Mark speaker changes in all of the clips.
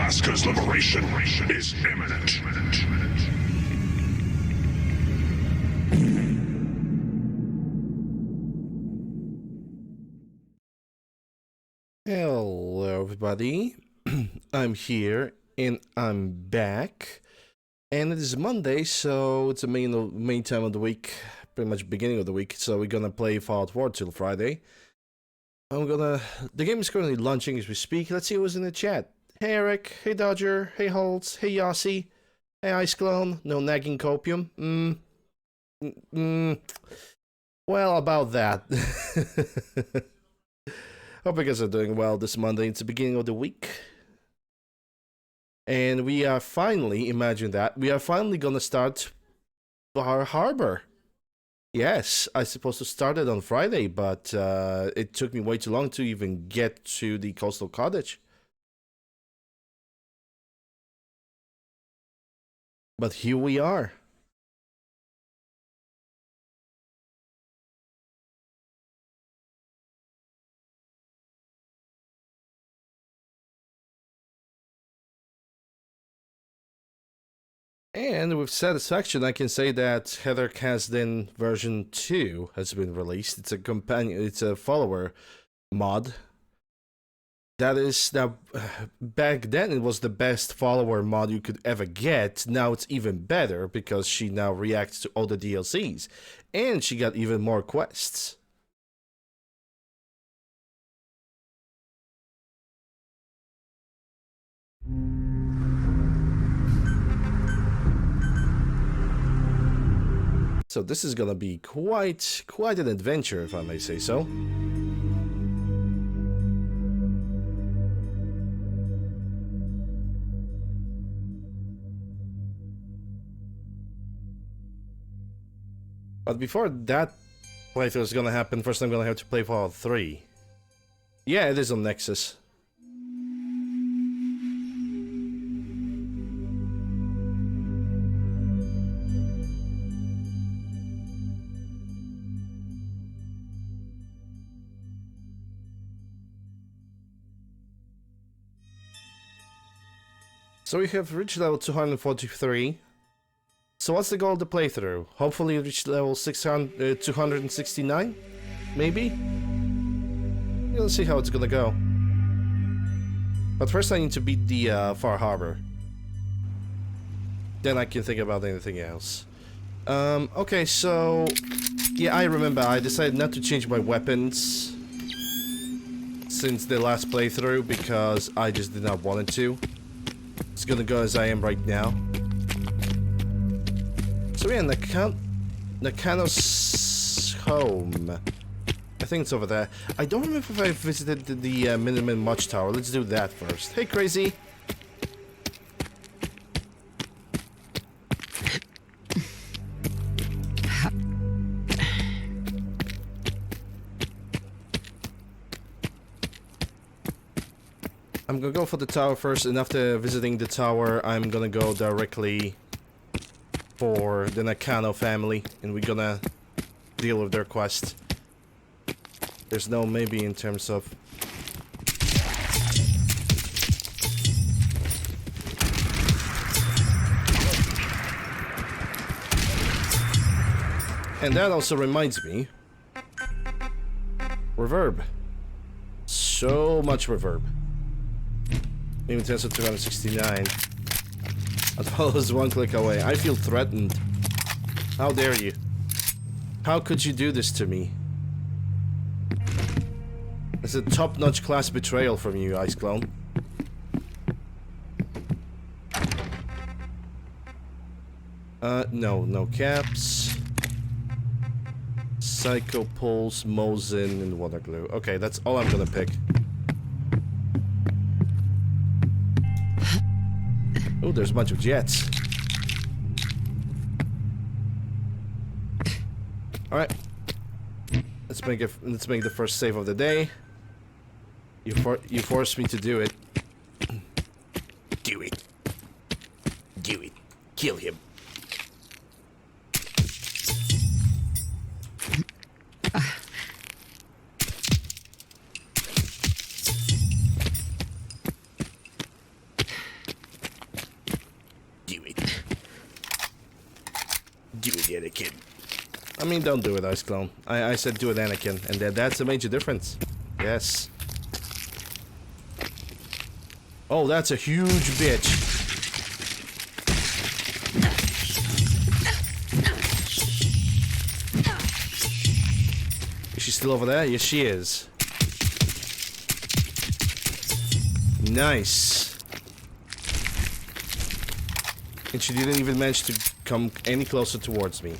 Speaker 1: Alaska's liberation is imminent.
Speaker 2: Hello everybody, I'm here and I'm back, and it is Monday, so it's the main time of the week, pretty much beginning of the week, so we're gonna play Fallout 4 till Friday. The game is currently launching as we speak. Let's see who's in the chat. Hey Eric, hey Dodger, hey Holtz, hey Yossi, hey Ice Clone, no nagging copium, well, about that. Hope you guys are doing well this Monday. It's the beginning of the week. And we are finally, imagine that, we are finally gonna start our harbor. Yes, I supposed to start it on Friday, but it took me way too long to even get to the coastal cottage. But here we are. And with satisfaction, I can say that Heather Kasdan version 2 has been released. It's a companion, it's a follower mod. That is now, back then it was the best follower mod you could ever get. Now it's even better because she now reacts to all the DLCs. And she got even more quests. So this is gonna be quite an adventure, if I may say so. But before that playthrough is gonna happen, first I'm gonna have to play Fallout 3. Yeah, it is on Nexus. So we have reached level 243. So what's the goal of the playthrough? Hopefully reach level 269? Maybe? We'll see how it's gonna go. But first I need to beat the Far Harbor. Then I can think about anything else. Okay, so... yeah, I remember I decided not to change my weapons since the last playthrough because I just did not want it to. It's gonna go as I am right now. So yeah, Nakano's home. I think it's over there. I don't remember if I visited the Minimum Watchtower. Let's do that first. Hey, Crazy! I'm gonna go for the tower first, and after visiting the tower, I'm gonna go directly for the Nakano family, and we're gonna deal with their quest. There's no maybe in terms of... And that also reminds me... reverb. So much reverb. Even 10 to 269. As well as one click away. I feel threatened. How dare you? How could you do this to me? It's a top-notch class betrayal from you, Ice Clone. No caps. Psycho Pulse, Mosin, and Water Glue. Okay, that's all I'm gonna pick. Oh, there's a bunch of jets. All right, let's make the first save of the day. You forced me to do it. Do it. Do it. Kill him. Do it. Do it, Anakin. I mean, don't do it, Ice Clone. I said do it, Anakin, and that's a major difference. Yes. Oh, that's a huge bitch. Is she still over there? Yes, she is. Nice. And she didn't even manage to come any closer towards me.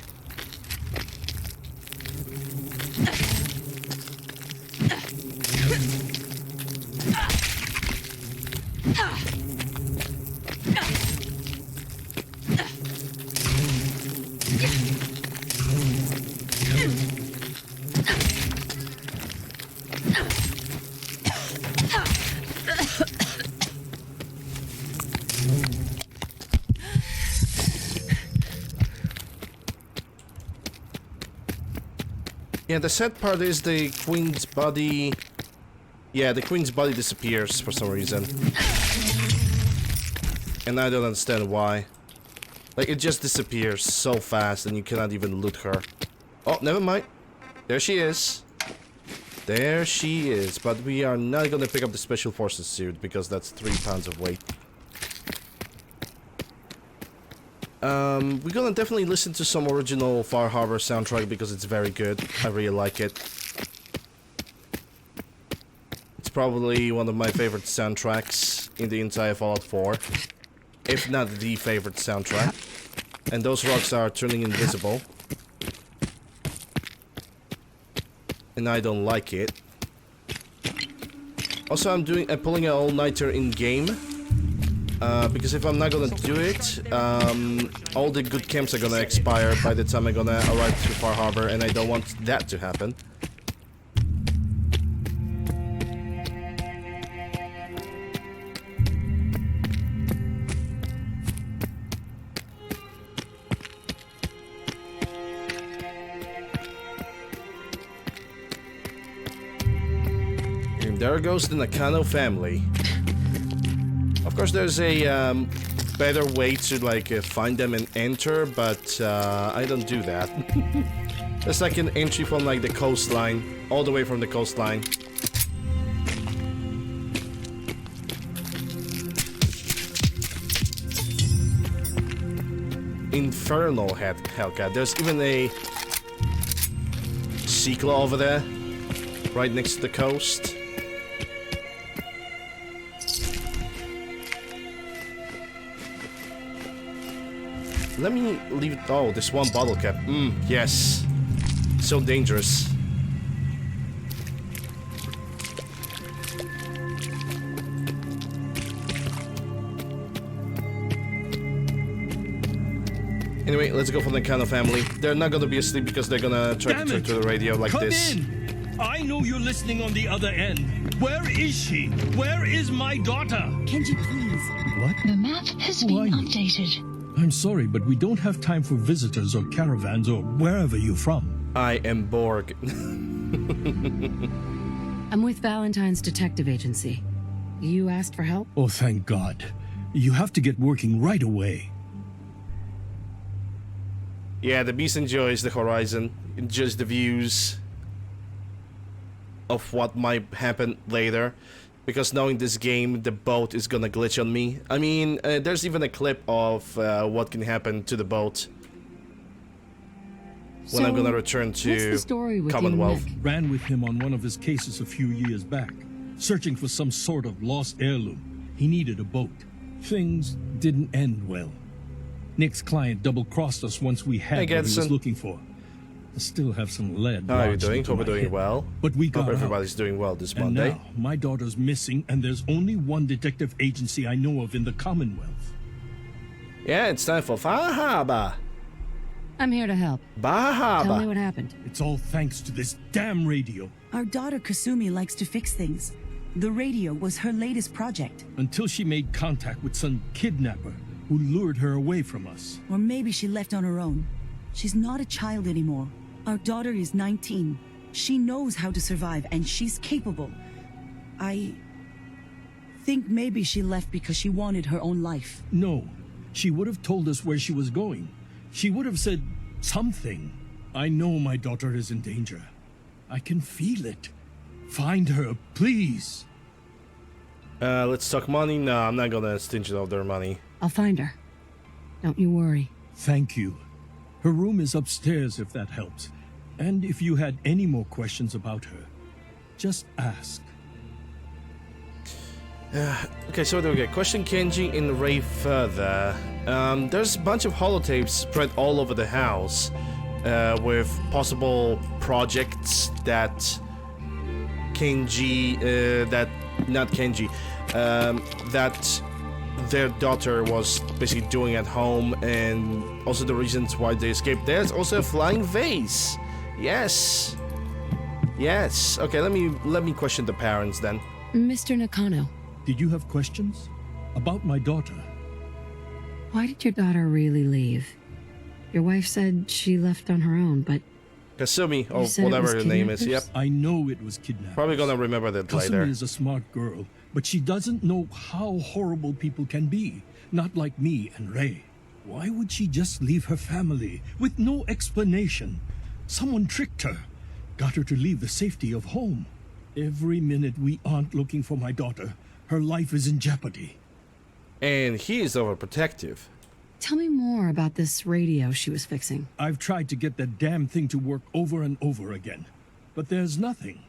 Speaker 2: Yeah, the sad part is the queen's body... Yeah, the queen's body disappears for some reason. And I don't understand why. Like, it just disappears so fast and you cannot even loot her. Oh, never mind. There she is. There she is. But we are not gonna pick up the Special Forces suit because that's 3 pounds of weight. We're gonna definitely listen to some original Far Harbor soundtrack because it's very good. I really like it. It's probably one of my favorite soundtracks in the entire Fallout 4. If not the favorite soundtrack. And those rocks are turning invisible. And I don't like it. Also, I'm pulling an all-nighter in-game. Because if I'm not gonna do it, all the good camps are gonna expire by the time I'm gonna arrive to Far Harbor, and I don't want that to happen. And there goes the Nakano family. Of course, there's a better way to like find them and enter, but I don't do that. There's like an entry from like the coastline, all the way from the coastline. Infernal Hellcat. There's even a Sequel over there, right next to the coast. Let me leave it. Oh, this one bottle cap. Yes. So dangerous. Anyway, let's go for the Nakano family. They're not gonna be asleep because they're gonna try to talk to the radio like this.
Speaker 3: Come in! I know you're listening on the other end. Where is she? Where is my daughter?
Speaker 4: Kenji, please.
Speaker 3: What?
Speaker 4: The map has been updated.
Speaker 3: I'm sorry, but we don't have time for visitors or caravans or wherever you're from.
Speaker 2: I am Borg.
Speaker 5: I'm with Valentine's Detective Agency. You asked for help?
Speaker 3: Oh, thank God. You have to get working right away.
Speaker 2: Yeah, the beast enjoys the horizon, enjoys the views of what might happen later. Because knowing this game, the boat is gonna glitch on me. I mean, there's even a clip of what can happen to the boat when I'm gonna return to Commonwealth.
Speaker 3: Ran with him on one of his cases a few years back, searching for some sort of lost heirloom. He needed a boat. Things didn't end well. Nick's client double-crossed us once we had what he was looking for. I still have some lead.
Speaker 2: How are you doing? Hope we're doing well.
Speaker 3: But we got
Speaker 2: Hope everybody's doing well this Monday.
Speaker 3: Now, my daughter's missing, and there's only one detective agency I know of in the Commonwealth.
Speaker 2: Yeah, it's time for Fahaba.
Speaker 5: I'm here to help.
Speaker 2: Bahaba.
Speaker 5: Tell me what happened.
Speaker 3: It's all thanks to this damn radio.
Speaker 4: Our daughter Kasumi likes to fix things. The radio was her latest project.
Speaker 3: Until she made contact with some kidnapper who lured her away from us.
Speaker 4: Or maybe she left on her own. She's not a child anymore. Our daughter is 19. She knows how to survive, and she's capable. I think maybe she left because she wanted her own life.
Speaker 3: No, She would have told us where she was going. She would have said something. I know my daughter is in danger. I can feel it. Find her, please.
Speaker 2: Let's talk money. No, I'm not gonna stinge of their money.
Speaker 5: I'll find her. Don't you worry.
Speaker 3: Thank you. Her room is upstairs if that helps. And if you had any more questions about her, just ask.
Speaker 2: Okay, so what do we get? Question Kenji and Ray further. There's a bunch of holotapes spread all over the house with possible projects that Kenji, that their daughter was basically doing at home, and also the reasons why they escaped. There's also a flying vase. Yes. Yes. Okay, let me question the parents then.
Speaker 5: Mr. Nakano,
Speaker 3: Did you have questions? About my daughter?
Speaker 5: why did your daughter really leave? Your wife said she left on her own, but
Speaker 2: Kasumi, or
Speaker 5: You said it
Speaker 2: whatever
Speaker 5: was
Speaker 2: her name is. Yep.
Speaker 5: kidnappers?
Speaker 3: I know it was kidnapped.
Speaker 2: Probably gonna remember that later.
Speaker 3: Kasumi is a smart girl, but she doesn't know how horrible people can be. Not like me and Ray. Why would she just leave her family with no explanation? Someone tricked her, got her to leave the safety of home. Every minute we aren't looking for my daughter, her life is in jeopardy.
Speaker 2: And he is overprotective.
Speaker 5: tell me more about this radio she was fixing.
Speaker 3: I've tried to get that damn thing to work over and over again, but there's nothing.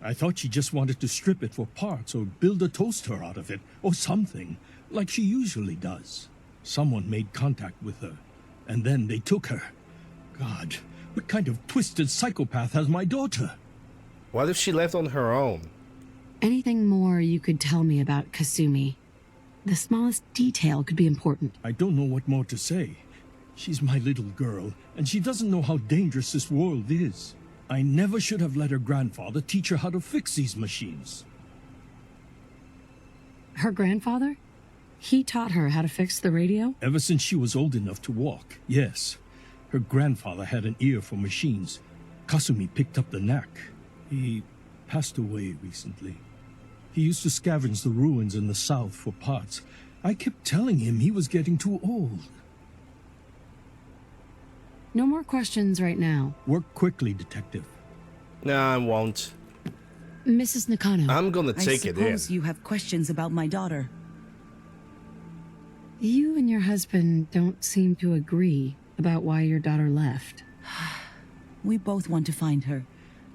Speaker 3: I thought she just wanted to strip it for parts or build a toaster out of it, or something, like she usually does. Someone made contact with her, and then they took her. God, what kind of twisted psychopath has my daughter?
Speaker 2: What if she left on her own?
Speaker 5: Anything more you could tell me about Kasumi? The smallest detail could be important.
Speaker 3: I don't know what more to say. She's my little girl, and she doesn't know how dangerous this world is. I never should have let her grandfather teach her how to fix these machines.
Speaker 5: Her grandfather? He taught her how to fix the radio?
Speaker 3: Ever since she was old enough to walk, yes. Her grandfather had an ear for machines. Kasumi picked up the knack. He passed away recently. He used to scavenge the ruins in the south for parts. I kept telling him he was getting too old.
Speaker 5: No more questions right now.
Speaker 3: Work quickly, detective.
Speaker 2: Nah, I won't.
Speaker 5: Mrs. Nakano,
Speaker 2: I'm gonna take it in.
Speaker 4: I suppose you have questions about my daughter.
Speaker 5: you and your husband don't seem to agree about why your daughter left.
Speaker 4: We both want to find her.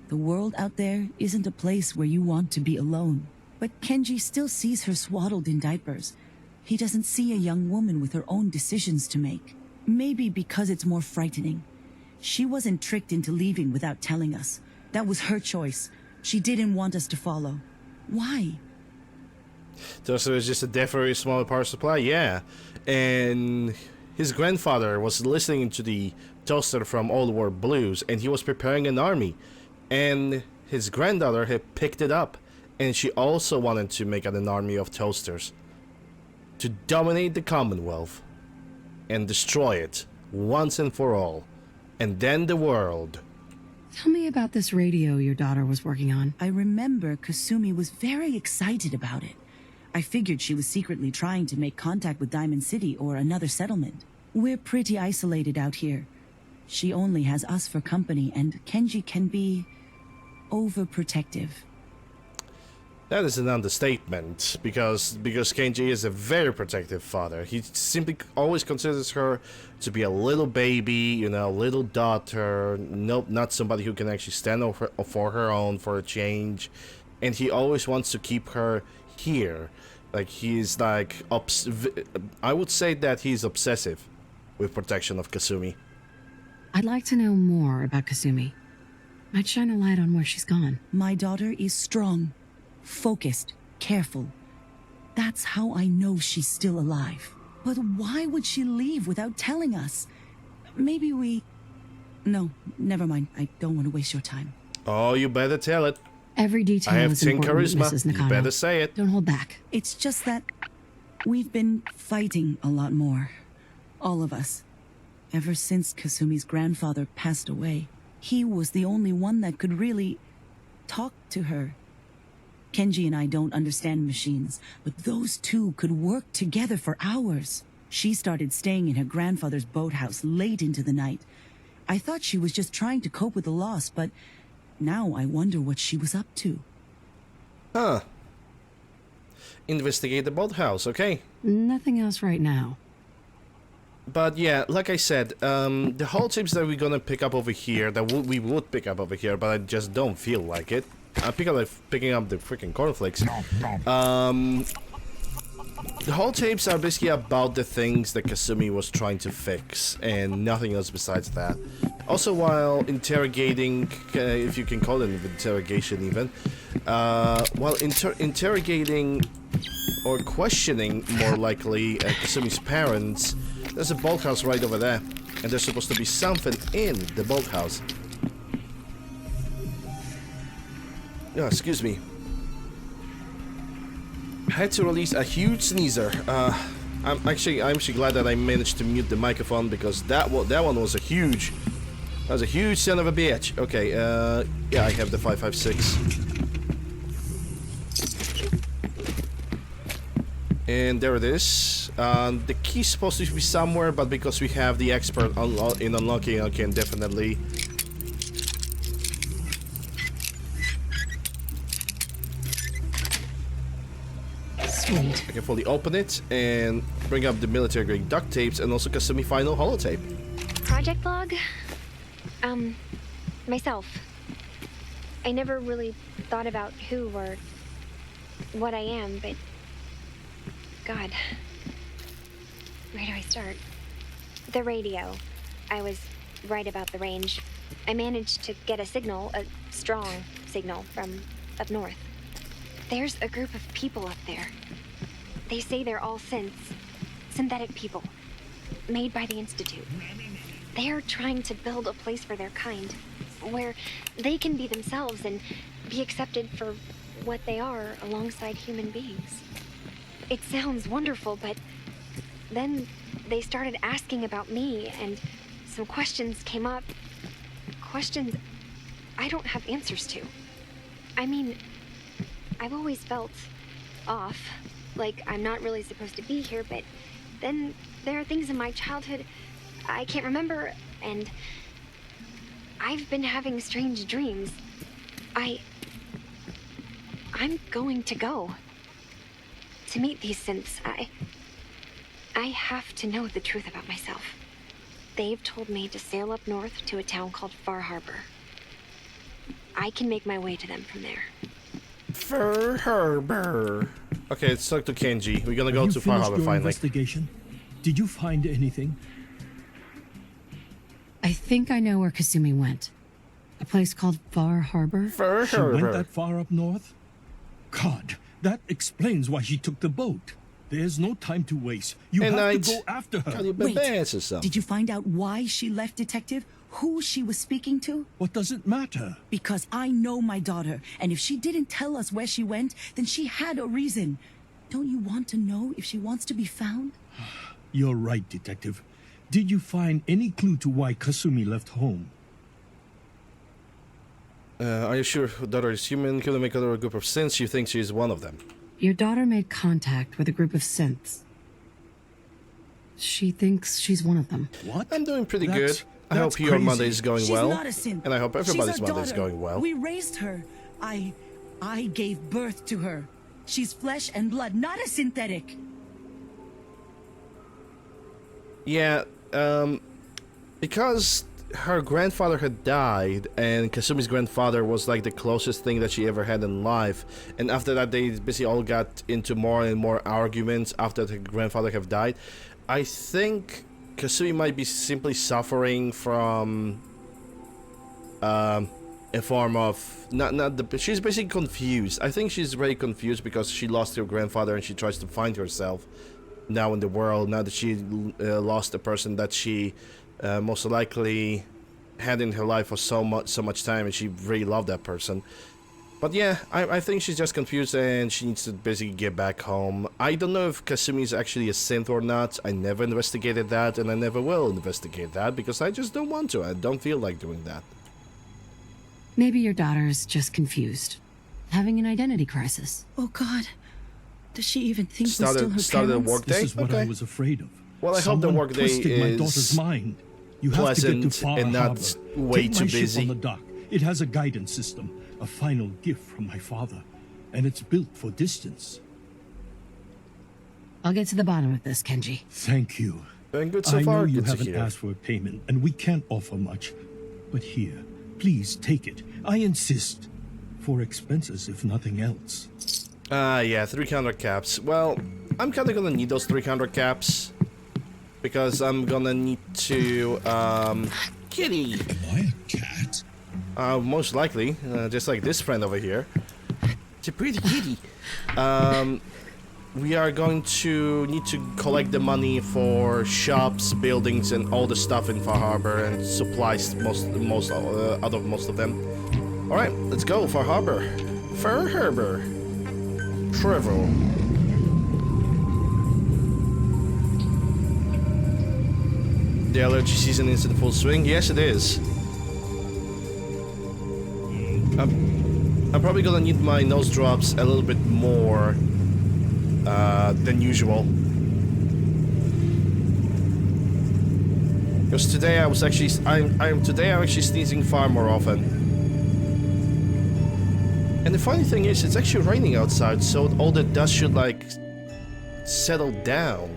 Speaker 4: The world out there isn't a place where you want to be alone. But Kenji still sees her swaddled in diapers. He doesn't see a young woman with her own decisions to make. Maybe because it's more frightening. She wasn't tricked into leaving without telling us. That was her choice. She didn't want us to follow. Why?
Speaker 2: So it's just a definitely small power supply, yeah. And his grandfather was listening to the toaster from Old War Blues, and he was preparing an army. And his granddaughter had picked it up, and she also wanted to make an army of toasters to dominate the Commonwealth and destroy it once and for all, and then the world.
Speaker 5: Tell me about this radio your daughter was working on.
Speaker 4: I remember Kasumi was very excited about it. I figured she was secretly trying to make contact with Diamond City or another settlement. We're pretty isolated out here. She only has us for company, and Kenji can be overprotective.
Speaker 2: That is an understatement, because Kenji is a very protective father. He simply always considers her to be a little baby, you know, little daughter, nope, not somebody who can actually stand for her own for a change, and he always wants to keep her here. Like, he's like, I would say that he's obsessive with protection of Kasumi.
Speaker 5: I'd like to know more about Kasumi. Might shine a light on where she's gone.
Speaker 4: My daughter is strong, focused, careful. That's how I know she's still alive. But why would she leave without telling us? Maybe we... No, never mind. I don't want to waste your time.
Speaker 2: Oh, you better tell it.
Speaker 5: Every detail
Speaker 2: I have
Speaker 5: is
Speaker 2: 10
Speaker 5: important,
Speaker 2: charisma.
Speaker 5: Mrs.
Speaker 2: You
Speaker 5: Nakano.
Speaker 2: better say it.
Speaker 5: Don't hold back.
Speaker 4: It's just that we've been fighting a lot more. All of us. Ever since Kasumi's grandfather passed away. He was the only one that could really talk to her. Kenji and I don't understand machines, but those two could work together for hours. She started staying in her grandfather's boathouse late into the night. I thought she was just trying to cope with the loss, but now I wonder what she was up to.
Speaker 2: Huh. Investigate the boathouse, okay.
Speaker 5: Nothing else right now.
Speaker 2: But yeah, like I said, the holotapes that we're gonna pick up over here, that we would pick up over here, but I just don't feel like it. I'm picking up the freaking cornflakes. The holotapes are basically about the things that Kasumi was trying to fix, and nothing else besides that. Also, while interrogating, if you can call it an interrogation even, while interrogating, or questioning, more likely, Kasumi's parents, there's a boathouse right over there, and there's supposed to be something in the boathouse. Oh, excuse me. I had to release a huge sneezer. I'm actually glad that I managed to mute the microphone, because that one was a huge son of a bitch. Okay, yeah, I have the 5.56. And there it is. The key's supposed to be somewhere, but because we have the expert in unlocking, I can definitely.
Speaker 5: Sweet.
Speaker 2: I can fully open it and bring up the military grade duct tapes and also Kasumi final holotape.
Speaker 6: Project log? Myself. I never really thought about who or what I am, but God, where do I start? The radio. I was right about the range. I managed to get a signal, a strong signal from up north. There's a group of people up there. They say they're all synthetic people, made by the Institute. They're trying to build a place for their kind, where they can be themselves and be accepted for what they are alongside human beings. It sounds wonderful, but then they started asking about me, and some questions came up. Questions I don't have answers to. I mean, I've always felt off, like I'm not really supposed to be here, but then there are things in my childhood I can't remember, and I've been having strange dreams. I'm going to go to meet these synths. I have to know the truth about myself. They've told me to sail up north to a town called Far Harbor. I can make my way to them from there.
Speaker 2: Far Harbor. Okay, let's talk to Kenji. We're gonna go
Speaker 3: Have
Speaker 2: to
Speaker 3: you
Speaker 2: Far
Speaker 3: finished
Speaker 2: Harbor
Speaker 3: your
Speaker 2: finally.
Speaker 3: investigation? Did you find anything?
Speaker 5: I think I know where Kasumi went. A place called Far Harbor?
Speaker 2: Far
Speaker 3: She went
Speaker 2: Harbor.
Speaker 3: that far up north? God, that explains why she took the boat. There's no time to waste. You
Speaker 2: And
Speaker 3: have
Speaker 2: I'd
Speaker 3: to go after her.
Speaker 2: Call you
Speaker 4: Wait,
Speaker 2: Babas or something.
Speaker 4: did you find out why she left, Detective? Who she was speaking to?
Speaker 3: What does it matter?
Speaker 4: Because I know my daughter, and if she didn't tell us where she went, then she had a reason. Don't you want to know if she wants to be found?
Speaker 3: You're right, Detective. Did you find any clue to why Kasumi left home?
Speaker 2: Are you sure her daughter is human? Can we make her a group of synths? You think she's one of them?
Speaker 5: Your daughter made contact with a group of synths. She thinks she's one of them.
Speaker 3: What?
Speaker 2: I'm doing pretty
Speaker 3: That's-
Speaker 2: good. I hope
Speaker 3: that's
Speaker 2: your
Speaker 3: crazy.
Speaker 2: Monday is going
Speaker 4: She's
Speaker 2: well.
Speaker 4: not a synth.
Speaker 2: And I hope everybody's
Speaker 4: She's our
Speaker 2: Monday is
Speaker 4: daughter.
Speaker 2: going well.
Speaker 4: We raised her. I gave birth to her. She's flesh and blood, not a synthetic.
Speaker 2: Yeah, because her grandfather had died, and Kasumi's grandfather was like the closest thing that she ever had in life. And after that, they basically all got into more and more arguments after her grandfather had died. I think Kasumi might be simply suffering from a form of she's basically confused. I think she's very confused because she lost her grandfather and she tries to find herself now in the world, now that she lost the person that she most likely had in her life for so much time, and she really loved that person. But yeah, I think she's just confused and she needs to basically get back home. I don't know if Kasumi is actually a synth or not. I never investigated that, and I never will investigate that because I just don't want to. I don't feel like doing that.
Speaker 5: Maybe your daughter's just confused. Having an identity crisis.
Speaker 4: Oh God, does she even think we're
Speaker 2: Started
Speaker 4: still her
Speaker 2: a
Speaker 4: parents?
Speaker 2: work
Speaker 3: This
Speaker 2: day?
Speaker 3: is what
Speaker 2: Okay.
Speaker 3: I was afraid of.
Speaker 2: Well, I hope the
Speaker 3: Someone
Speaker 2: workday
Speaker 3: twisted my daughter's
Speaker 2: is
Speaker 3: mind. You have to get to
Speaker 2: pleasant
Speaker 3: Far
Speaker 2: and not
Speaker 3: Harbor.
Speaker 2: way
Speaker 3: Take
Speaker 2: too
Speaker 3: my ship
Speaker 2: busy.
Speaker 3: on the dock. It has a guidance system, a final gift from my father, and it's built for distance.
Speaker 5: I'll get to the bottom of this, Kenji.
Speaker 3: Thank you.
Speaker 2: Doing good so
Speaker 3: I
Speaker 2: far.
Speaker 3: know you
Speaker 2: Good to
Speaker 3: haven't
Speaker 2: hear.
Speaker 3: asked for a payment, and we can't offer much. But here, please take it. I insist. For expenses, if nothing else.
Speaker 2: Yeah, 300 caps. Well, I'm kinda gonna need those 300 caps. Because I'm gonna need to, kitty!
Speaker 1: Am I a cat?
Speaker 2: Most likely, just like this friend over here. It's a pretty kitty. We are going to need to collect the money for shops, buildings, and all the stuff in Far Harbor, and supplies out of most of them. All right, let's go, Far Harbor. Far Harbor. Travel. The allergy season is in full swing. Yes, it is. I'm probably gonna need my nose drops a little bit more than usual. Because today I was actually I'm actually sneezing far more often. And the funny thing is, it's actually raining outside, so all the dust should like settle down.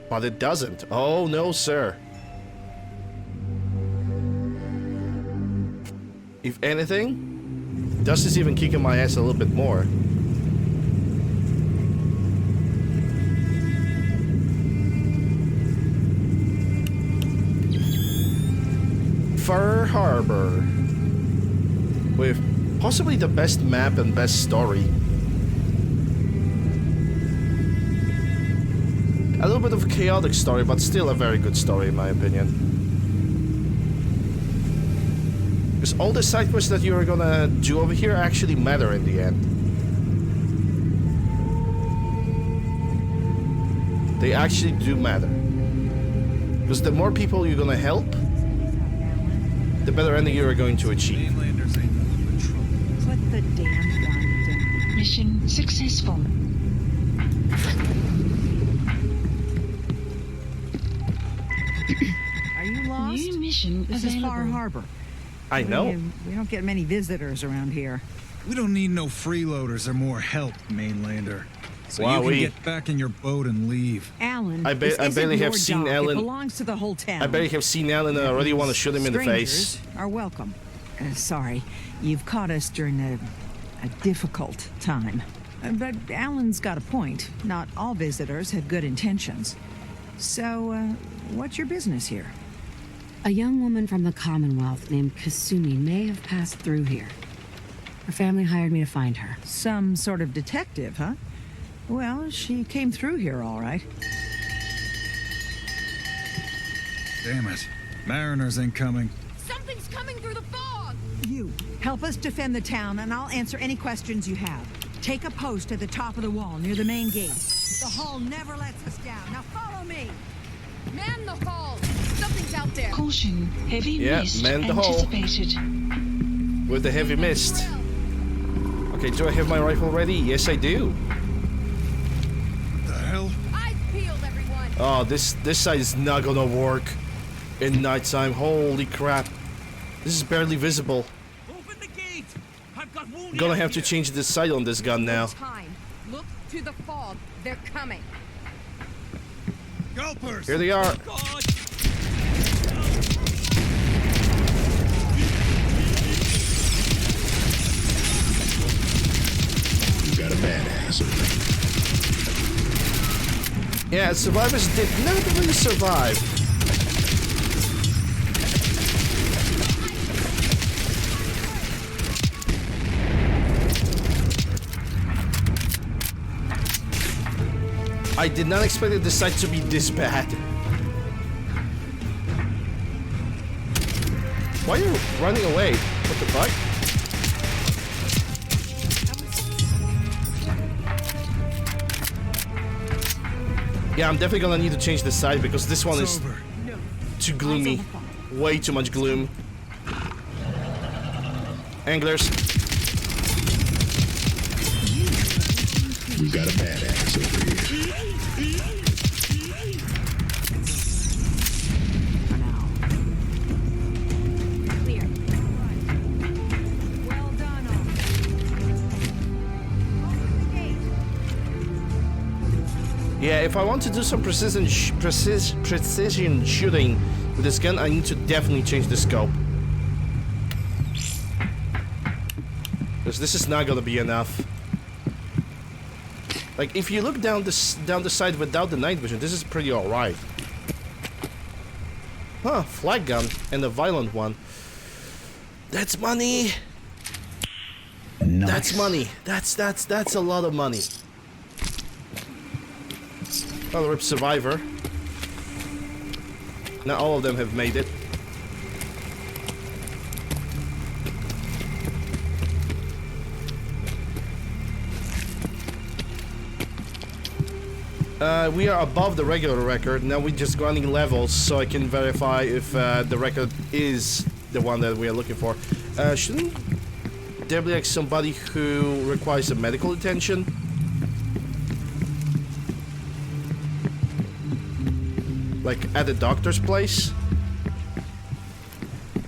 Speaker 2: But it doesn't. Oh no, sir. If anything, dust is even kicking my ass a little bit more. Far Harbor, with possibly the best map and best story. A little bit of a chaotic story, but still a very good story in my opinion. Because all the side quests that you're gonna do over here actually matter in the end. They actually do matter. Because the more people you're gonna help, the better ending you're going to achieve.
Speaker 7: Mainlanders ain't nothing but trouble.
Speaker 8: Put the damn gun down.
Speaker 9: Mission successful.
Speaker 8: Are you lost?
Speaker 9: New mission
Speaker 8: This is
Speaker 9: available.
Speaker 8: Far Harbor.
Speaker 2: I know.
Speaker 8: We don't get many visitors around here.
Speaker 7: We don't need no freeloaders or more help, Mainlander. So
Speaker 2: Wow,
Speaker 7: you can get back in your boat and leave.
Speaker 8: Alan,
Speaker 2: I
Speaker 8: this isn't
Speaker 2: barely have
Speaker 8: your
Speaker 2: seen
Speaker 8: dock.
Speaker 2: Alan-
Speaker 8: It belongs to the whole town.
Speaker 2: I barely have seen Alan and I already want to shoot him in the face.
Speaker 8: Strangers are welcome. Sorry, you've caught us during a difficult time. But Alan's got a point. Not all visitors have good intentions. So, what's your business here?
Speaker 5: A young woman from the Commonwealth named Kasumi may have passed through here. Her family hired me to find her.
Speaker 8: Some sort of detective, huh? Well, she came through here all right.
Speaker 7: Damn it. Mariners ain't coming.
Speaker 10: Something's coming through the fog!
Speaker 8: You, help us defend the town, and I'll answer any questions you have. Take a post at the top of the wall near the main gate. The hall never lets us down. Now follow me!
Speaker 10: Man the hall! Something's out there!
Speaker 9: Caution, heavy
Speaker 2: Yeah,
Speaker 9: mist
Speaker 2: man the hull.
Speaker 9: anticipated.
Speaker 2: With the heavy mist. Okay, do I have my rifle ready? Yes, I do.
Speaker 7: The hell?
Speaker 10: Eyes peeled, everyone!
Speaker 2: Oh, this side is not gonna work in nighttime. Holy crap. This is barely visible.
Speaker 11: Open the gate! I've got wounded.
Speaker 2: Gonna have to change the sight on this gun now.
Speaker 10: Time. Look to the fog. They're coming.
Speaker 7: Gulpers!
Speaker 2: Here they are.
Speaker 11: God!
Speaker 1: You got a badass.
Speaker 2: Yeah, survivors did not really survive. I did not expect the site to be this bad. Why are you running away? What the fuck? Yeah, I'm definitely gonna need to change the side because this one is
Speaker 7: Sober.
Speaker 2: too gloomy. Way too much gloom. Anglers.
Speaker 1: You got a badass over here.
Speaker 2: Yeah, if I want to do some precision shooting with this gun, I need to definitely change the scope. Because this is not gonna be enough. Like, if you look down the side without the night vision, this is pretty alright. Huh, flag gun, and a violent one. That's money!
Speaker 7: Nice.
Speaker 2: That's money. That's a lot of money. Well, rip survivor. Not all of them have made it. We are above the regular record. Now we're just running levels so I can verify if the record is the one that we are looking for. Shouldn't there be like somebody who requires some medical attention? Like at the doctor's place?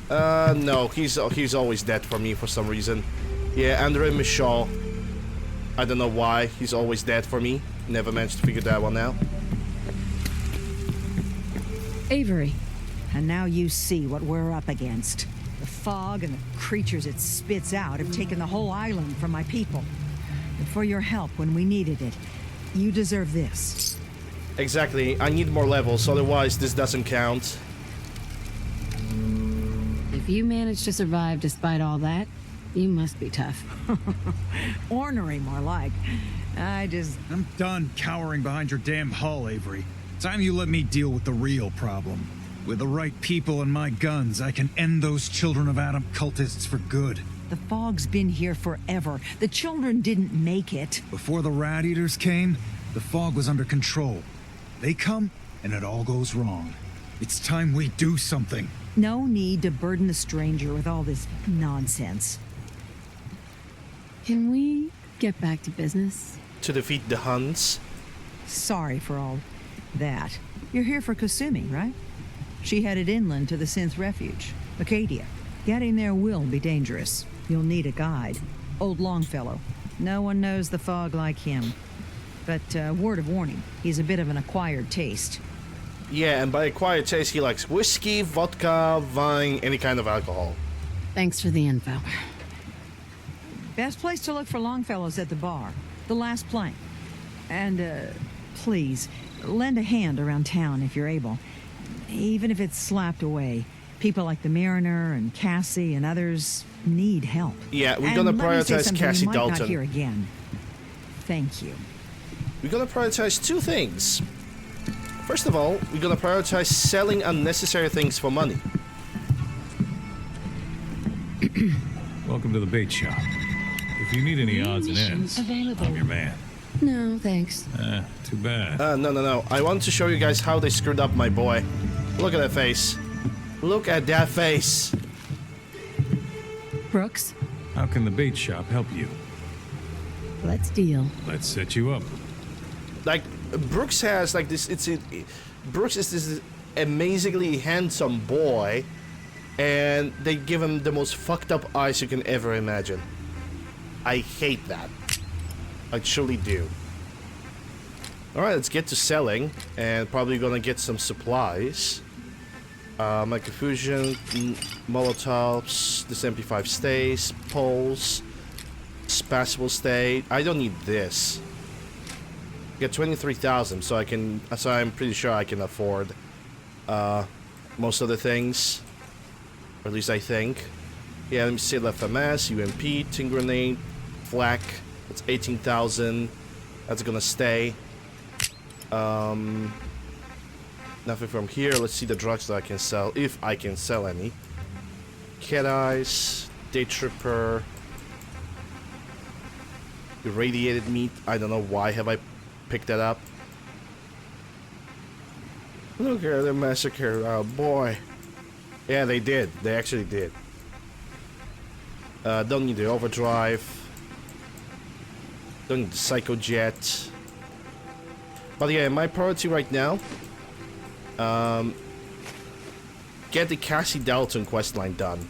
Speaker 2: No, he's always dead for me for some reason. Yeah, Andre Michaud. I don't know why, he's always dead for me. Never managed to figure that one out.
Speaker 5: Avery.
Speaker 8: And now you see what we're up against. The fog and the creatures it spits out have taken the whole island from my people. But for your help when we needed it, you deserve this.
Speaker 2: Exactly, I need more levels, otherwise this doesn't count.
Speaker 5: If you managed to survive despite all that, you must be tough.
Speaker 8: Ornery, more like.
Speaker 7: I'm done cowering behind your damn hull, Avery. Time you let me deal with the real problem. With the right people and my guns, I can end those Children of Adam cultists for good.
Speaker 8: The fog's been here forever. The children didn't make it.
Speaker 7: Before the Rat Eaters came, the fog was under control. They come, and it all goes wrong. It's time we do something.
Speaker 8: No need to burden the stranger with all this nonsense.
Speaker 5: Can we get back to business?
Speaker 2: To defeat the Huns.
Speaker 8: Sorry for all that. You're here for Kasumi, right? She headed inland to the Synth Refuge, Acadia. Getting there will be dangerous. You'll need a guide. Old Longfellow. No one knows the fog like him. But word of warning, he's a bit of an acquired taste.
Speaker 2: Yeah, and by acquired taste, he likes whiskey, vodka, wine, any kind of alcohol.
Speaker 5: Thanks for the info.
Speaker 8: Best place to look for Longfellow's at the bar. The last plank. And, please, lend a hand around town if you're able. Even if it's slapped away. People like the Mariner and Cassie and others need help.
Speaker 2: Yeah, we're gonna prioritize Cassie
Speaker 8: you might
Speaker 2: Dalton.
Speaker 8: not hear again. Thank you.
Speaker 2: We're gonna prioritize two things. First of all, we're gonna prioritize selling unnecessary things for money.
Speaker 12: Welcome to the bait shop. If you need any odds and ends, I'm your man.
Speaker 5: No, thanks.
Speaker 12: Too bad.
Speaker 2: No. I want to show you guys how they screwed up my boy. Look at that face. Look at that face.
Speaker 5: Brooks,
Speaker 12: How can the bait shop help you?
Speaker 5: let's deal.
Speaker 12: Let's set you up.
Speaker 2: Like, Brooks has like this. Brooks is this amazingly handsome boy, and they give him the most fucked up eyes you can ever imagine. I hate that. I truly do. Alright, let's get to selling, and probably gonna get some supplies. Microfusion, Molotovs, this MP5 stays, poles, Spaceable stay. I don't need this. Get 23,000, so I'm pretty sure I can afford most of the things, or at least I think. Yeah, let me see. FMS, UMP, Tin Grenade, Flak. That's 18,000. That's gonna stay. Nothing from here. Let's see the drugs that I can sell, if I can sell any. Cat Eyes, Day Tripper, Irradiated Meat. I don't know why have I picked that up. Look at the massacre. Oh boy. Yeah, they did. They actually did. Don't need the Overdrive. Don't need the Psycho Jet. But yeah, my priority right now, get the Cassie Dalton questline done,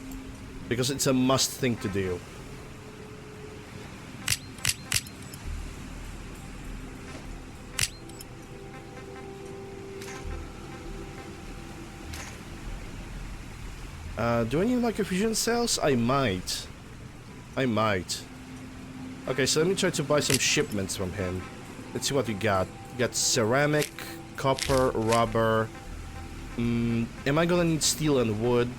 Speaker 2: because it's a must thing to do. Do I need microfusion cells? I might. Okay, so let me try to buy some shipments from him. Let's see what we got. We got ceramic, copper, rubber. Am I gonna need steel and wood?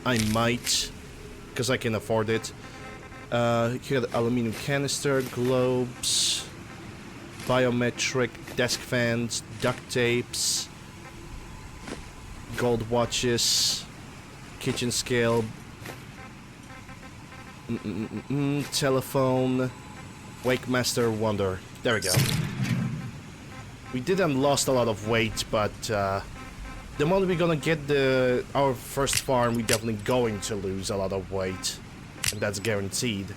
Speaker 2: I might, because I can afford it. Here got aluminum canister, globes, biometric desk fans, duct tapes, gold watches, kitchen scale, telephone, Wakemaster Wonder. There we go. We didn't lost a lot of weight, but the moment we're gonna get our first farm, we're definitely going to lose a lot of weight, and that's guaranteed.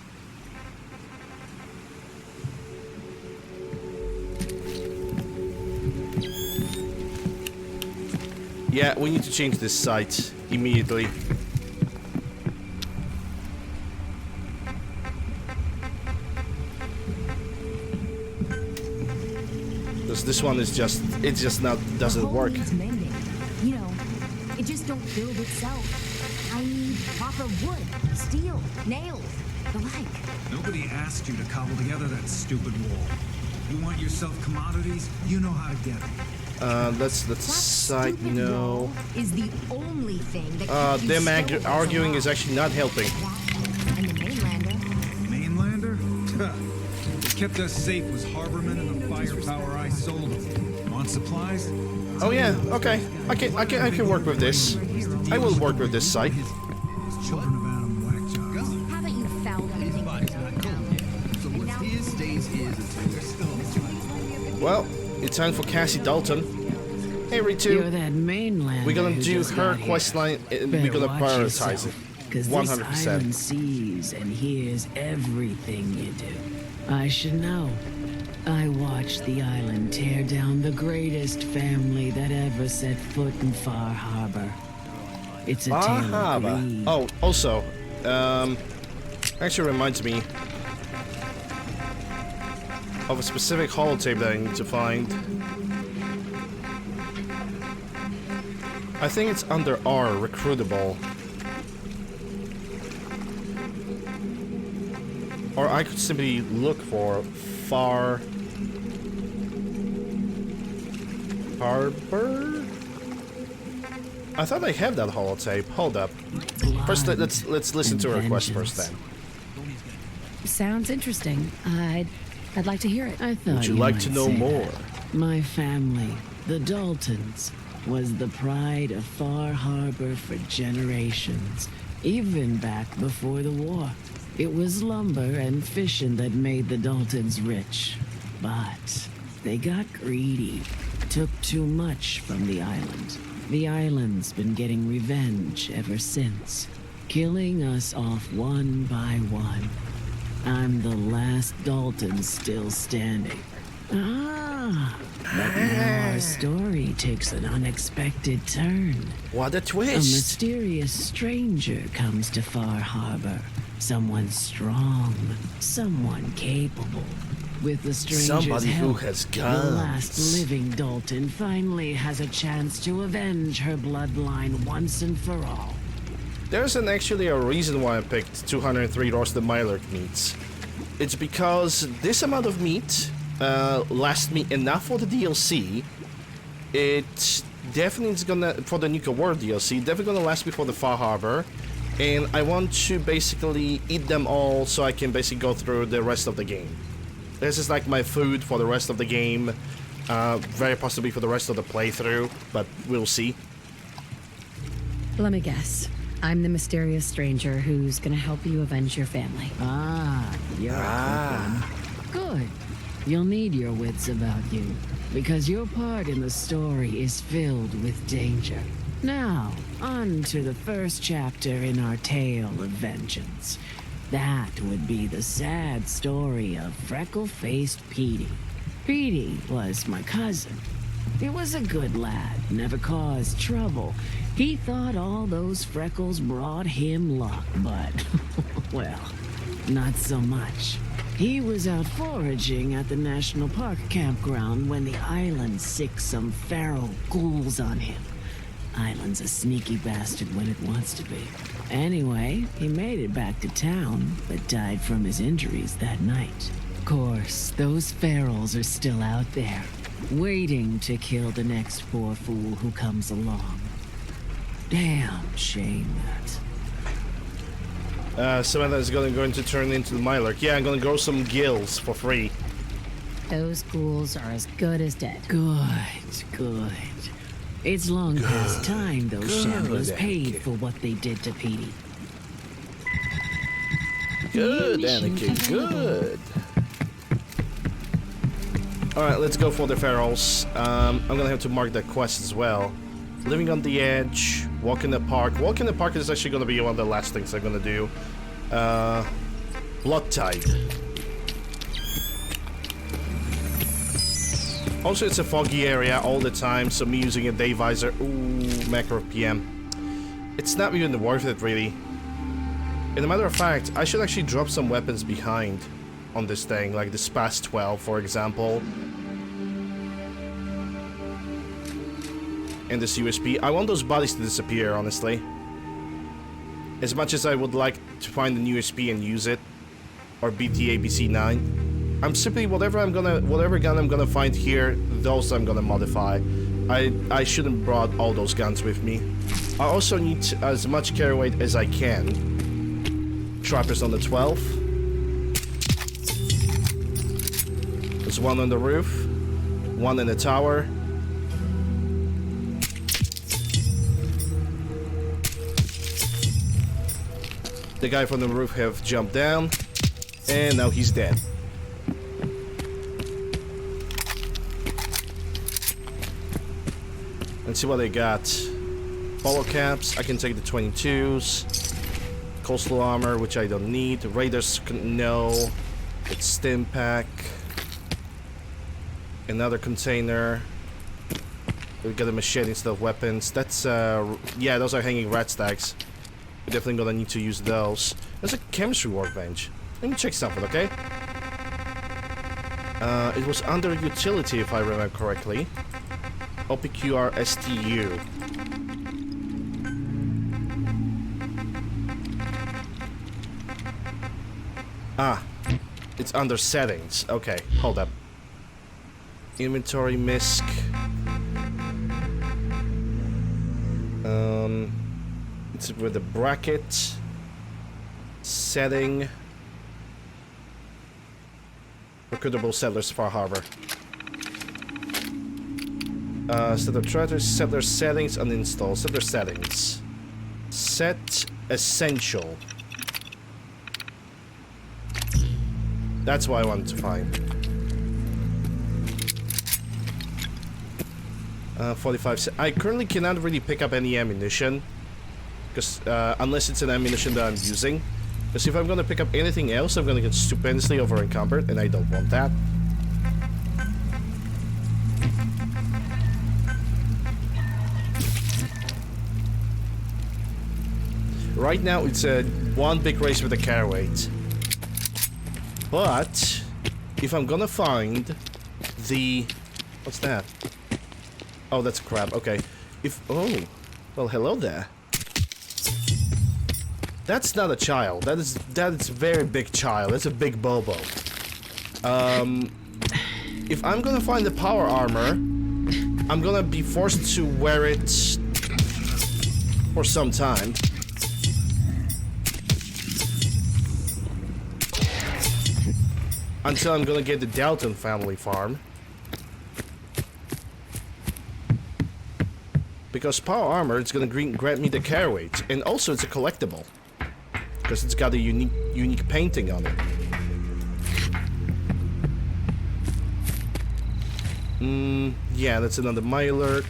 Speaker 2: Yeah, we need to change this site immediately. Because this one is just, it's just not, doesn't work.
Speaker 13: Mending. You know, it just don't build itself. I need proper wood, steel, nails, the like.
Speaker 7: Nobody asked you to cobble together that stupid wall. You want yourself commodities? You know how to get them.
Speaker 2: Let's side no.
Speaker 13: Is the only thing that
Speaker 2: them arguing is actually not helping.
Speaker 13: And the
Speaker 7: Mainlander? What kept us safe was Harborman and the firepower I sold them. Want supplies?
Speaker 2: Oh yeah, okay. I can work with this. I will work with this site.
Speaker 7: Children of Adam whack
Speaker 13: Haven't you found anything?
Speaker 1: So what's his stays his until we're still.
Speaker 2: Well, it's time for Cassie Dalton. Hey Ritu.
Speaker 5: You're that mainlander.
Speaker 2: We're gonna
Speaker 5: who
Speaker 2: do
Speaker 5: just
Speaker 2: her
Speaker 5: got
Speaker 2: quest
Speaker 5: here.
Speaker 2: line and
Speaker 5: Better
Speaker 2: we're gonna
Speaker 5: watch
Speaker 2: prioritize it.
Speaker 5: Because this island sees and hears everything you do. I should know. I watched the island tear down the greatest family that ever set foot in Far Harbor. It's a tale of greed.
Speaker 2: Oh, also, actually reminds me of a specific holotape that I need to find. I think it's under R, recruitable. Or I could simply look for Far Harbor? I thought I have that holotape. Hold up. First, let's listen to her request first then.
Speaker 5: Sounds interesting. I'd like to hear it. I thought
Speaker 2: Would you like to know more?
Speaker 5: My family, the Daltons, was the pride of Far Harbor for generations, even back before the war. It was lumber and fishing that made the Daltons rich. But they got greedy, took too much from the island. The island's been getting revenge ever since, killing us off one by one. I'm the last Dalton still standing. But now our story takes an unexpected turn.
Speaker 2: What a twist!
Speaker 5: A mysterious stranger comes to Far Harbor. Someone strong, someone capable. With the stranger's
Speaker 2: Somebody who
Speaker 5: help,
Speaker 2: has
Speaker 5: the
Speaker 2: guns.
Speaker 5: last living Dalton finally has a chance to avenge her bloodline once and for all.
Speaker 2: There's actually a reason why I picked 203 roasted Mylark meats. It's because this amount of meat lasts me enough for the DLC. It definitely is gonna, for the Nuka War DLC, definitely gonna last me for the Far Harbor. And I want to basically eat them all so I can basically go through the rest of the game. This is like my food for the rest of the game. Very possibly for the rest of the playthrough, but we'll see.
Speaker 14: Let me guess. I'm the mysterious stranger who's gonna help you avenge your family.
Speaker 5: You're a quick one. Good. You'll need your wits about you, because your part in the story is filled with danger. Now, on to the first chapter in our tale of vengeance. That would be the sad story of freckle-faced Petey. Petey was my cousin. He was a good lad, never caused trouble. He thought all those freckles brought him luck, but, well, not so much. He was out foraging at the National Park campground when the island sicked some feral ghouls on him. Island's a sneaky bastard when it wants to be. Anyway, he made it back to town, but died from his injuries that night. Of course, those ferals are still out there, waiting to kill the next poor fool who comes along. Damn shame that.
Speaker 2: Samantha is going to turn into the Mylark. Yeah, I'm gonna grow some gills for free.
Speaker 14: Those ghouls are as good as dead.
Speaker 5: Good. It's long past time those shamblers paid for what they did to Petey.
Speaker 2: Good, Anakin, good. Alright, let's go for the ferals. I'm gonna have to mark that quest as well. Living on the edge, walk in the park. Walk in the park is actually gonna be one of the last things I'm gonna do. Blood Tide. Also, it's a foggy area all the time, so me using a day visor, ooh, macro PM. It's not even worth it, really. In a matter of fact, I should actually drop some weapons behind on this thing, like the Spas 12, for example. And this USP. I want those bodies to disappear, honestly. As much as I would like to find an USP and use it, or BT-ABC-9. I'm simply whatever gun I'm gonna find here, those I'm gonna modify. I shouldn't brought all those guns with me. I also need as much carry weight as I can. Trappers on the 12. There's one on the roof, one in the tower. The guy from the roof have jumped down, and now he's dead. Let's see what they got. Polo caps, I can take the 22s. Coastal armor, which I don't need. Raiders, no. It's stim pack. Another container. We got a machete instead of weapons. That's, yeah, those are hanging rat stacks. We're definitely gonna need to use those. There's a chemistry workbench. Let me check something, okay? It was under utility, if I remember correctly. OPQRSTU. Ah, it's under settings. Okay, hold up. Inventory misc. It's with the bracket. Setting. Recruitable settlers Far Harbor. Settler traitors, settler settings, uninstall. Settler settings. Set essential. That's what I wanted to find. 45. I currently cannot really pick up any ammunition. Because, unless it's an ammunition that I'm using. Because if I'm gonna pick up anything else, I'm gonna get stupendously over encumbered, and I don't want that. Right now, it's a one big race with a carry weight. But if I'm gonna find the... What's that? Oh, that's a crab. Okay. Oh, well, hello there. That's not a child. That is a very big child. That's a big Bobo. If I'm gonna find the power armor, I'm gonna be forced to wear it for some time. Until I'm gonna get the Dalton family farm. Because power armor, it's gonna grant me the carry weight, and also it's a collectible. Because it's got a unique painting on it. Yeah, that's another Mylark.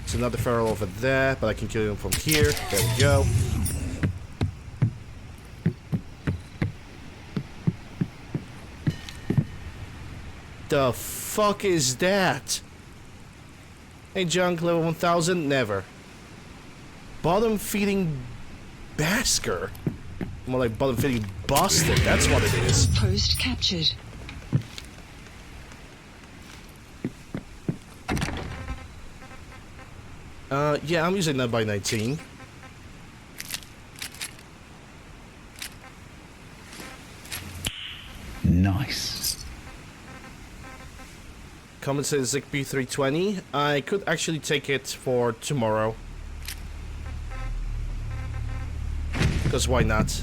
Speaker 2: It's another feral over there, but I can kill him from here. There we go. The fuck is that? Hey, junk, level 1000? Never. Bottom feeding Basker. More like bottom feeding Boston, that's what it is.
Speaker 9: Post captured.
Speaker 2: Yeah, I'm using 9x19.
Speaker 7: Nice.
Speaker 2: Common says ZigB 320. I could actually take it for tomorrow. Because why not?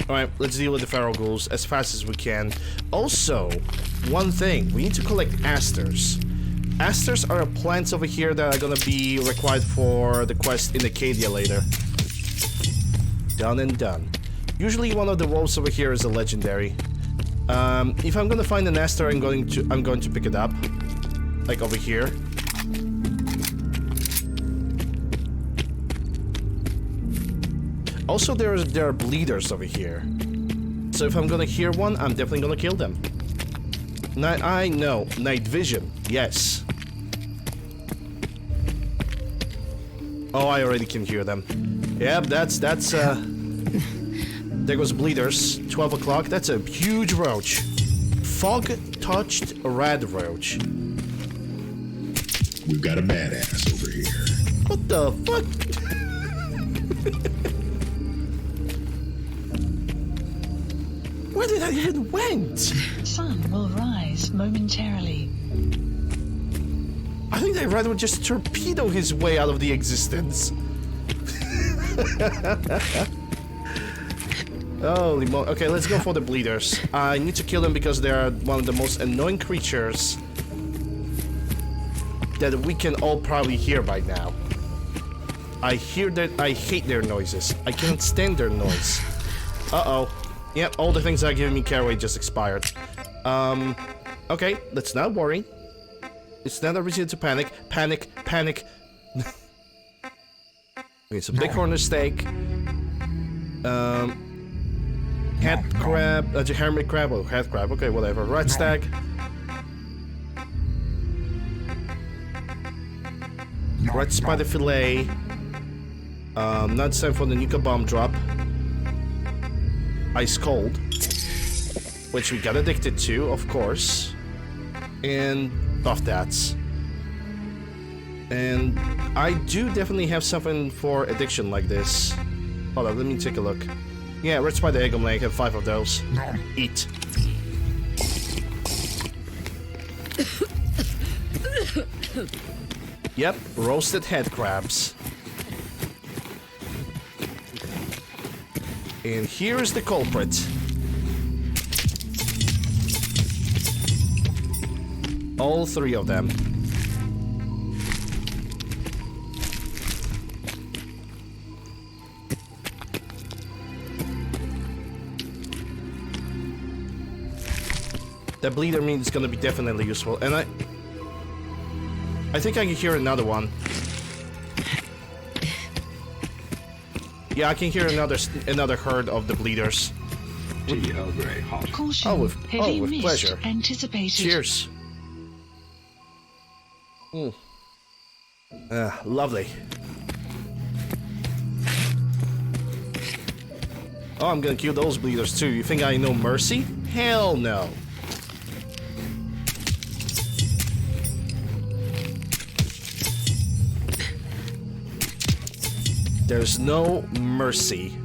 Speaker 2: Alright, let's deal with the feral ghouls as fast as we can. Also, one thing, we need to collect asters. Asters are plants over here that are gonna be required for the quest in Acadia later. Done and done. Usually one of the wolves over here is a legendary. If I'm gonna find an aster, I'm going to pick it up. Like over here. Also, there are bleeders over here. So if I'm gonna hear one, I'm definitely gonna kill them. Night eye, no. Night vision, yes. Oh, I already can hear them. Yep, that's there goes bleeders. 12 o'clock. That's a huge roach. Fog-touched red roach.
Speaker 15: We've got a badass over here.
Speaker 2: What the fuck? Where did I even went?
Speaker 9: Sun will rise momentarily.
Speaker 2: I think I'd rather just torpedo his way out of the existence. Holy mo- Okay, let's go for the bleeders. I need to kill them because they are one of the most annoying creatures that we can all probably hear by now. I hate their noises. I can't stand their noise. Uh-oh. Yep, all the things that are giving me caraway just expired. Okay, let's not worry. It's not a reason to panic. Panic. Okay, so big corner steak. Head crab, hermit crab, or head crab, okay, whatever. Red stag. Red spider fillet. Not time for the nuka bomb drop. Ice cold. Which we got addicted to, of course. And buff dats. And I do definitely have something for addiction like this. Hold on, let me take a look. Yeah, red spider egg omelet, I have 5 of those. Eat. Yep, roasted head crabs. And here's the culprit. All 3 of them. That bleeder meat is gonna be definitely useful, and I think I can hear another one. Yeah, I can hear another herd of the bleeders.
Speaker 9: Caution,
Speaker 2: with
Speaker 9: mist
Speaker 2: pleasure.
Speaker 9: Anticipated.
Speaker 2: Cheers. Lovely. Oh, I'm gonna kill those bleeders too. You think I know mercy? Hell no. There's no mercy.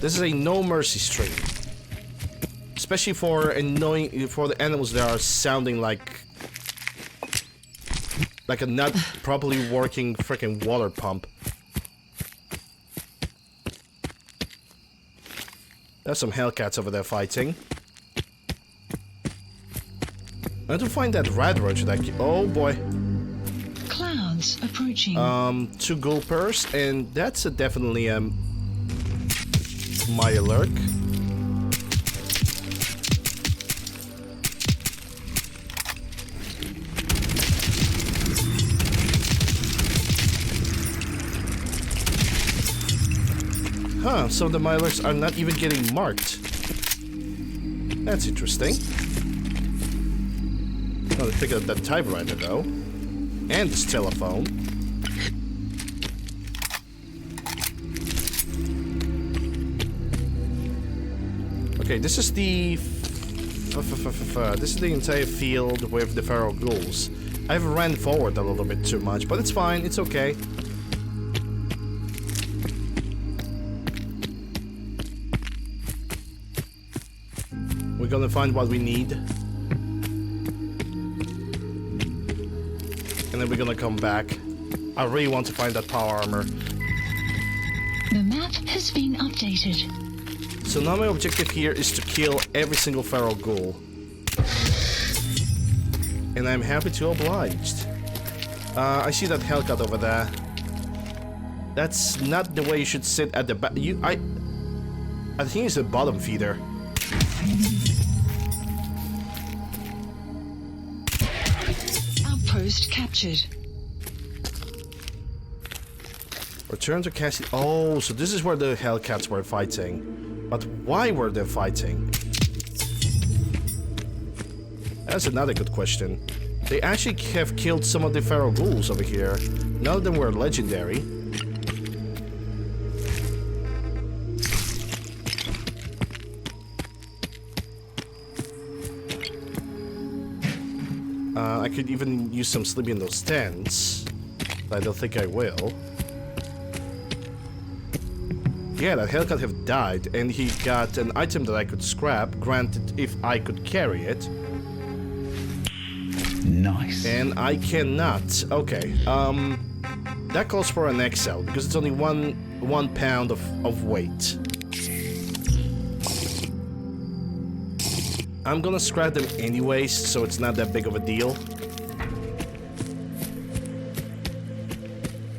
Speaker 2: This is a no mercy stream. Especially for the animals that are sounding like a not properly working freaking water pump. There's some Hellcats over there fighting. I have to find that red roach that oh boy.
Speaker 9: Clouds approaching.
Speaker 2: 2 gulpers, and that's definitely my alert. Huh, so the Mylurks are not even getting marked. That's interesting. Oh, they pick up that typewriter though. And this telephone. Okay, this is the... this is the entire field with the feral ghouls. I've ran forward a little bit too much, but it's fine, it's okay. We're gonna find what we need. And then we're gonna come back. I really want to find that power armor.
Speaker 9: The map has been updated.
Speaker 2: So now my objective here is to kill every single feral ghoul. And I'm happy to oblige. I see that Hellcat over there. That's not the way you should sit at the back. I think it's the bottom feeder.
Speaker 9: Outpost captured.
Speaker 2: Return to Cassie. Oh, so this is where the Hellcats were fighting. But why were they fighting? That's another good question. They actually have killed some of the feral ghouls over here. None of them were legendary. I could even use some sleeping in those tents. But I don't think I will. Yeah, that Hellcat have died, and he got an item that I could scrap, granted if I could carry it.
Speaker 7: Nice.
Speaker 2: And I cannot. Okay. That calls for an XL because it's only one pound of weight. I'm gonna scrap them anyways, so it's not that big of a deal.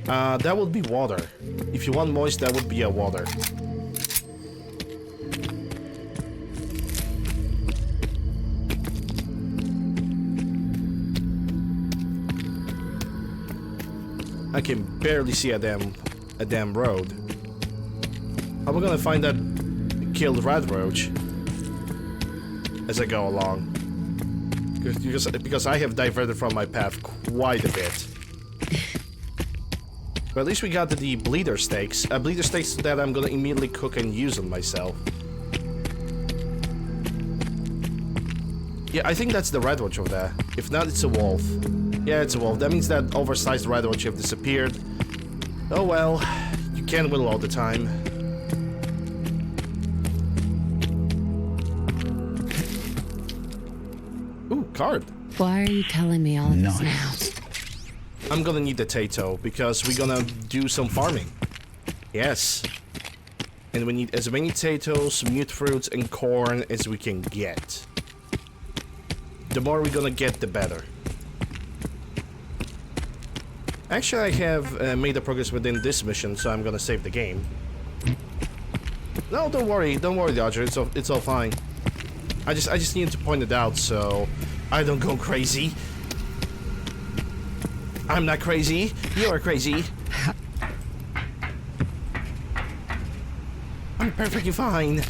Speaker 2: That would be water. If you want moist, that would be a water. I can barely see a damn road. How am I gonna find that killed rat roach as I go along? Because I have diverted from my path quite a bit. But at least we got the bleeder steaks. Bleeder steaks that I'm gonna immediately cook and use on myself. Yeah, I think that's the red roach over there. If not, it's a wolf. Yeah, it's a wolf. That means that oversized red roach have disappeared. Oh well, you can't win all the time. Ooh, card.
Speaker 14: Why are you telling me all of this now?
Speaker 2: I'm gonna need the Tato because we're gonna do some farming. Yes. And we need as many potatoes, mute fruits, and corn as we can get. The more we're gonna get, the better. Actually, I have made a progress within this mission, so I'm gonna save the game. No, don't worry, Dodger. It's all fine. I just need to point it out so I don't go crazy. I'm not crazy. You're crazy. I'm perfectly fine.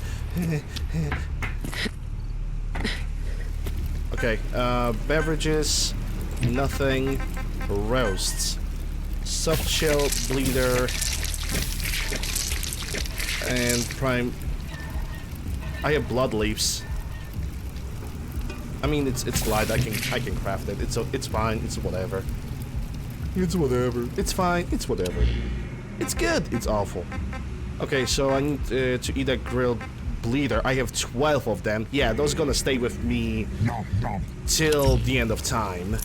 Speaker 2: Okay, beverages, nothing, roasts, soft shell, bleeder, and prime. I have blood leaves. I mean, it's light. I can craft it. It's fine. It's whatever. It's whatever. It's fine. It's whatever. It's good. It's awful. Okay, so I need to eat a grilled bleeder. I have 12 of them. Yeah, those are gonna stay with me till the end of time.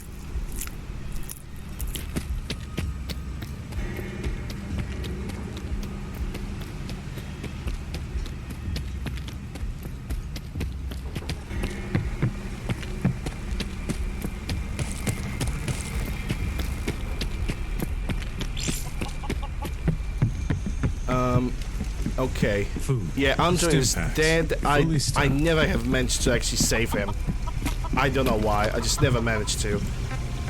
Speaker 2: Okay.
Speaker 12: Food.
Speaker 2: Yeah, Andre is dead. I never have managed to actually save him. I don't know why. I just never managed to.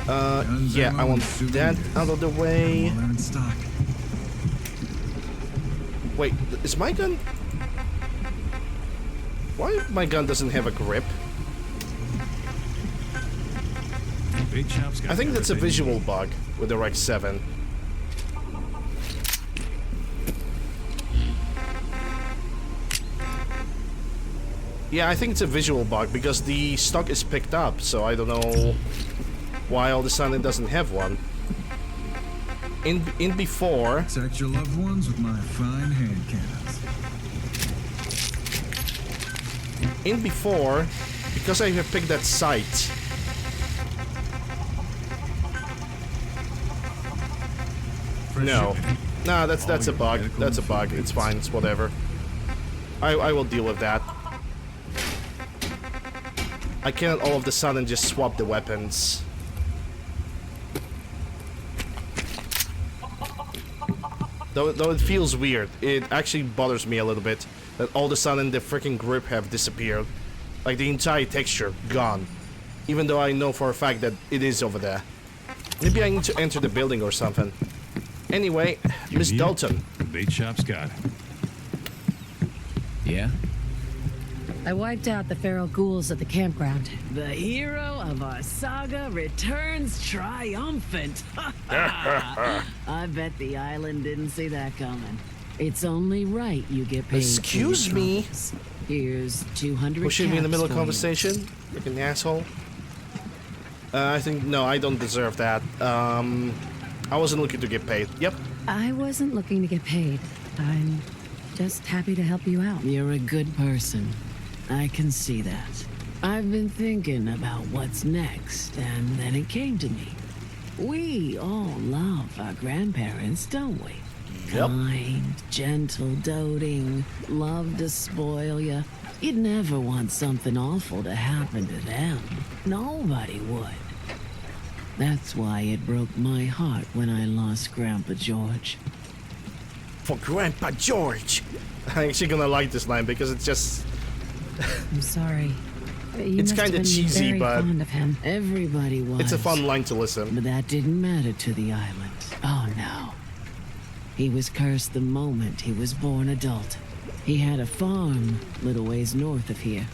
Speaker 2: Yeah, I want that out of the way. Wait, is my gun... Why my gun doesn't have a grip? I think that's a visual bug with the Rec 7. Yeah, I think it's a visual bug because the stock is picked up, so I don't know why all of a sudden it doesn't have one. In before...
Speaker 7: Protect your loved ones with my fine hand cannons.
Speaker 2: In before, because I have picked that site... No. Nah, that's a bug. That's a bug. It's fine. It's whatever. I will deal with that. I can't all of a sudden just swap the weapons. Though it feels weird, it actually bothers me a little bit that all of a sudden the freaking grip have disappeared. Like the entire texture, gone. Even though I know for a fact that it is over there. Maybe I need to enter the building or something. Anyway, Miss Dalton.
Speaker 12: The bait shop's got it.
Speaker 5: Yeah?
Speaker 14: I wiped out the feral ghouls at the campground.
Speaker 5: The hero of our saga returns triumphant. I bet the island didn't see that coming. It's only right you get paid.
Speaker 2: Excuse me.
Speaker 5: Here's 200.
Speaker 2: Pushing me in the middle of
Speaker 5: caps for
Speaker 2: conversation, freaking asshole. I think no, I don't deserve that. I wasn't looking to get paid. Yep.
Speaker 14: I wasn't looking to get paid. I'm just happy to help you out.
Speaker 5: You're a good person. I can see that. I've been thinking about what's next, and then it came to me. We all love our grandparents, don't we?
Speaker 2: Yep.
Speaker 5: Kind, gentle, doting, love to spoil you. You'd never want something awful to happen to them. Nobody would. That's why it broke my heart when I lost Grandpa George.
Speaker 2: For Grandpa George. I'm actually gonna like this line because it's just...
Speaker 14: I'm sorry.
Speaker 2: It's kind of cheesy, but
Speaker 14: fond of him.
Speaker 5: Everybody was.
Speaker 2: It's a fun line to listen.
Speaker 5: But that didn't matter to the island. Oh no. He was cursed the moment he was born adult. He had a farm little ways north of here.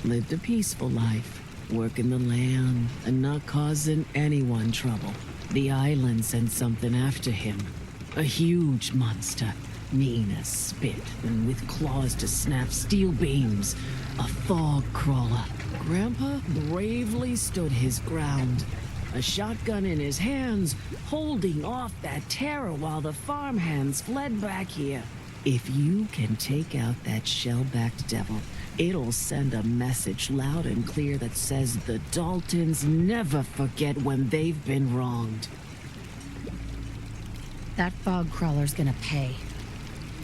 Speaker 5: Lived a peaceful life, working the land and not causing anyone trouble. The island sent something after him. A huge monster, mean as spit and with claws to snap steel beams. A fog crawler. Grandpa bravely stood his ground. A shotgun in his hands, holding off that terror while the farmhands fled back here. If you can take out that shell-backed devil, it'll send a message loud and clear that says the Daltons never forget when they've been wronged.
Speaker 14: That fog crawler's gonna pay.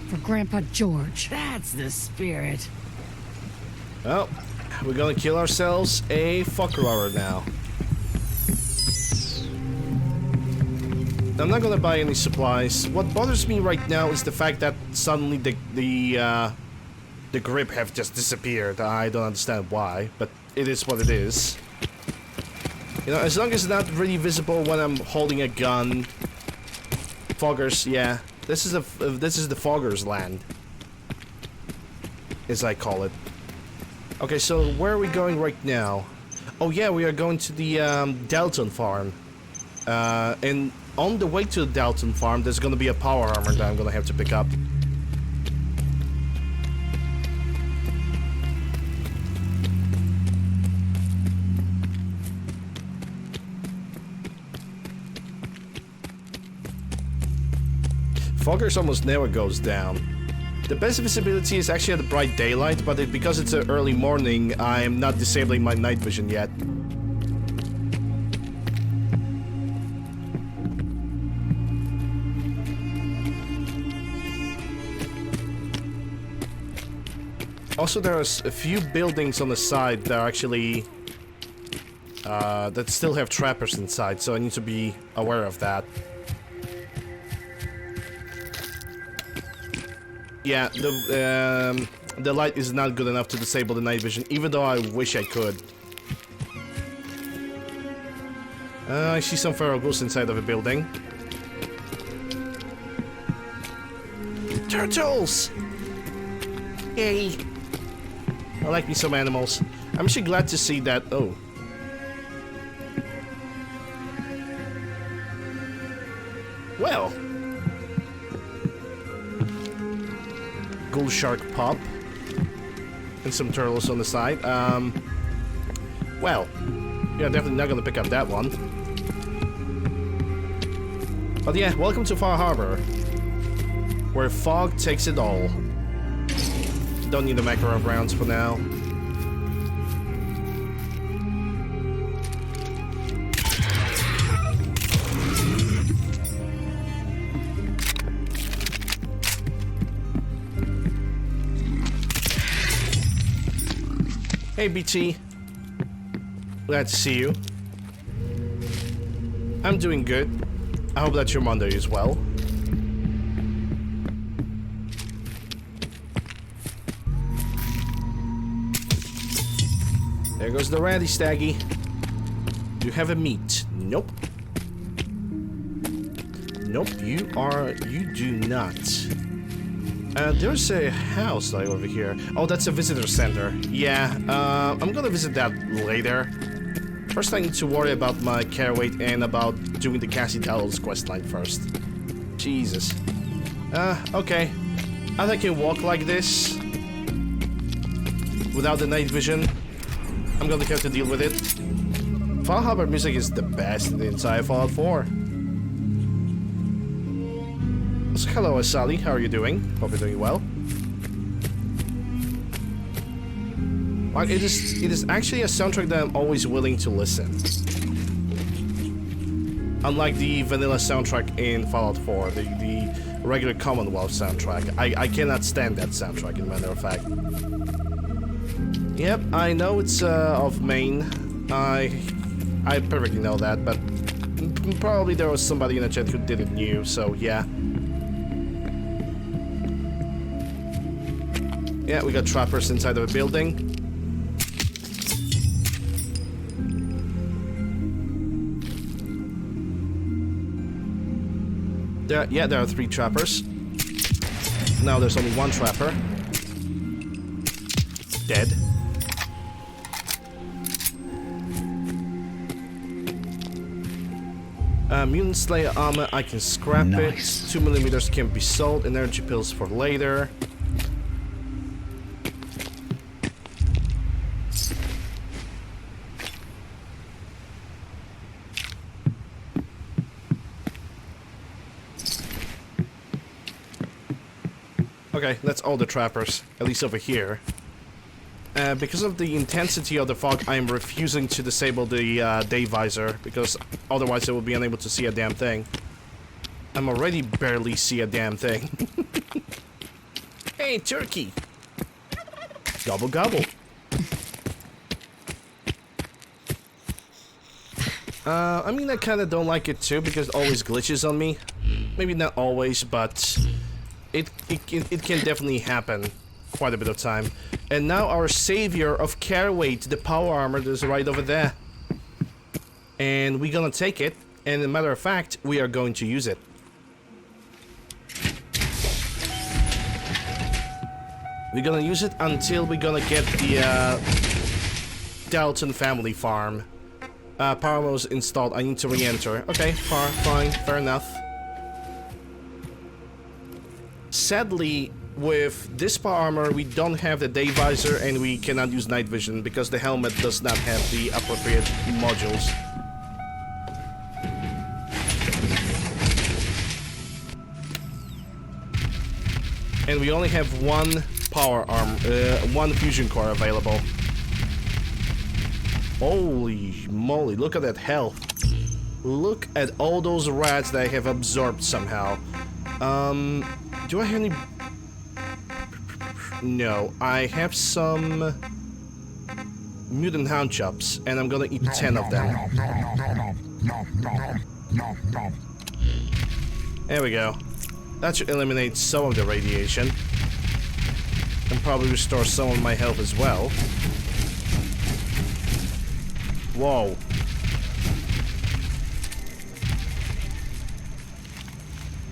Speaker 14: For Grandpa George.
Speaker 5: That's the spirit.
Speaker 2: Well, we're gonna kill ourselves a fucker now. I'm not gonna buy any supplies. What bothers me right now is the fact that suddenly the grip have just disappeared. I don't understand why, but it is what it is. You know, as long as it's not really visible when I'm holding a gun. Foggers, yeah. This is the Foggers land, as I call it. Okay, so where are we going right now? Oh yeah, we are going to the Dalton farm. And on the way to the Dalton farm, there's gonna be a power armor that I'm gonna have to pick up. Foggers almost never goes down. The best visibility is actually at the bright daylight, but because it's early morning, I'm not disabling my night vision yet. Also, there's a few buildings on the side that are actually that still have trappers inside, so I need to be aware of that. Yeah, the light is not good enough to disable the night vision, even though I wish I could. I see some feral ghouls inside of a building. Turtles! Yay! I like me some animals. I'm actually glad to see that. Oh. Well. Ghoul shark pop. And some turtles on the side. Well, you're definitely not gonna pick up that one. But yeah, welcome to Far Harbor, where fog takes it all. Don't need a Makarov rounds for now. Hey BT, glad to see you. I'm doing good. I hope that your Monday is well. There goes the ratty staggy. Do you have a meat? Nope. Nope, you do not. There's a house like over here. Oh, that's a visitor center. Yeah, I'm gonna visit that later. First I need to worry about my care weight and about doing the Cassie Dallas questline first. Jesus. Okay. I think I can walk like this without the night vision. I'm gonna have to deal with it. Fallout Harbor music is the best in the entire Fallout 4. So hello Sally, how are you doing? Hope you're doing well. Well, it is actually a soundtrack that I'm always willing to listen. Unlike the vanilla soundtrack in Fallout 4, the regular Commonwealth soundtrack. I cannot stand that soundtrack, in matter of fact. Yep, I know it's of Maine. I perfectly know that, but probably there was somebody in the chat who didn't knew, so yeah. Yeah, we got trappers inside of a building. There are 3 trappers. Now there's only 1 trapper. Dead. Mutant Slayer armor, I can scrap it. 2mm can be sold. Energy pills for later. Okay, that's all the trappers, at least over here. Because of the intensity of the fog, I am refusing to disable the day visor, because otherwise I will be unable to see a damn thing. I'm already barely see a damn thing. Hey, turkey! Gobble gobble. I mean, I kinda don't like it too, because it always glitches on me. Maybe not always, but it can definitely happen quite a bit of time. And now our savior of care weight, the power armor, is right over there. And we're gonna take it, and as a matter of fact, we are going to use it. We're gonna use it until we're gonna get the Dalton family farm. Power armor was installed. I need to re-enter. Okay, fine, fair enough. Sadly, with this power armor, we don't have the day visor and we cannot use night vision because the helmet does not have the appropriate modules. And we only have 1 power arm, 1 fusion core available. Holy moly, look at that health. Look at all those rats that I have absorbed somehow. Do I have any... No, I have some mutant hound chops, and I'm gonna eat 10 of them. There we go. That should eliminate some of the radiation. And probably restore some of my health as well. Whoa.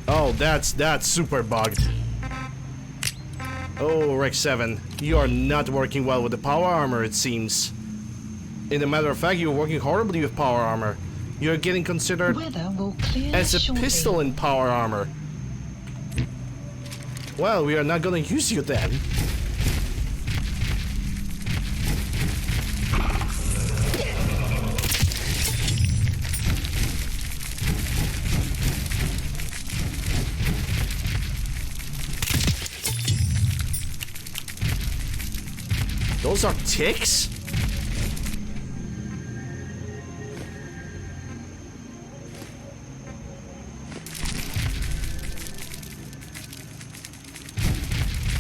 Speaker 2: Oh, that's super bugged. Oh, Rex 7, you are not working well with the power armor, it seems. In a matter of fact, you're working horribly with power armor. You're getting considered as a pistol in power armor. Well, we are not gonna use you then. Those are ticks?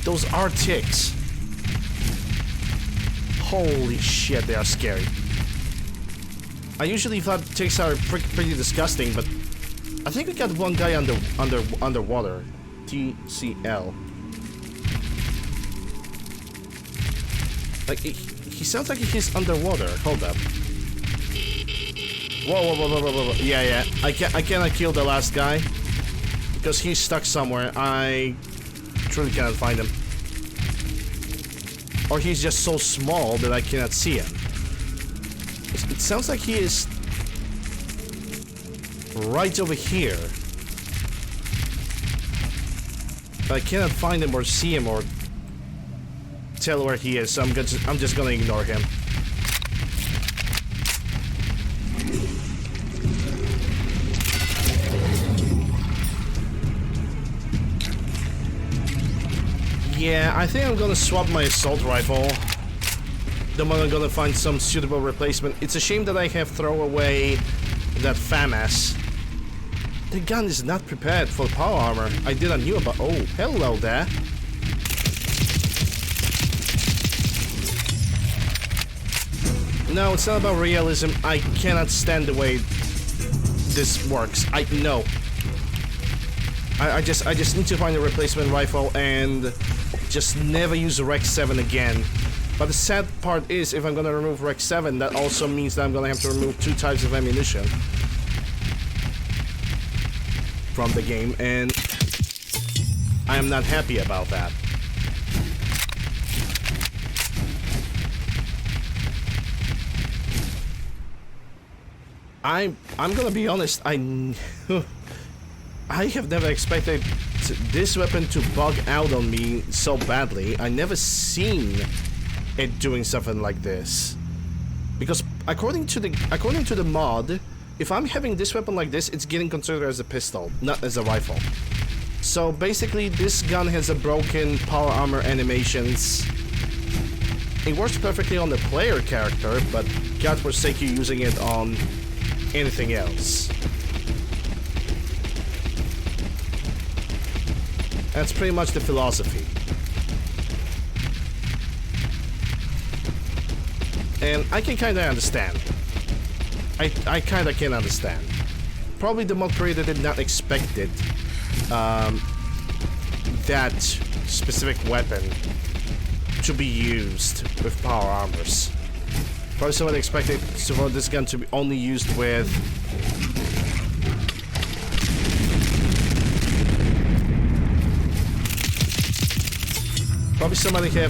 Speaker 2: Those are ticks. Holy shit, they are scary. I usually thought ticks are pretty disgusting, but I think we got one guy underwater. TCL. Like, he sounds like he's underwater. Hold up. Whoa. Yeah. I cannot kill the last guy because he's stuck somewhere. I truly cannot find him. Or he's just so small that I cannot see him. It sounds like he is right over here. But I cannot find him or see him or tell where he is, so I'm just gonna ignore him. Yeah, I think I'm gonna swap my assault rifle. The moment I'm gonna find some suitable replacement. It's a shame that I have thrown away that FAMAS. The gun is not prepared for power armor. I didn't know about. Oh, hello there. No, it's not about realism. I cannot stand the way this works. I know. I just need to find a replacement rifle and just never use Rec 7 again. But the sad part is, if I'm gonna remove Rec 7, that also means that I'm gonna have to remove 2 types of ammunition from the game, and I am not happy about that. I'm gonna be honest, I have never expected this weapon to bug out on me so badly. I never seen it doing something like this. Because according to the mod, if I'm having this weapon like this, it's getting considered as a pistol, not as a rifle. So basically this gun has a broken power armor animations. It works perfectly on the player character, but God forsake you using it on anything else. That's pretty much the philosophy. And I can kinda understand. I kinda can understand. Probably the mod creator did not expect it. That specific weapon to be used with power armors. Probably somebody expected for this gun to be only used with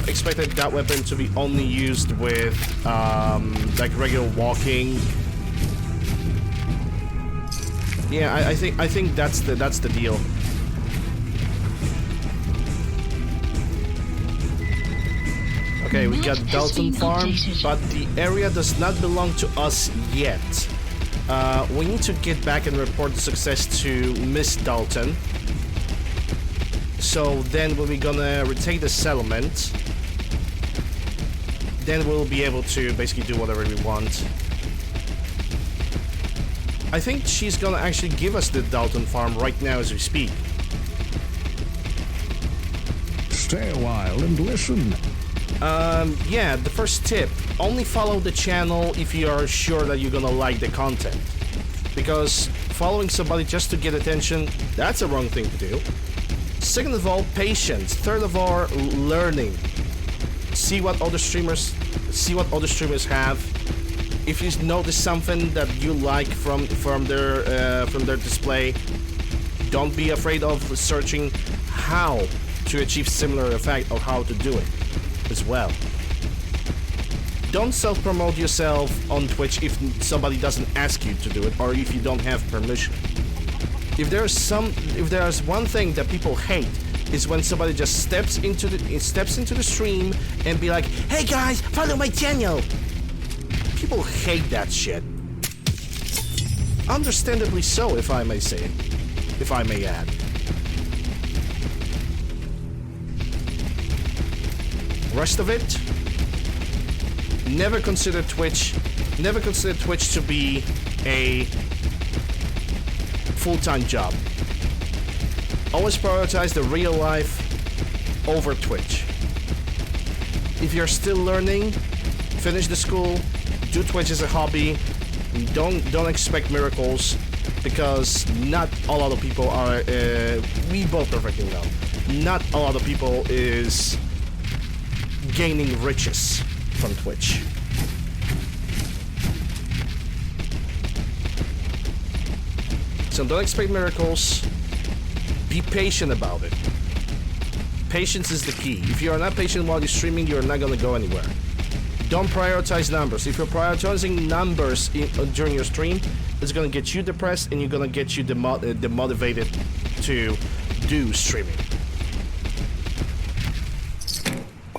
Speaker 2: expected that weapon to be only used with like regular walking. Yeah, I think that's the deal. Okay, we got Dalton Farm, but the area does not belong to us yet. We need to get back and report the success to Miss Dalton. So then we're gonna retake the settlement. Then we'll be able to basically do whatever we want. I think she's gonna actually give us the Dalton Farm right now as we speak.
Speaker 15: Stay a while and listen.
Speaker 2: Yeah, the first tip, only follow the channel if you are sure that you're gonna like the content. Because following somebody just to get attention, that's a wrong thing to do. Second of all, patience. Third of all, learning. See what other streamers have. If you notice something that you like from their display, don't be afraid of searching how to achieve similar effect or how to do it as well. Don't self-promote yourself on Twitch if somebody doesn't ask you to do it or if you don't have permission. If there's one thing that people hate is when somebody just steps into the stream and be like, "Hey guys, follow my channel." People hate that shit. Understandably so, if I may say, if I may add. Rest of it, never consider Twitch to be a full-time job. Always prioritize the real life over Twitch. If you're still learning, finish the school, do Twitch as a hobby. Don't expect miracles, because not a lot of people are. We both perfectly know. Not a lot of people is gaining riches from Twitch. So don't expect miracles. Be patient about it. Patience is the key. If you are not patient while you're streaming, you're not gonna go anywhere. Don't prioritize numbers. If you're prioritizing numbers during your stream, it's gonna get you depressed, and you're gonna get you demotivated to do streaming.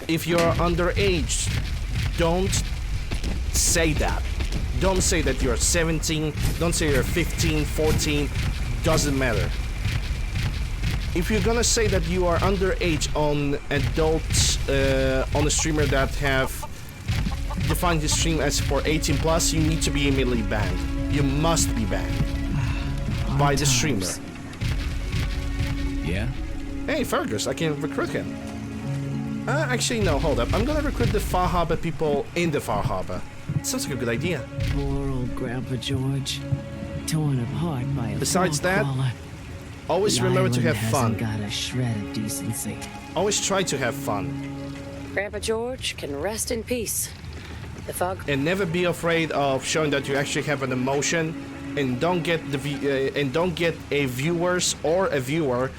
Speaker 2: If you're underage, don't say that. Don't say that you're 17. Don't say you're 15, 14. Doesn't matter. If you're gonna say that you are underage on adults, on a streamer that have defined the stream as for 18 plus, you need to be immediately banned. You must be banned by the streamer.
Speaker 12: Yeah?
Speaker 2: Hey, Fergus, I can recruit him. Actually, no, hold up. I'm gonna recruit the Far Harbor people in the Far Harbor. Sounds like a good idea.
Speaker 5: Poor old Grandpa George, torn apart by a
Speaker 2: Besides that,
Speaker 5: crawler.
Speaker 2: always
Speaker 5: The
Speaker 2: remember to
Speaker 5: island
Speaker 2: have fun.
Speaker 5: hasn't got a shred of decency.
Speaker 2: Always try to have fun.
Speaker 14: Grandpa George can rest in peace. The fog.
Speaker 2: And never be afraid of showing that you actually have an emotion, and don't get a viewers or a viewer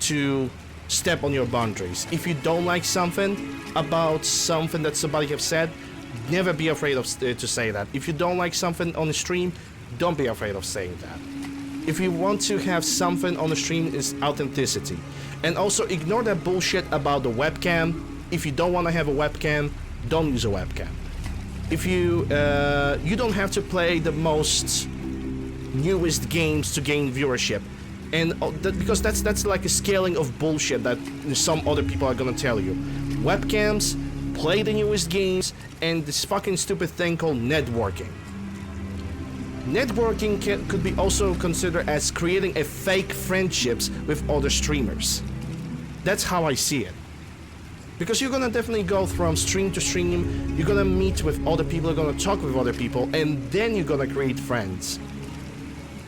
Speaker 2: to step on your boundaries. If you don't like something about something that somebody have said, never be afraid of to say that. If you don't like something on the stream, don't be afraid of saying that. If you want to have something on the stream, is authenticity. And also ignore that bullshit about the webcam. If you don't want to have a webcam, don't use a webcam. If you don't have to play the most newest games to gain viewership, and because that's like a scaling of bullshit that some other people are gonna tell you. Webcams, play the newest games, and this fucking stupid thing called networking. Networking could be also considered as creating a fake friendships with other streamers. That's how I see it. Because you're gonna definitely go from stream to stream, you're gonna meet with other people, you're gonna talk with other people, and then you're gonna create friends.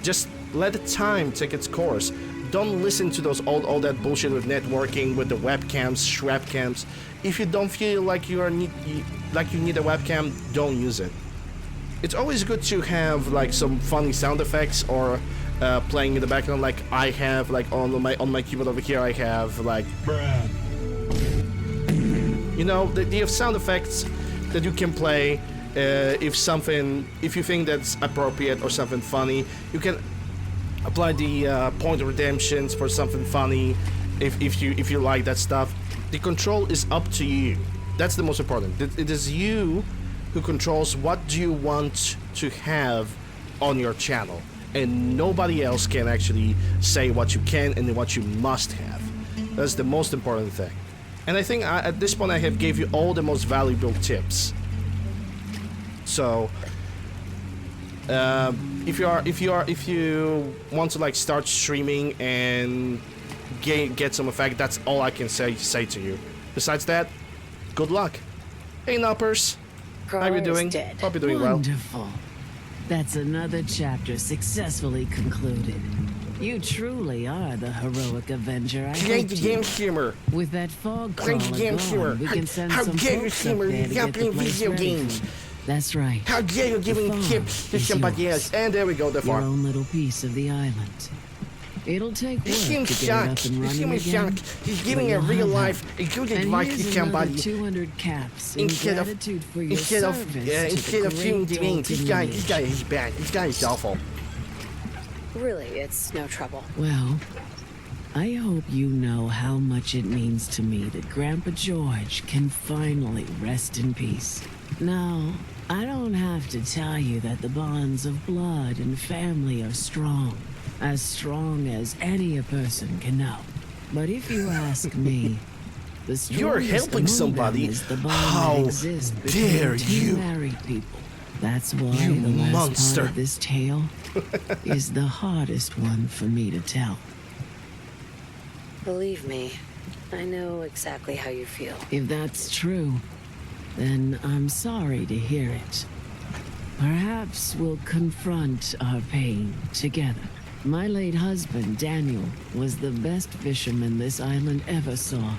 Speaker 2: Just let the time take its course. Don't listen to those all that bullshit with networking, with the webcams, shrapcams. If you don't feel like you need a webcam, don't use it. It's always good to have like some funny sound effects or playing in the background. Like I have, like on my keyboard over here, I have like, you know, the sound effects that you can play. If you think that's appropriate or something funny, you can apply the point of redemptions for something funny. If you like that stuff, the control is up to you. That's the most important. It is you who controls what do you want to have on your channel, and nobody else can actually say what you can and what you must have. That's the most important thing. And I think at this point I have gave you all the most valuable tips. So if you want to like start streaming and get some effect, that's all I can say to you. Besides that, good luck. Hey Noppers, how are you doing? Hope you're doing well.
Speaker 5: Wonderful. That's another chapter successfully concluded. You truly are the heroic Avenger.
Speaker 2: Thank you, game streamer.
Speaker 5: With that fog
Speaker 2: Thank
Speaker 5: crawler
Speaker 2: you, game
Speaker 5: gone,
Speaker 2: streamer.
Speaker 5: we can send
Speaker 2: How
Speaker 5: some
Speaker 2: dare you,
Speaker 5: folks up
Speaker 2: streamer?
Speaker 5: there to
Speaker 2: You're
Speaker 5: get the
Speaker 2: playing
Speaker 5: place
Speaker 2: video
Speaker 5: ready
Speaker 2: games.
Speaker 5: for you. That's right.
Speaker 2: How dare you giving
Speaker 5: The
Speaker 2: tips to
Speaker 5: fog
Speaker 2: somebody
Speaker 5: is
Speaker 2: else? And there we go, the
Speaker 5: Your
Speaker 2: farm.
Speaker 5: own little piece of the island. It'll take work
Speaker 2: This
Speaker 5: to
Speaker 2: seems
Speaker 5: get it
Speaker 2: shocked.
Speaker 5: up and
Speaker 2: This
Speaker 5: running
Speaker 2: seems
Speaker 5: again.
Speaker 2: shocked. He's
Speaker 5: but
Speaker 2: giving a
Speaker 5: you'll
Speaker 2: real
Speaker 5: have
Speaker 2: life
Speaker 5: help.
Speaker 2: a good
Speaker 5: And
Speaker 2: advice to
Speaker 5: here's
Speaker 2: somebody.
Speaker 5: another 200 caps in
Speaker 2: Instead of
Speaker 5: gratitude for your
Speaker 2: instead of
Speaker 5: service
Speaker 2: instead
Speaker 5: to
Speaker 2: of
Speaker 5: the
Speaker 2: shooting
Speaker 5: great
Speaker 2: the game, this
Speaker 5: Dalton
Speaker 2: guy is bad. This guy is awful.
Speaker 14: Really, it's no trouble.
Speaker 5: Well, I hope you know how much it means to me that Grandpa George can finally rest in peace. Now, I don't have to tell you that the bonds of blood and family are strong as any a person can know. But if you ask me, The
Speaker 2: You're
Speaker 5: strongest
Speaker 2: helping
Speaker 5: among
Speaker 2: somebody.
Speaker 5: them is the bond
Speaker 2: How
Speaker 5: that exists between
Speaker 2: dare
Speaker 5: two
Speaker 2: you?
Speaker 5: married people. That's why
Speaker 2: You
Speaker 5: the last
Speaker 2: monster.
Speaker 5: part of this tale is the hardest one for me to tell.
Speaker 14: Believe me, I know exactly how you feel.
Speaker 5: If that's true, then I'm sorry to hear it. Perhaps we'll confront our pain together. My late husband, Daniel, was the best fisherman this island ever saw.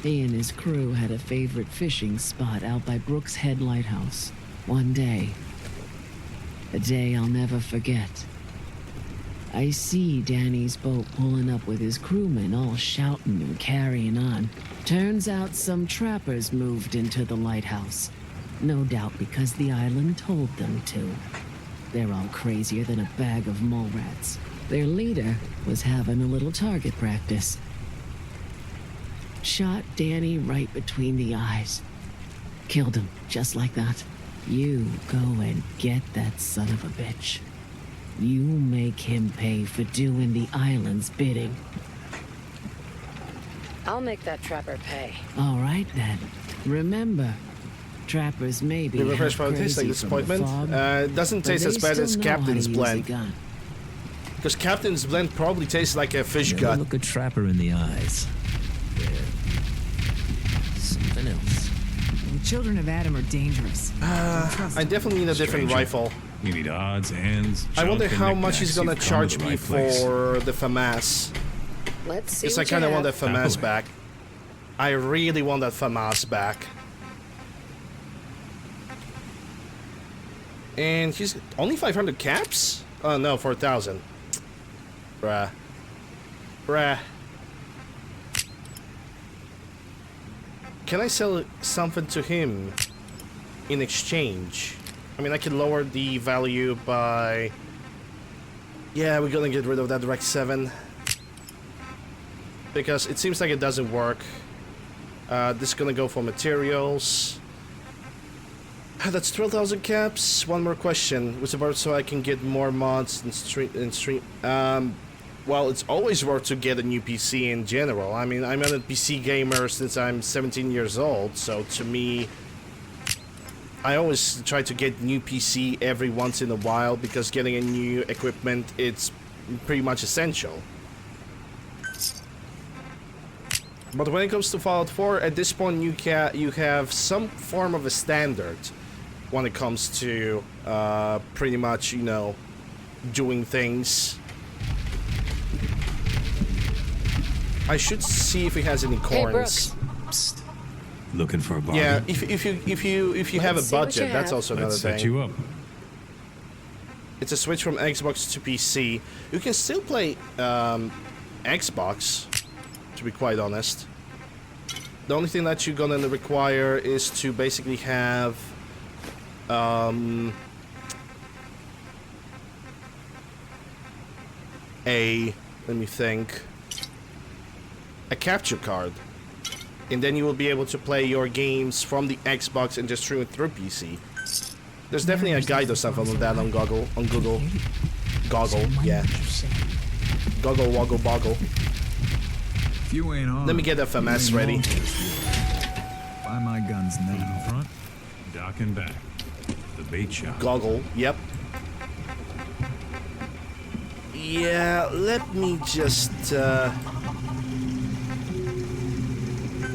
Speaker 5: He and his crew had a favorite fishing spot out by Brooks Head Lighthouse. One day, a day I'll never forget, I see Danny's boat pulling up with his crewmen all shouting and carrying on. Turns out some trappers moved into the lighthouse. No doubt because the island told them to. They're all crazier than a bag of mole rats. Their leader was having a little target practice. Shot Danny right between the eyes. Killed him, just like that. You go and get that son of a bitch. You make him pay for doing the island's bidding.
Speaker 14: I'll make that trapper pay.
Speaker 5: All right then. Remember, trappers may be
Speaker 2: The fresh
Speaker 5: half
Speaker 2: tastes like
Speaker 5: crazy from the
Speaker 2: disappointment.
Speaker 5: fog,
Speaker 2: It doesn't
Speaker 5: but
Speaker 2: taste
Speaker 5: they
Speaker 2: as bad
Speaker 5: still
Speaker 2: as
Speaker 5: know how to
Speaker 2: Captain's
Speaker 5: use a
Speaker 2: blend.
Speaker 5: gun.
Speaker 2: Because Captain's blend probably tastes like a fish
Speaker 16: Never
Speaker 2: gut.
Speaker 16: look a trapper in the eyes. They're something else.
Speaker 8: The children of Adam are dangerous.
Speaker 2: I definitely need a different
Speaker 12: Stranger.
Speaker 2: rifle.
Speaker 12: You need odds, ends.
Speaker 2: I wonder
Speaker 12: junk,
Speaker 2: how
Speaker 12: and
Speaker 2: much he's
Speaker 12: knickknacks.
Speaker 2: gonna
Speaker 12: You've come to
Speaker 2: charge
Speaker 12: the
Speaker 2: me
Speaker 12: right place.
Speaker 2: for the FAMAS.
Speaker 14: Let's see
Speaker 2: Because I
Speaker 14: what
Speaker 2: kind of
Speaker 14: you
Speaker 2: want
Speaker 14: have.
Speaker 2: that FAMAS
Speaker 12: Happily.
Speaker 2: back. I really want that FAMAS back. And he's only 500 caps? Oh no, 4,000. Bruh. Bruh. Can I sell something to him in exchange? I mean, I could lower the value by... Yeah, we're gonna get rid of that Rec 7. Because it seems like it doesn't work. This is gonna go for materials. That's 12,000 caps. One more question. What's about so I can get more mods and stream? Well, it's always worth to get a new PC in general. I mean, I'm a PC gamer since I'm 17 years old, so to me, I always try to get new PC every once in a while because getting a new equipment, it's pretty much essential. But when it comes to Fallout 4, at this point you have some form of a standard when it comes to pretty much, you know, doing things. I should see if he has any corns.
Speaker 14: Psst.
Speaker 12: Looking for a bargain?
Speaker 2: Yeah, if you have a
Speaker 14: see what
Speaker 2: budget,
Speaker 14: you
Speaker 2: that's
Speaker 14: have.
Speaker 2: also another
Speaker 12: Let's
Speaker 2: thing.
Speaker 12: set you up.
Speaker 2: It's a switch from Xbox to PC. You can still play Xbox, to be quite honest. The only thing that you're gonna require is to basically have let me think, a capture card, and then you will be able to play your games from the Xbox and just stream it through PC. There's definitely a guide or something like that on Google. Yeah. Goggle, woggle, boggle.
Speaker 7: If you ain't on,
Speaker 2: Let me get FMS ready.
Speaker 7: Buy my guns
Speaker 12: In
Speaker 7: now.
Speaker 12: front, dock and back. The bait shop.
Speaker 2: Goggle, yep. Yeah, let me just,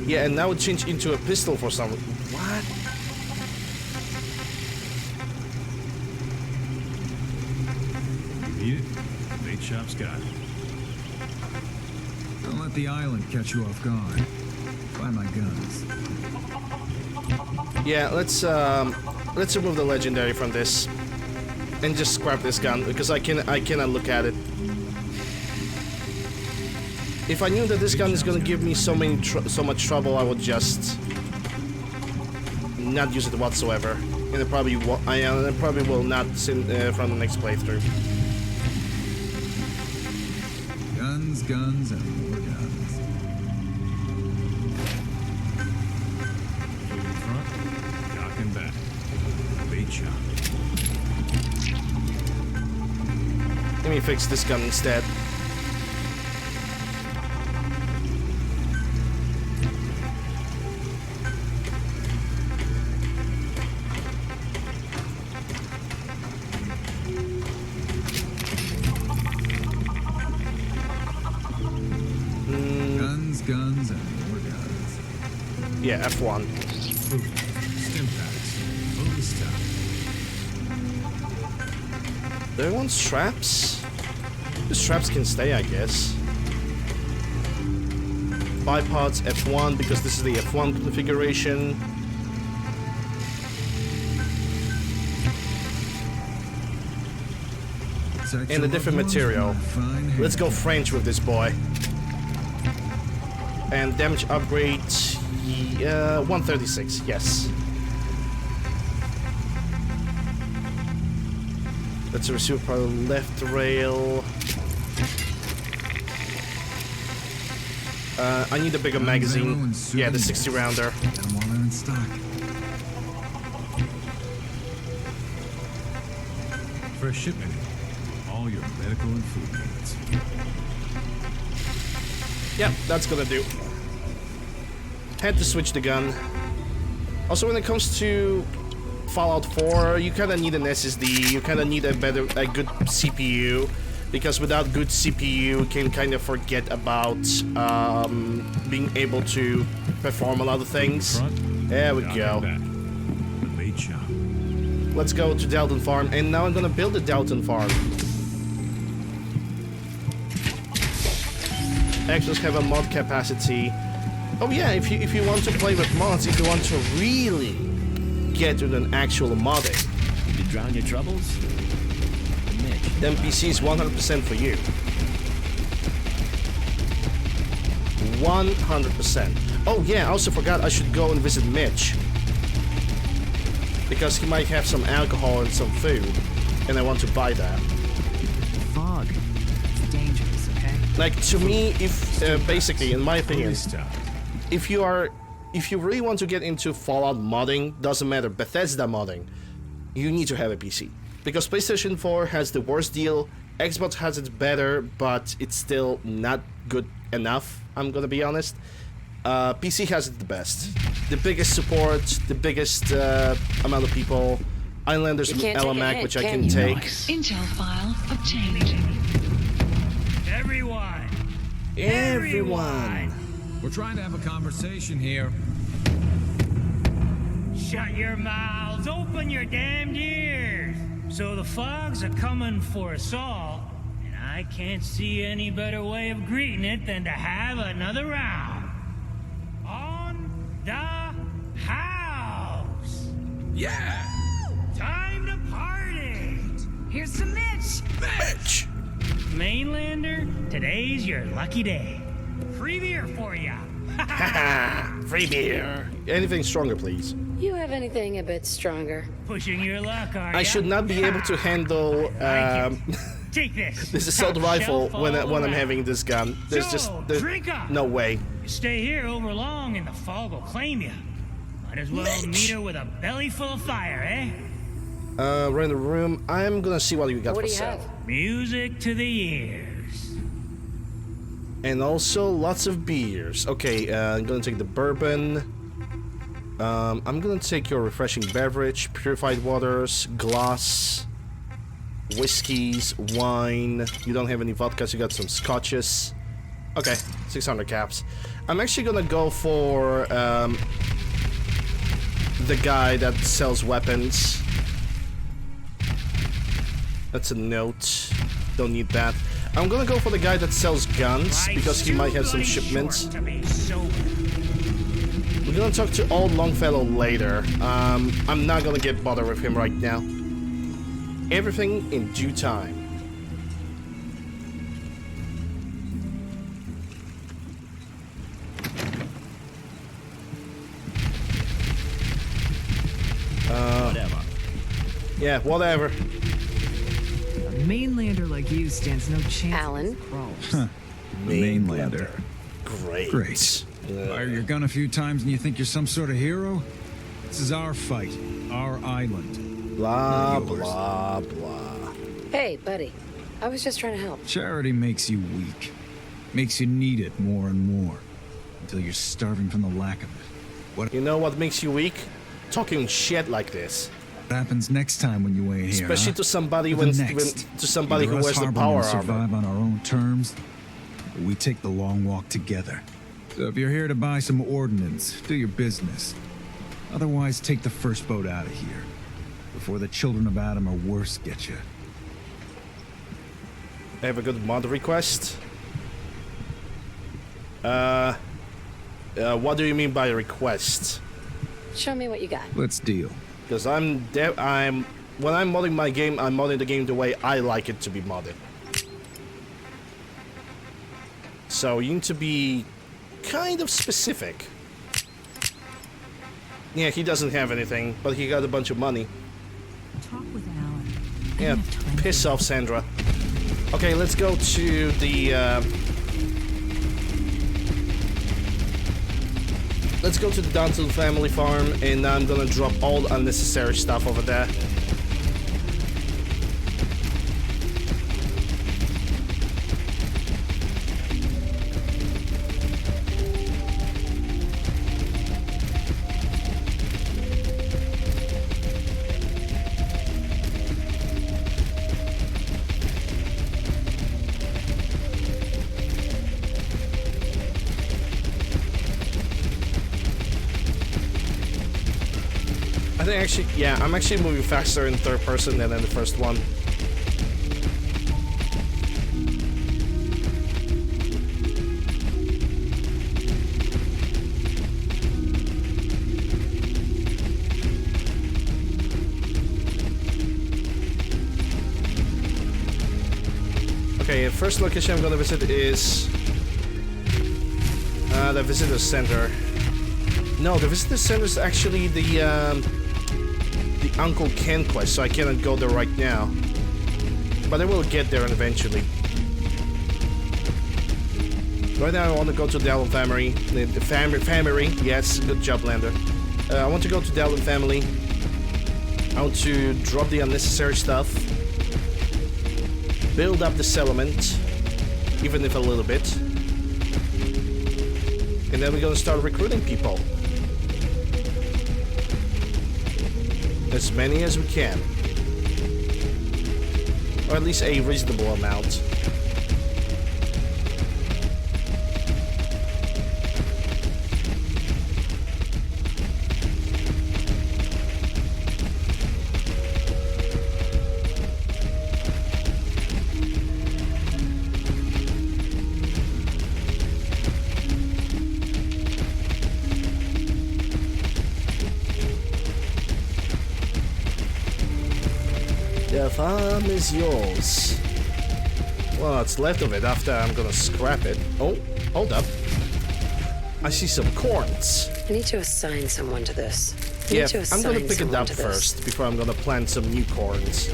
Speaker 2: yeah, and now it changed into a pistol for some... What?
Speaker 12: You need it? Bait shop's got it.
Speaker 7: Don't let the island catch you off guard. Buy my guns.
Speaker 2: Yeah, let's remove the legendary from this. And just scrap this gun, because I cannot look at it. If I knew that this gun is gonna give me so much trouble, I would just not use it whatsoever, and I probably will not from the next playthrough.
Speaker 7: Guns, guns, and more guns.
Speaker 12: In front, dock and back. The bait shop.
Speaker 2: Let me fix this gun instead. Yeah, F1. Do I want straps? The straps can stay, I guess. Bipods F1 because this is the F1 configuration. And a different material. Let's go French with this boy. And damage upgrade 136, yes. Let's receive for the left rail. I need a bigger magazine. Yeah, the 60 rounder.
Speaker 7: I'm all in stock.
Speaker 12: For a shipment, all your medical and food needs.
Speaker 2: Yep, that's gonna do. Had to switch the gun. Also, when it comes to Fallout 4, you kind of need an SSD. You kind of need a good CPU, because without good CPU, you can kind of forget about being able to perform a lot of things. There we go. Let's go to Dalton Farm, and now I'm gonna build the Dalton Farm. Actually have a mod capacity. Oh yeah, if you want to play with mods, if you want to really get to an actual modding,
Speaker 16: you drown your troubles,
Speaker 2: then PC is 100% for you. 100%. Oh yeah, I also forgot I should go and visit Mitch, because he might have some alcohol and some food, and I want to buy that.
Speaker 8: Fog. It's dangerous, okay?
Speaker 2: Like, to me, if basically, in my opinion, if you really want to get into Fallout modding, doesn't matter, Bethesda modding, you need to have a PC. Because PlayStation 4 has the worst deal, Xbox has it better, but it's still not good enough, I'm gonna be honest. PC has it the best. The biggest support, the biggest amount of people, Islanders and LMAC, which I can take.
Speaker 9: Intel file obtained.
Speaker 2: Everyone!
Speaker 11: We're trying to have a conversation here.
Speaker 17: Shut your mouths, open your damned ears. So the fogs are coming for us all, and I can't see any better way of greeting it than to have another round. On the house.
Speaker 11: Yeah!
Speaker 17: Time to party.
Speaker 8: Here's some Mitch.
Speaker 2: Mitch!
Speaker 17: Mainlander, today's your lucky day. Free beer for ya.
Speaker 2: Free beer. Anything stronger, please.
Speaker 14: You have anything a bit stronger?
Speaker 17: Pushing your luck, are ya?
Speaker 2: I should not be able to handle
Speaker 17: Take this.
Speaker 2: this assault rifle when I'm having this gun. There's just
Speaker 17: drink up.
Speaker 2: No way.
Speaker 17: You stay here over long and the fog will claim you. Might as well meet her with a belly full of fire, eh?
Speaker 2: We're in the room. I'm gonna see what you got for sale.
Speaker 17: Music to the ears.
Speaker 2: And also lots of beers. Okay, I'm gonna take the bourbon. I'm gonna take your refreshing beverage, purified waters, glass, whiskeys, wine. You don't have any vodkas, you got some scotches. Okay, 600 caps. I'm actually gonna go for the guy that sells weapons. That's a note. Don't need that. I'm gonna go for the guy that sells guns, because he might have some shipments. We're gonna talk to old Longfellow later. I'm not gonna get bothered with him right now. Everything in due time.
Speaker 16: Whatever.
Speaker 2: Yeah, whatever.
Speaker 8: A mainlander like you stands no chance.
Speaker 14: Alan?
Speaker 7: Huh. Mainlander.
Speaker 2: Great.
Speaker 7: Fire your gun a few times and you think you're some sort of hero? This is our fight, our island.
Speaker 2: Blah, blah, blah.
Speaker 14: Hey, buddy. I was just trying to help.
Speaker 7: Charity makes you weak. Makes you need it more and more. Until you're starving from the lack of it. What
Speaker 2: You know what makes you weak? Talking shit like this.
Speaker 7: happens next time when you ain't here?
Speaker 2: Especially to somebody who has the power
Speaker 7: survive
Speaker 2: armor.
Speaker 7: on our own terms, or we take the long walk together. So if you're here to buy some ordnance, do your business. Otherwise, take the first boat out of here, before the children of Adam or worse get you.
Speaker 2: I have a good mod request. What do you mean by request?
Speaker 14: Show me what you got.
Speaker 7: Let's deal.
Speaker 2: Because when I'm modding my game, I'm modding the game the way I like it to be modded. So you need to be kind of specific. Yeah, he doesn't have anything, but he got a bunch of money.
Speaker 4: Talk with Alan.
Speaker 2: Yeah, piss off, Sandra. Okay, let's go to the, let's go to the Untitled family farm, and I'm gonna drop all unnecessary stuff over there. I think actually, yeah, I'm actually moving faster in third person than in the first one. Okay, the first location I'm gonna visit is the visitor center. No, the visitor center is actually the Uncle Ken quest, so I cannot go there right now. But I will get there eventually. Right now I want to go to the Allen family. The family, yes, good job, Lander. I want to go to the Allen family. I want to drop the unnecessary stuff. Build up the settlement, even if a little bit. And then we're gonna start recruiting people. As many as we can. Or at least a reasonable amount. The farm is yours. Well, what's left of it after I'm gonna scrap it. Oh, hold up. I see some corns.
Speaker 14: I need to assign someone to this.
Speaker 2: Yeah, I'm gonna pick it up first before I'm gonna plant some new corns.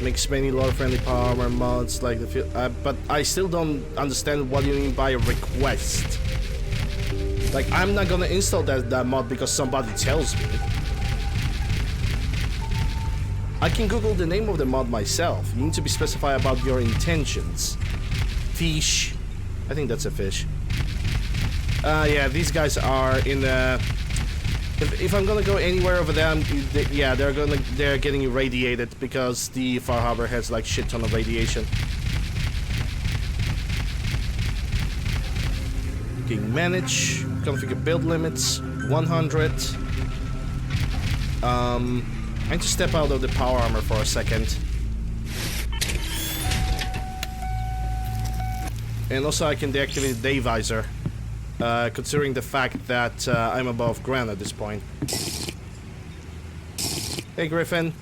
Speaker 2: Makes many lore-friendly power armor mods like the field, but I still don't understand what you mean by a request. Like, I'm not gonna install that mod because somebody tells me. I can Google the name of the mod myself. You need to be specified about your intentions. Fish. I think that's a fish. Yeah, these guys are in the... If I'm gonna go anywhere over there, yeah, they're getting irradiated because the Far Harbor has like shit ton of radiation. King manage, configure build limits, 100. I need to step out of the power armor for a second. And also I can deactivate the day visor. Considering the fact that I'm above ground at this point. Hey Griffin.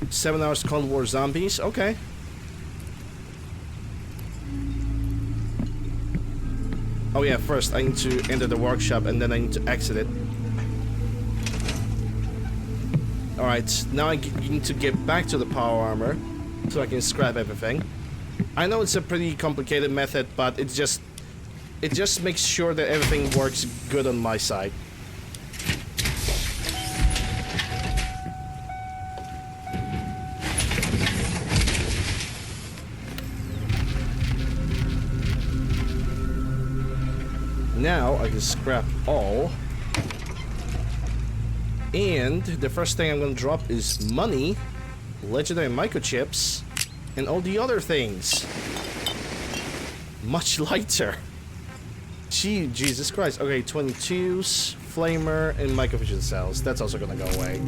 Speaker 2: 7 hours Cold War zombies, okay. Oh yeah, first I need to enter the workshop and then I need to exit it. Alright, now I need to get back to the power armor so I can scrap everything. I know it's a pretty complicated method, but it just makes sure that everything works good on my side. Now I can scrap all. And the first thing I'm gonna drop is money, legendary microchips, and all the other things. much lighter. Gee, Jesus Christ. Okay, 22s, flamer, and microvision cells. That's also gonna go away.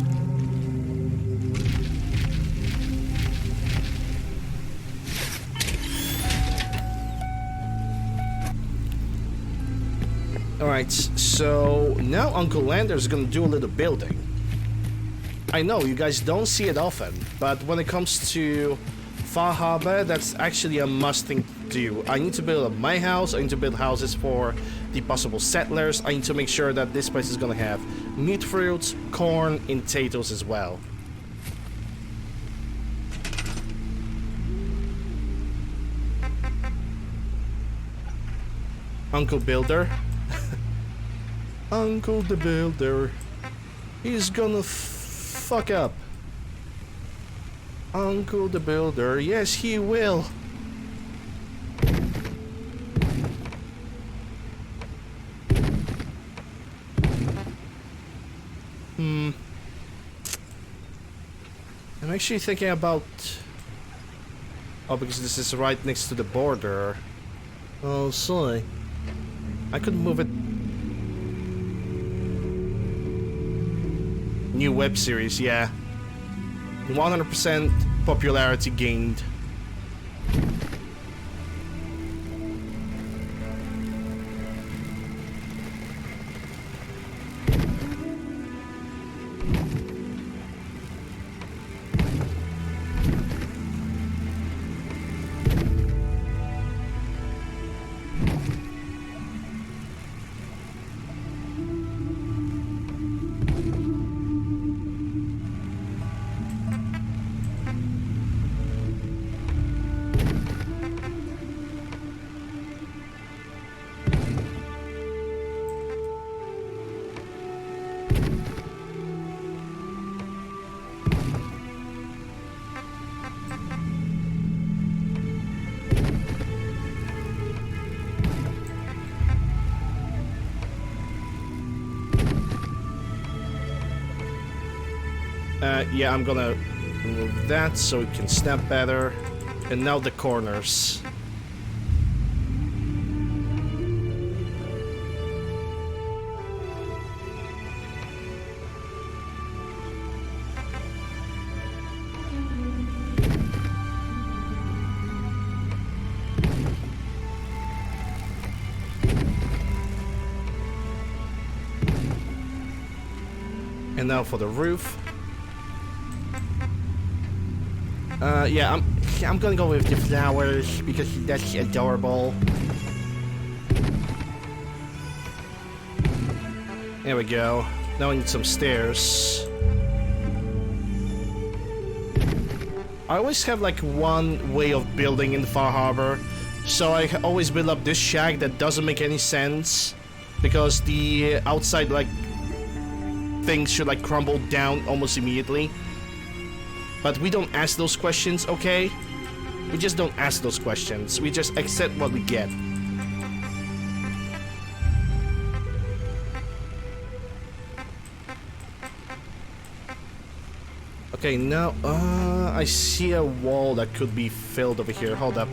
Speaker 2: Alright, so now UncleLander is gonna do a little building. I know, you guys don't see it often, but when it comes to Far Harbor, that's actually a must thing to do. I need to build up my house, I need to build houses for the possible settlers, I need to make sure that this place is gonna have meat fruits, corn, and potatoes as well. Uncle Builder. Uncle the Builder. He's gonna fuck up. Uncle the Builder. Yes, he will. I'm actually thinking about... Oh, because this is right next to the border. Oh, sorry. I could move it... New web series, yeah. 100% popularity gained. Yeah, I'm gonna remove that so it can snap better. And now the corners. And now for the roof. Yeah, I'm gonna go with the flowers because that's adorable. There we go. Now I need some stairs. I always have like one way of building in the Far Harbor, so I always build up this shack that doesn't make any sense because the outside like things should like crumble down almost immediately. But we don't ask those questions, okay? We just don't ask those questions. We just accept what we get. Okay, now, I see a wall that could be filled over here. Hold up.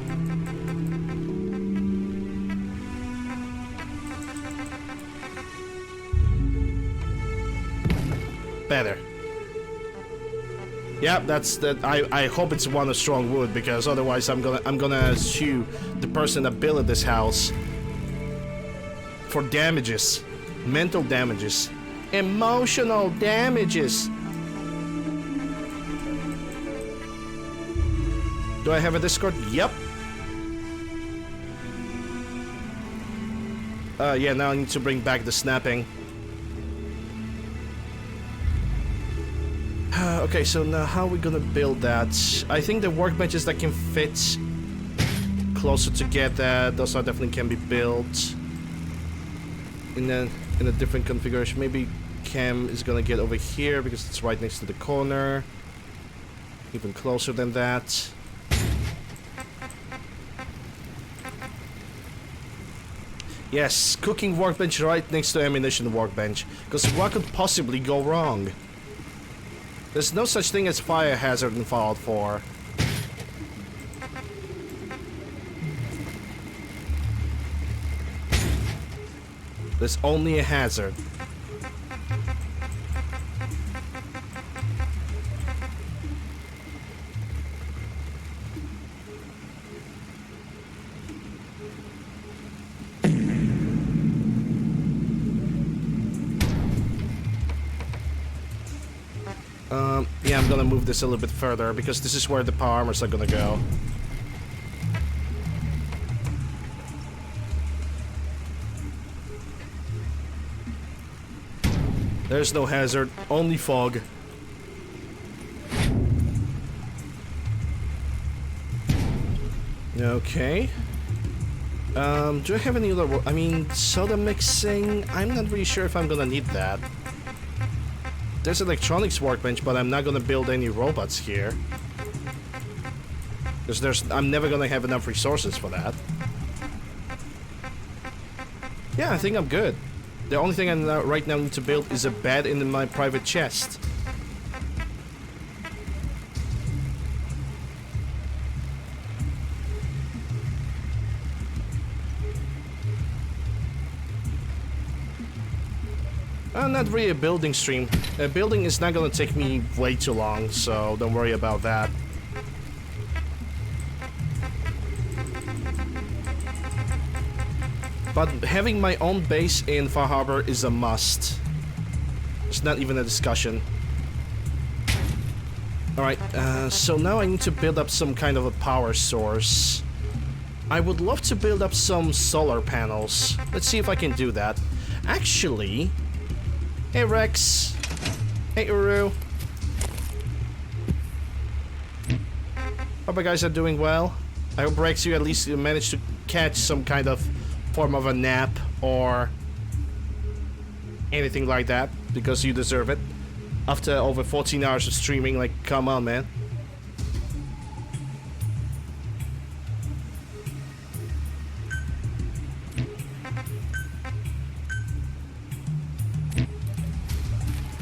Speaker 2: Better. Yeah, that's that. I hope it's one of strong wood because otherwise I'm gonna sue the person that built this house for damages, mental damages, emotional damages. Do I have a Discord? Yep. Yeah. Now I need to bring back the snapping. Okay, so now how are we gonna build that? I think the workbenches that can fit closer together, those are definitely can be built in a different configuration. Maybe Cam is gonna get over here because it's right next to the corner. Even closer than that. Yes, cooking workbench right next to ammunition workbench. Because what could possibly go wrong? There's no such thing as fire hazard in Fallout 4. There's only a hazard. Yeah, I'm gonna move this a little bit further because this is where the power armors are gonna go. There's no hazard, only fog. Okay. Do I have any other... I mean, soda mixing... I'm not really sure if I'm gonna need that. There's electronics workbench, but I'm not gonna build any robots here. Because I'm never gonna have enough resources for that. Yeah, I think I'm good. The only thing I right now need to build is a bed in my private chest. Not really a building stream. Building is not gonna take me way too long, so don't worry about that. But having my own base in Far Harbor is a must. It's not even a discussion. Alright, so now I need to build up some kind of a power source. I would love to build up some solar panels. Let's see if I can do that. Actually... Hey Rex! Hey Uru! Hope you guys are doing well. I hope Rex, you at least managed to catch some kind of form of a nap or anything like that, because you deserve it. After over 14 hours of streaming, like, come on, man.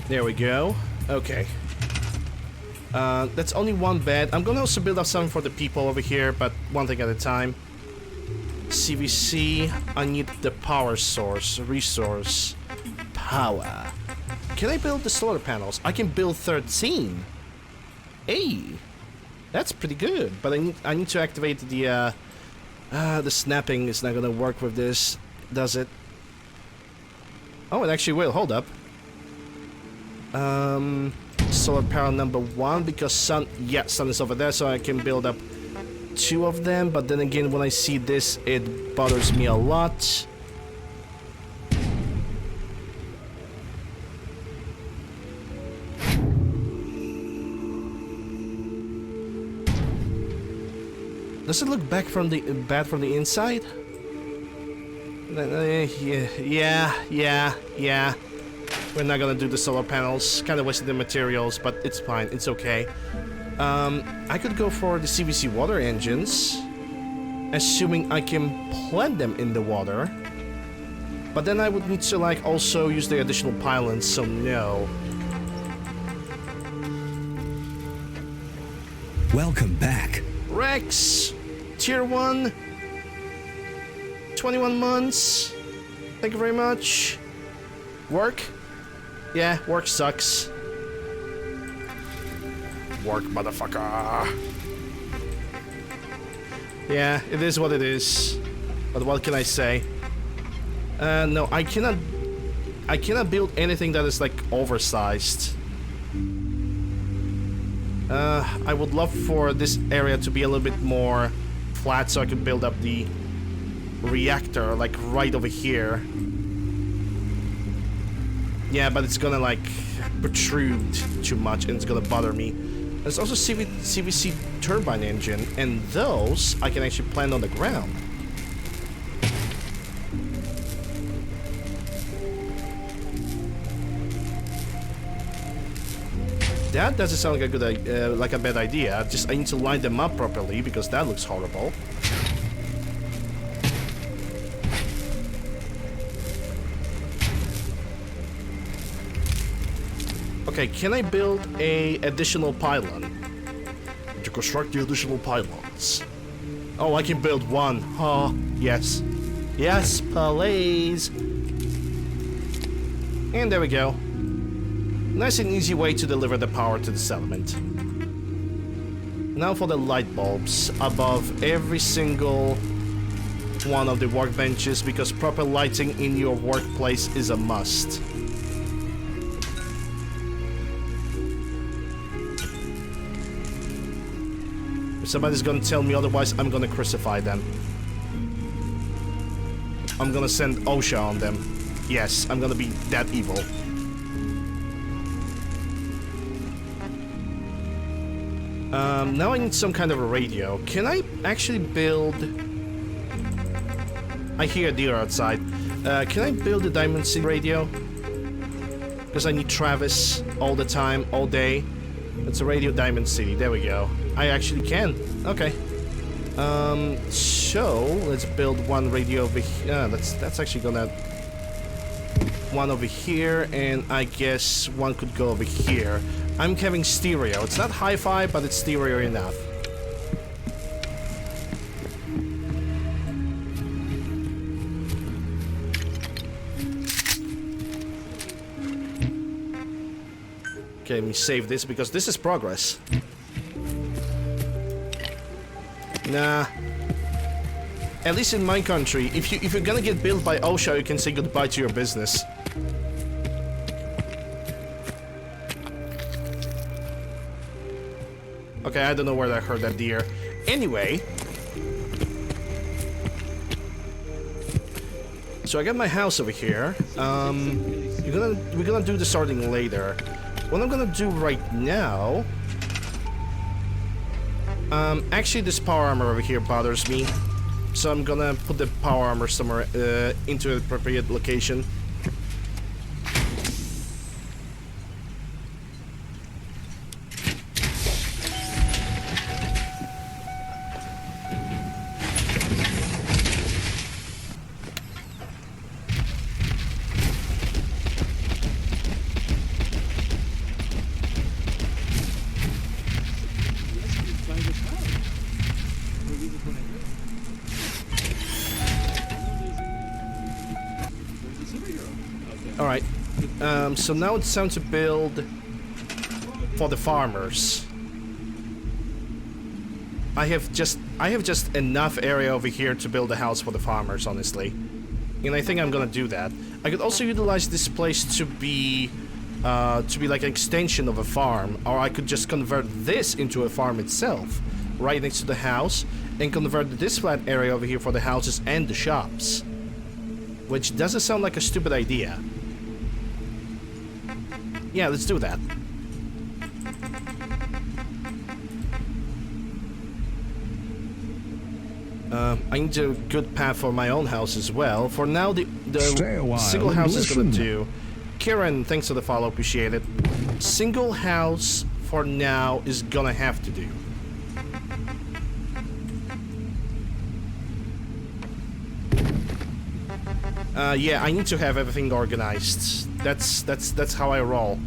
Speaker 2: There we go. Okay. That's only one bed. I'm gonna also build up something for the people over here, but one thing at a time. CVC, I need the power source, resource, power. Can I build the solar panels? I can build 13. Hey, that's pretty good. But I need to activate the snapping is not gonna work with this, does it? Oh, it actually will. Hold up. Solar panel number 1 because sun is over there, so I can build up 2 of them. But then again, when I see this, it bothers me a lot. Does it look bad from the inside? Yeah. We're not gonna do the solar panels. Kind of wasted the materials, but it's fine. It's okay. I could go for the CVC water engines, assuming I can plant them in the water. But then I would need to, like, also use the additional pylons, so no.
Speaker 18: Welcome back.
Speaker 2: Rex! Tier 1. 21 months. Thank you very much. Work? Yeah, work sucks. Work, motherfucker. Yeah, it is what it is. But what can I say? No, I cannot build anything that is, like, oversized. I would love for this area to be a little bit more flat so I could build up the reactor, like, right over here. Yeah, but it's gonna, like, protrude too much and it's gonna bother me. There's also CVC turbine engine, and those I can actually plant on the ground. That doesn't sound like a good, like a bad idea. Just I need to line them up properly because that looks horrible. Okay, can I build a additional pylon? To construct the additional pylons. Oh, I can build one. Oh, yes. Yes, please. And there we go. Nice and easy way to deliver the power to the settlement. Now for the light bulbs above every single one of the workbenches, because proper lighting in your workplace is a must. If somebody's gonna tell me otherwise, I'm gonna crucify them. I'm gonna send OSHA on them. Yes, I'm gonna be that evil. Now I need some kind of a radio. Can I actually build... I hear a deer outside. Can I build a Diamond City radio? Because I need Travis all the time, all day. It's a radio Diamond City. There we go. I actually can. Okay. So let's build one radio over here. That's actually gonna... One over here, and I guess one could go over here. I'm having stereo. It's not hi-fi, but it's stereo enough. Okay, let me save this because this is progress. Nah. At least in my country, if you're gonna get billed by OSHA, you can say goodbye to your business. Okay, I don't know where I heard that deer. Anyway. So I got my house over here. We're gonna do the sorting later. What I'm gonna do right now... actually this power armor over here bothers me. So I'm gonna put the power armor somewhere into an appropriate location. Alright, so now it's time to build for the farmers. I have just enough area over here to build a house for the farmers, honestly. And I think I'm gonna do that. I could also utilize this place to be like an extension of a farm, or I could just convert this into a farm itself, right next to the house, and convert this flat area over here for the houses and the shops. Which doesn't sound like a stupid idea. Yeah, let's do that. I need a good path for my own house as well. For now, the single house is gonna do. Kieran, thanks for the follow, appreciate it. Single house for now is gonna have to do. Yeah, I need to have everything organized. That's how I roll.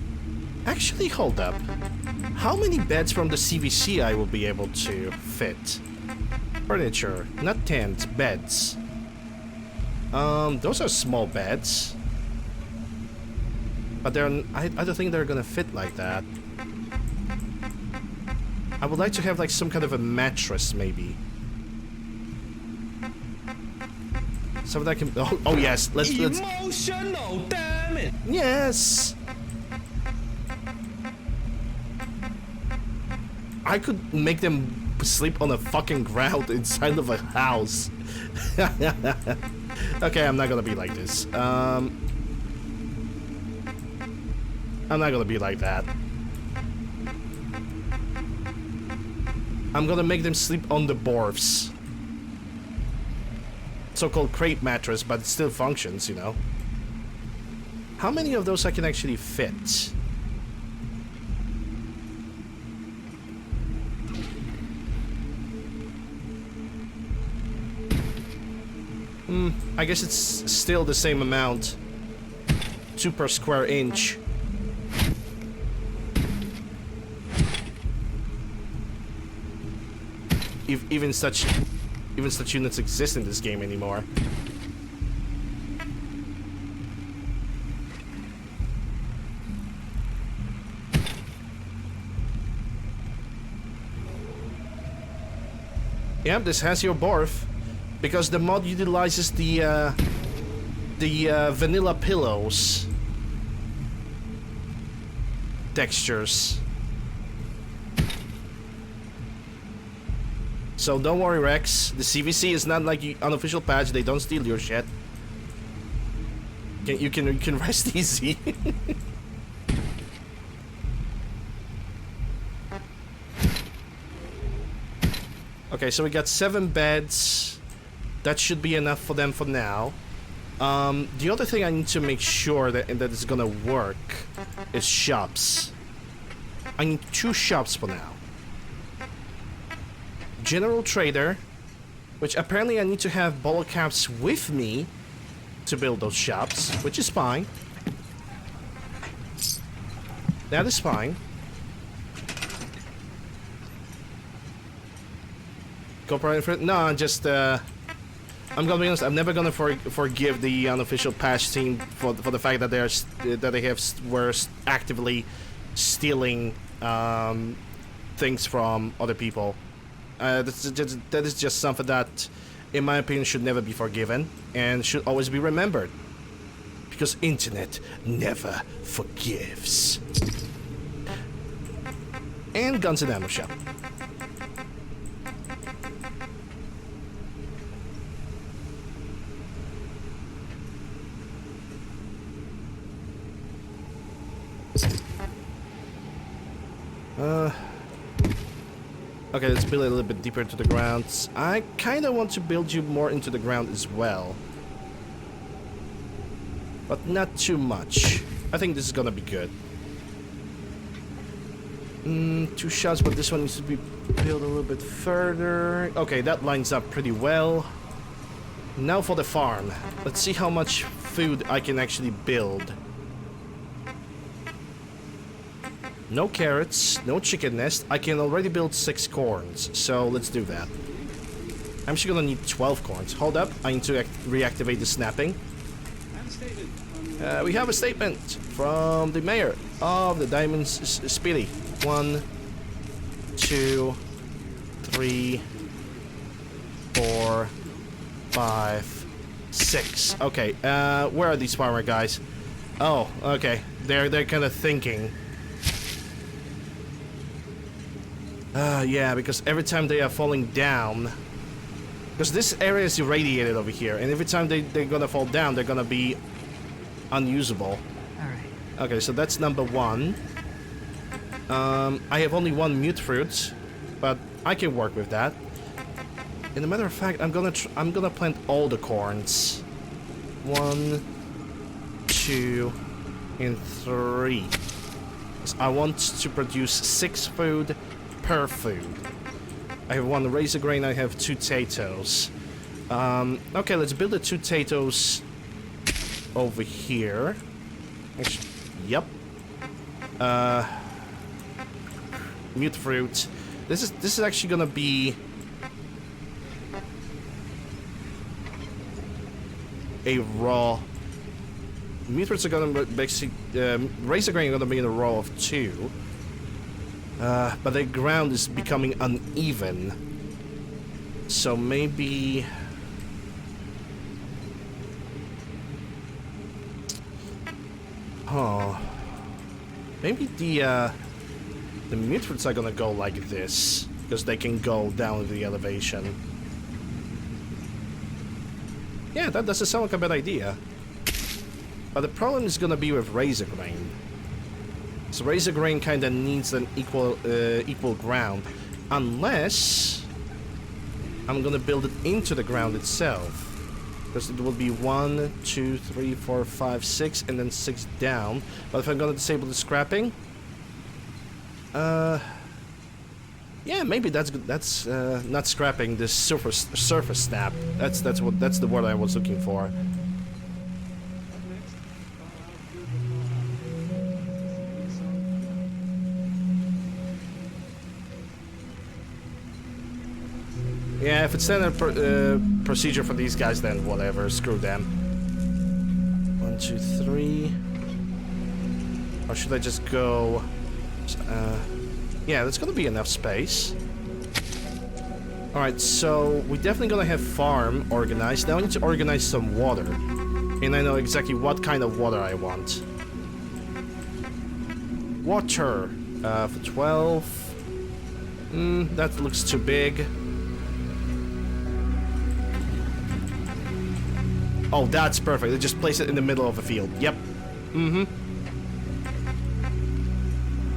Speaker 2: Actually, hold up. How many beds from the CVC I will be able to fit? Furniture, not tents, beds. Those are small beds. But I don't think they're gonna fit like that. I would like to have like some kind of a mattress, maybe. So that I can. Oh yes, let's.
Speaker 1: Emotional, damn it!
Speaker 2: Yes. I could make them sleep on the fucking ground inside of a house. Okay, I'm not gonna be like this. I'm not gonna be like that. I'm gonna make them sleep on the boards. So-called crate mattress, but it still functions, you know. How many of those I can actually fit? I guess it's still the same amount. 2 per square inch. Even such units exist in this game anymore. Yep, this has your barf. Because the mod utilizes the vanilla pillows textures. So don't worry, Rex. The CVC is not like the unofficial patch. They don't steal your shit. You can rest easy. Okay, so we got 7 beds. That should be enough for them for now. The other thing I need to make sure that it's gonna work is shops. I need 2 shops for now. General Trader, which apparently I need to have bottle caps with me to build those shops, which is fine. That is fine. Corporate, no, just I'm gonna be honest. I'm never gonna forgive the unofficial patch team for the fact that were actively stealing things from other people. That is just something that, in my opinion, should never be forgiven and should always be remembered. Because internet never forgives. And Guns and Ammo Shop. Okay, let's build it a little bit deeper into the ground. I kind of want to build you more into the ground as well. But not too much. I think this is gonna be good. 2 shots, but this one needs to be built a little bit further. Okay, that lines up pretty well. Now for the farm. Let's see how much food I can actually build. No carrots, no chicken nest. I can already build 6 corns, so let's do that. I'm actually gonna need 12 corns. Hold up, I need to reactivate the snapping. We have a statement from the mayor of the Diamond Speedy. 1, 2, 3, 4, 5, 6. Okay, where are these farmer guys? Oh, okay. They're kind of thinking. Yeah, because every time they are falling down, because this area is irradiated over here, and every time they're gonna fall down, they're gonna be unusable.
Speaker 8: Alright.
Speaker 2: Okay, so that's number 1. I have only 1 mute fruit, but I can work with that. And a matter of fact, I'm gonna plant all the corns. 1, 2, and 3. Because I want to produce 6 food per food. I have 1 razor grain, I have 2 potatoes. Okay, let's build the 2 potatoes over here. Actually, yep. Mute fruit. This is actually gonna be a raw. Mute fruits are gonna basically razor grain are gonna be in a row of 2. But the ground is becoming uneven. So maybe... Oh. Maybe the mutants are gonna go like this. Because they can go down with the elevation. Yeah, that doesn't sound like a bad idea. But the problem is gonna be with razor grain. So razor grain kind of needs an equal ground, unless I'm gonna build it into the ground itself, because it will be 1, 2, 3, 4, 5, 6, and then 6 down. But if I'm gonna disable the scrapping, yeah, maybe that's good. That's not scrapping. The surface snap. That's the word I was looking for. Yeah, if it's standard procedure for these guys, then whatever. Screw them. 1, 2, 3. Or should I just go... yeah, there's gonna be enough space. Alright, so we're definitely gonna have farm organized. Now I need to organize some water. And I know exactly what kind of water I want. Water. For 12. That looks too big. Oh, that's perfect. They just place it in the middle of a field. Yep.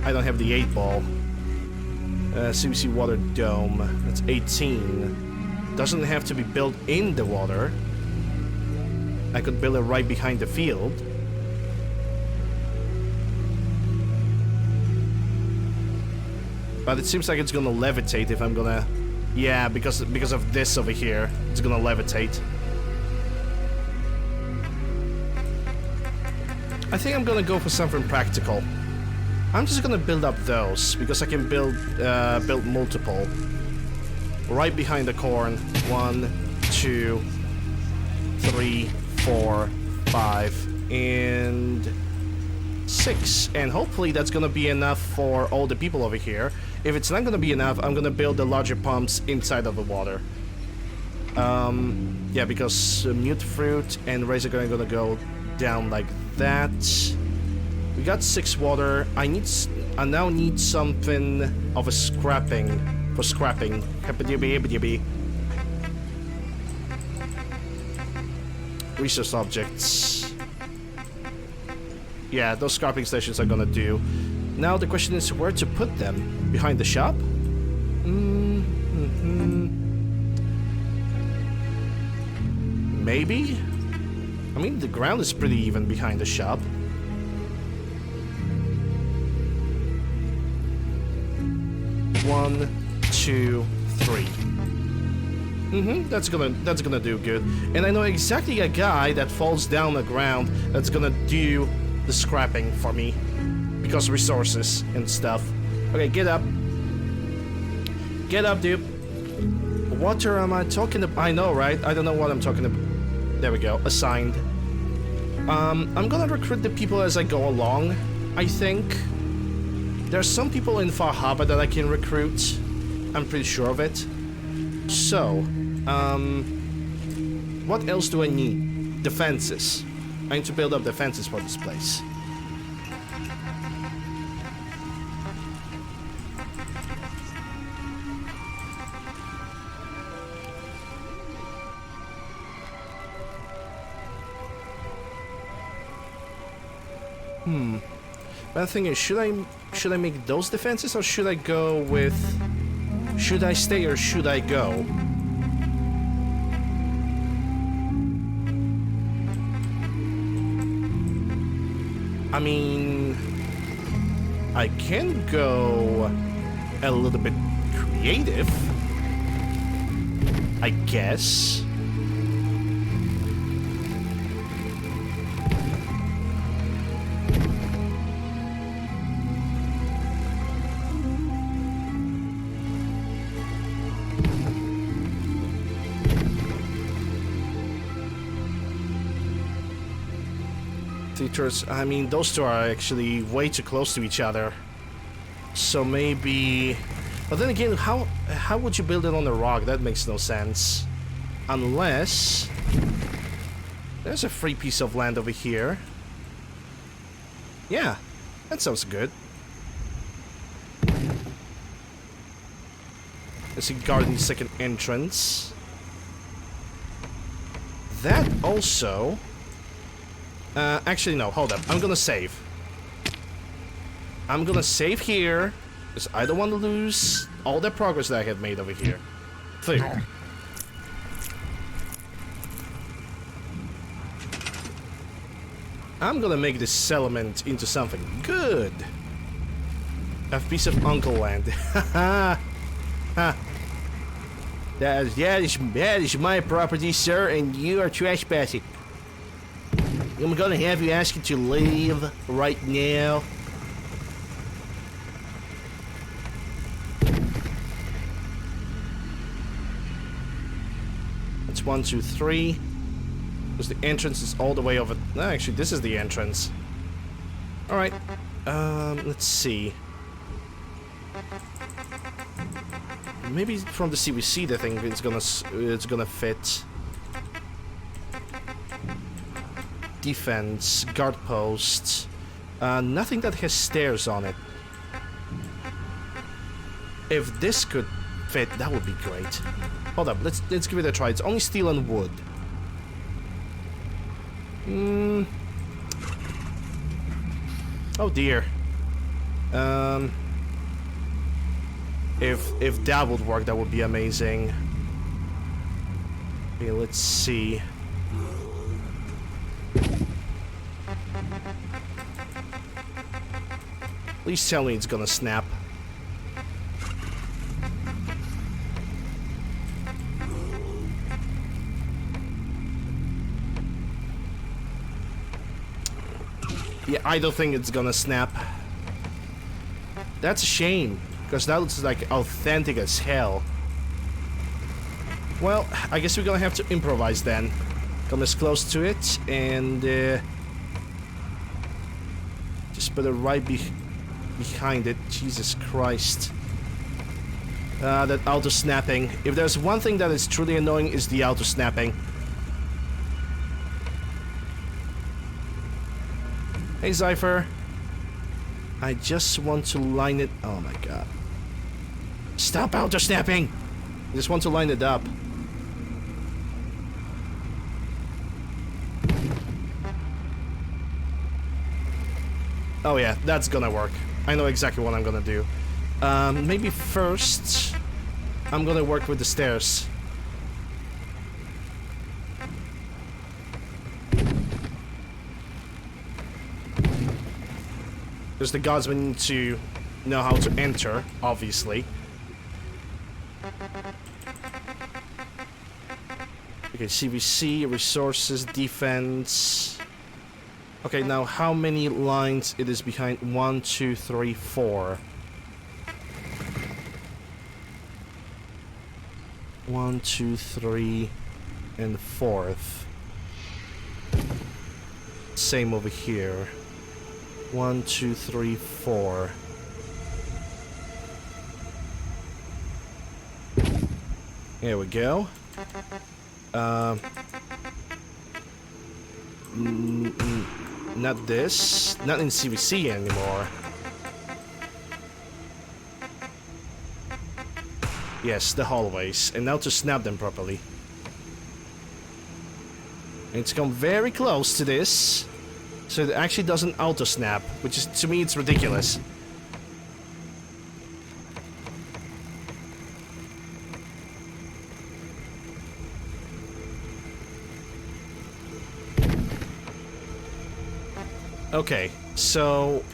Speaker 2: I don't have the 8-ball. CBC water dome. That's 18. Doesn't have to be built in the water. I could build it right behind the field. But it seems like it's gonna levitate if I'm gonna... Yeah, because of this over here. It's gonna levitate. I think I'm gonna go for something practical. I'm just gonna build up those, because I can build multiple. Right behind the corn. 1, 2, 3, 4, 5, and 6. And hopefully that's gonna be enough for all the people over here. If it's not gonna be enough, I'm gonna build the larger pumps inside of the water. Yeah, because mute fruit and razor are gonna go down like that. We got 6 water. I now need something of a scrapping for scrapping. Resource objects. Yeah, those scrapping stations are gonna do. Now the question is where to put them. Behind the shop? Maybe? I mean, the ground is pretty even behind the shop. One, 2, 3. That's gonna do good. And I know exactly a guy that falls down the ground that's gonna do the scrapping for me. Because resources and stuff. Okay, get up. Get up, dude. What am I talking about? I know, right? I don't know what I'm talking about. There we go. Assigned. I'm gonna recruit the people as I go along, I think. There's some people in Far Harbor that I can recruit. I'm pretty sure of it. So, what else do I need? Defenses. I need to build up defenses for this place. But the thing is, should I make those defenses or should I go with... Should I stay or should I go? I mean... I can go a little bit creative, I guess. I mean, those two are actually way too close to each other. So maybe... But then again, how would you build it on a rock? That makes no sense. Unless... There's a free piece of land over here. Yeah, that sounds good. Let's see, garden second entrance. That also... actually, no, hold up. I'm gonna save. I'm gonna save here, because I don't want to lose all the progress that I have made over here. Food. I'm gonna make this settlement into something good. A piece of UncleLander. Haha. That is my property, sir, and you are trespassing. I'm gonna have you ask you to leave right now. It's 1, 2, 3. Because the entrance is all the way over. No, actually, this is the entrance. Alright. Let's see. maybe from the CVC the thing it's gonna fit. Defense, guard post, nothing that has stairs on it. If this could fit, that would be great. Hold up, let's give it a try. It's only steel and wood. Oh dear. If that would work, that would be amazing. Okay, let's see. Please tell me it's gonna snap. Yeah, I don't think it's gonna snap. That's a shame, because that looks like authentic as hell. Well, I guess we're gonna have to improvise then. Come as close to it and just put it right behind it. Jesus Christ. That auto snapping. If there's one thing that is truly annoying, is the auto snapping. Hey Zypher. I just want to line it. Oh my god. Stop auto snapping! I just want to line it up. Oh yeah, that's gonna work. I know exactly what I'm gonna do. Maybe first I'm gonna work with the stairs. Because the guardsmen need to know how to enter, obviously. Okay, CVC, resources, defense. Okay, now how many lines it is behind? 1, 2, 3, 4. 1, 2, 3, and 4th. Same over here. 1, 2, 3, 4. Here we go. Not this. Not in CVC anymore. Yes, the hallways. And now to snap them properly. And it's come very close to this. So it actually doesn't auto-snap, which is, to me, it's ridiculous. Okay, so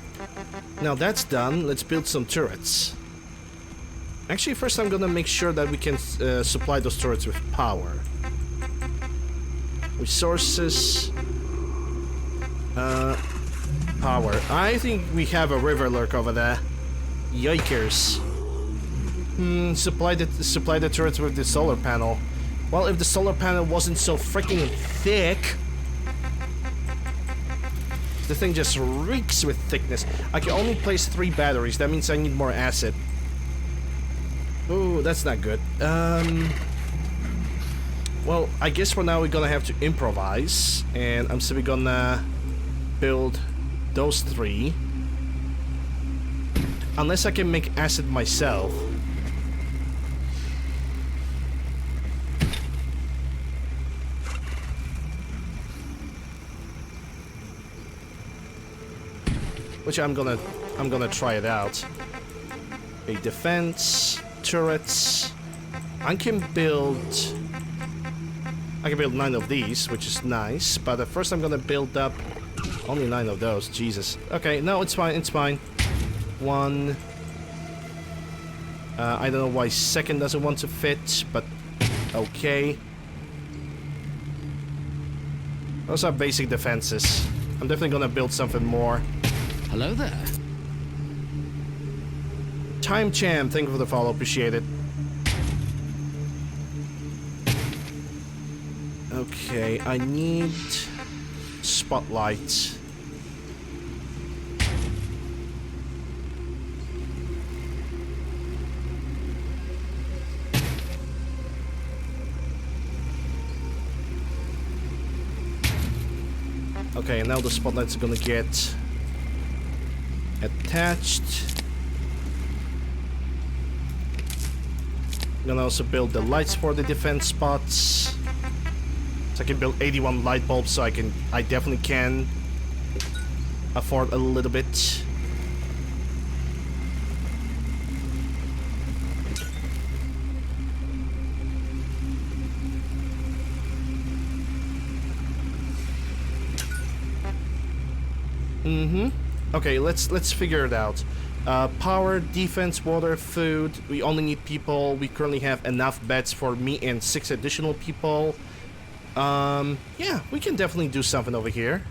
Speaker 2: now that's done. Let's build some turrets. Actually, first I'm gonna make sure that we can supply those turrets with power. Resources. Power. I think we have a river lurk over there. Yikers. Supply the turrets with the solar panel. Well, if the solar panel wasn't so freaking thick. The thing just reeks with thickness. I can only place 3 batteries. That means I need more acid. Ooh, that's not good. Well, I guess for now we're gonna have to improvise. And I'm simply gonna build those 3. Unless I can make acid myself. Which I'm gonna try it out. A defense, turrets. I can build 9 of these, which is nice. But first I'm gonna build up only 9 of those. Jesus. Okay, no, it's fine. It's fine. 1. I don't know why second doesn't want to fit, but okay. Those are basic defenses. I'm definitely gonna build something more.
Speaker 16: Hello there.
Speaker 2: Time Champ, thank you for the follow, appreciate it. Okay, I need spotlight. Okay, now the spotlight's gonna get attached. I'm gonna also build the lights for the defense spots. So I can build 81 light bulbs, so I definitely can afford a little bit. Okay, let's figure it out. Power, defense, water, food. We only need people. We currently have enough beds for me and 6 additional people. Yeah, we can definitely do something over here.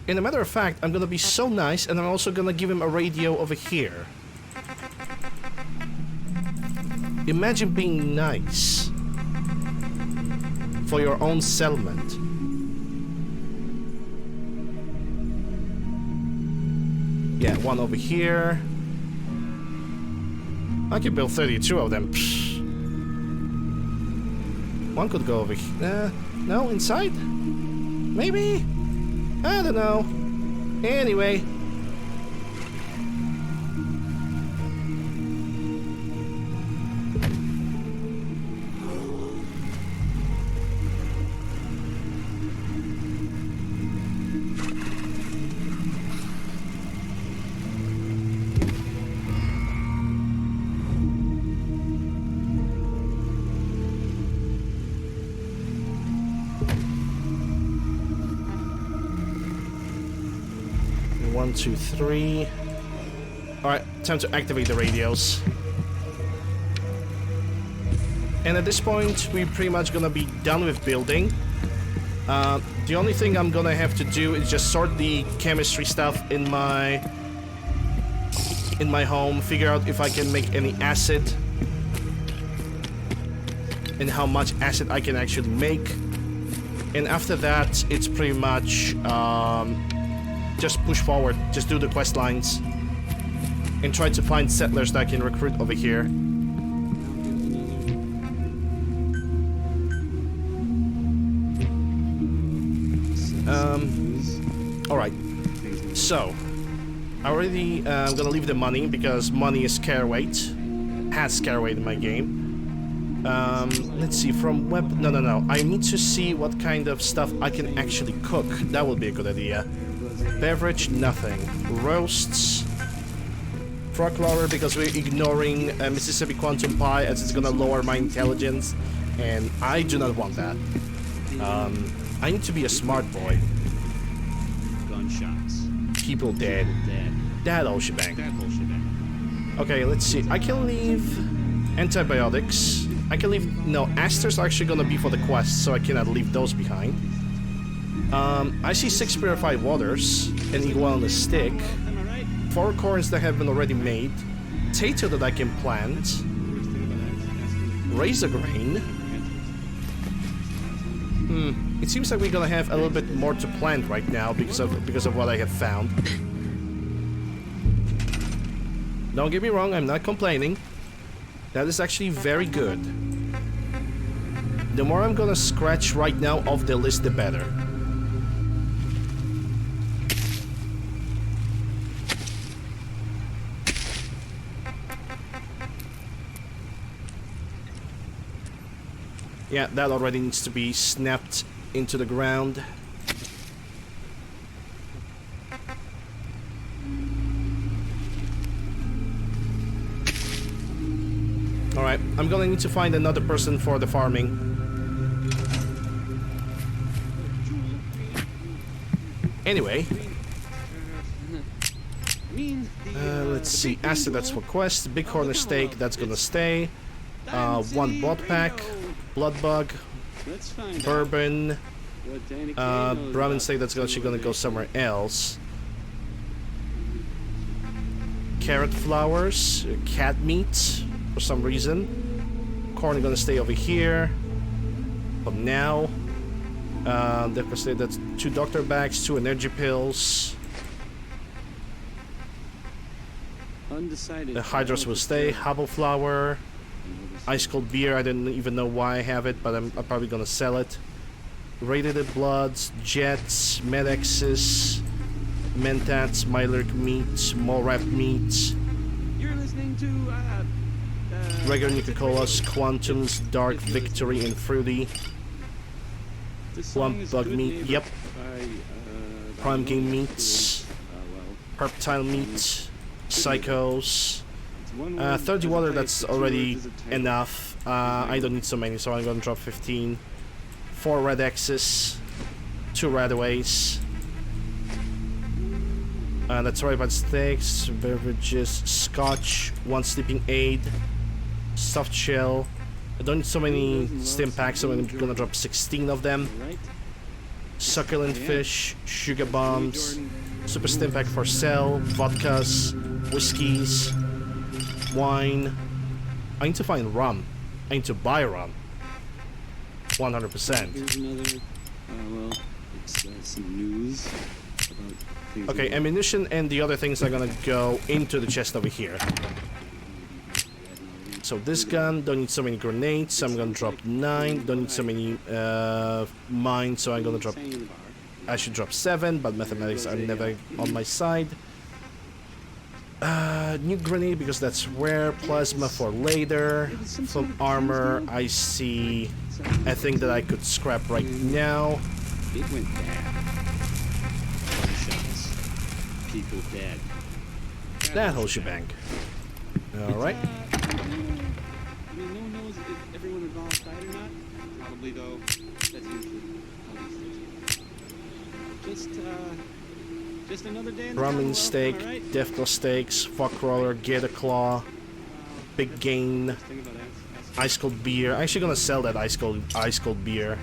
Speaker 2: And a matter of fact, I'm gonna be so nice, and I'm also gonna give him a radio over here. Imagine being nice for your own settlement. Yeah, one over here. I could build 32 of them. Psh. One could go over here. No, inside? Maybe? I don't know. Anyway. One, two, three. Alright, time to activate the radios. And at this point, we're pretty much gonna be done with building. The only thing I'm gonna have to do is just sort the chemistry stuff in my home, figure out if I can make any acid, and how much acid I can actually make. And after that, it's pretty much just push forward, just do the quest lines, and try to find settlers that I can recruit over here. Alright, so I already I'm gonna leave the money because money is scare weight, has scare weight in my game. Let's see, from web, no, I need to see what kind of stuff I can actually cook. That would be a good idea. Beverage, nothing. Roasts. Frog lover, because we're ignoring Mississippi Quantum Pie as it's gonna lower my intelligence, and I do not want that. I need to be a smart boy.
Speaker 16: Gunshots.
Speaker 2: People dead. That whole shebang. Okay, let's see. I can leave antibiotics. I can leave... No, asters are actually gonna be for the quest, so I cannot leave those behind. I see 6 purified waters, an iguana stick, 4 corns that have been already made, potato that I can plant, razor grain. It seems like we're gonna have a little bit more to plant right now because of what I have found. Don't get me wrong, I'm not complaining. That is actually very good. The more I'm gonna scratch right now off the list, the better. Yeah, that already needs to be snapped into the ground. Alright, I'm gonna need to find another person for the farming. Anyway. Let's see, acid, that's for quest. Big corner steak, that's gonna stay. 1 bot pack. Blood bug, bourbon, Brahmin steak, that's actually gonna go somewhere else. Carrot flowers, cat meat for some reason. Corn gonna stay over here for now. That's 2 doctor bags, 2 energy pills. The hydros will stay. Hubble flower. Ice cold beer, I didn't even know why I have it, but I'm probably gonna sell it. Radiated Bloods, Jets, Medexes, Mentats, Mylark Meat, Mole-Wrapped Meat,
Speaker 1: You're listening to
Speaker 2: regular Nuka-Colas, Quantums, Dark Victory, and Fruity. Plump Bug Meat, yep. Prime Game Meats, Herptile Meat, Psychos. 30 water, that's already enough. I don't need so many, so I'm gonna drop 15. 4 red X's, 2 Radaways. That's right, but steaks, beverages, scotch, 1 sleeping aid, soft shell. I don't need so many stim packs, so I'm gonna drop 16 of them. Succulent fish, sugar bombs, super stim pack for sale, vodkas, whiskeys, wine. I need to find rum. I need to buy rum. 100%.
Speaker 1: Here's another, well, it's some news about things.
Speaker 2: Okay, ammunition and the other things are gonna go into the chest over here. So this gun, don't need so many grenades, so I'm gonna drop 9. Don't need so many mines, so I'm gonna drop... I should drop 7, but mathematics are never on my side. New grenade, because that's rare. Plasma for later. From armor, I see a thing that I could scrap right now.
Speaker 1: It went bad. Gunshots. People dead.
Speaker 2: That whole shebang. Alright.
Speaker 1: I mean, no one knows if everyone involved died or not. Probably, though. That's usually how these things go. Just another day in the
Speaker 2: Ramen
Speaker 1: Commonwealth,
Speaker 2: steak,
Speaker 1: am I right?
Speaker 2: Deathclaw steaks, Fuck Roller, Gator Claw, Big Gain, Ice Cold Beer. I'm actually gonna sell that ice cold beer.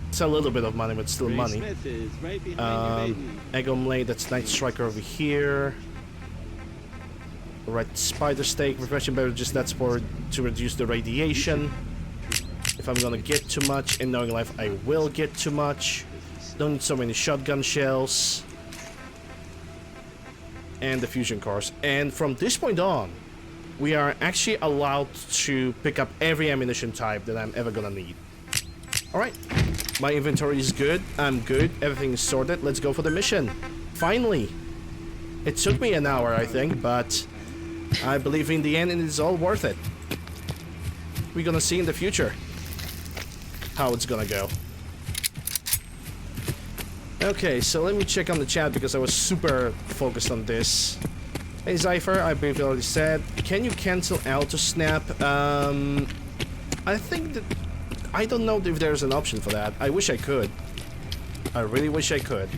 Speaker 2: It's a little bit of money, but still
Speaker 1: Ray
Speaker 2: money.
Speaker 1: Smith is right behind you, baby.
Speaker 2: Egg omelette, that's Night Striker over here. Red Spider Steak, refreshing beverages, that's for to reduce the radiation. If I'm gonna get too much, in knowing life I will get too much. Don't need so many shotgun shells. And the fusion cores. And from this point on, we are actually allowed to pick up every ammunition type that I'm ever gonna need. Alright, my inventory is good, I'm good, everything is sorted, let's go for the mission. Finally! It took me an hour, I think, but I believe in the end it is all worth it. We're gonna see in the future how it's gonna go. Okay, so let me check on the chat because I was super focused on this. Hey Zypher, I briefly already said, can you cancel auto snap? I think that I don't know if there's an option for that. I wish I could. I really wish I could.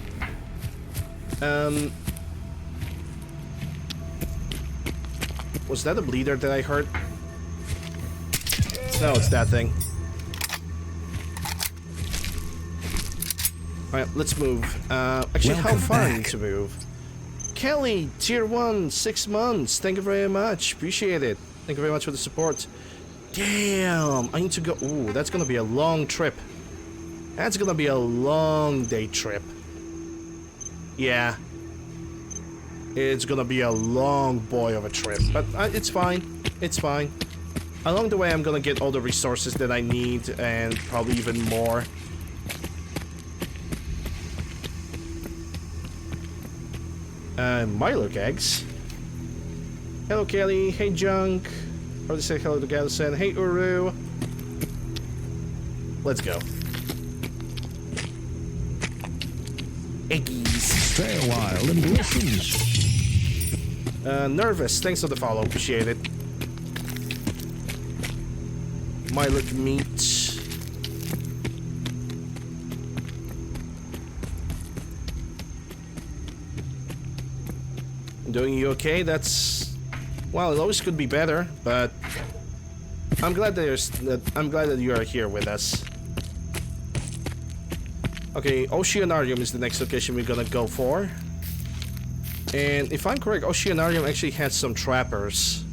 Speaker 2: Was that a bleeder that I heard? No, it's that thing. Alright, let's move. Actually, how far I need to move? Kelly, tier 1, 6 months. Thank you very much. Appreciate it. Thank you very much for the support. Damn, I need to go. Ooh, that's gonna be a long trip. That's gonna be a long day trip. Yeah. It's gonna be a long boy of a trip. But it's fine. It's fine. Along the way, I'm gonna get all the resources that I need and probably even more. Mylark eggs. Hello, Kelly. Hey, Junk. Already say hello to Galison. Hey, Uru. Let's go. Eggies.
Speaker 15: Stay a while and listen.
Speaker 2: Nervous. Thanks for the follow. Appreciate it. Mylark meat. Doing you okay? That's... well, it always could be better, but I'm glad that you are here with us. Okay, Oceanarium is the next location we're gonna go for. And if I'm correct, Oceanarium actually has some trappers.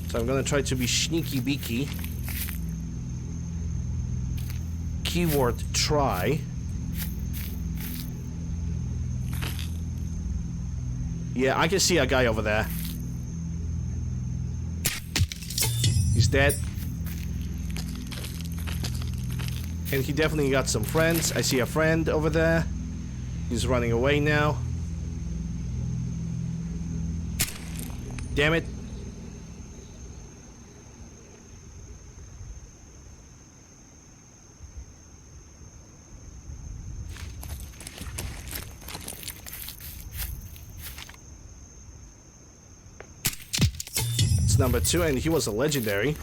Speaker 2: So I'm gonna try to be sneaky beaky. Keyword try. Yeah, I can see a guy over there. He's dead. And he definitely got some friends. I see a friend over there. He's running away now. Damn it. It's number 2, and he was a legendary.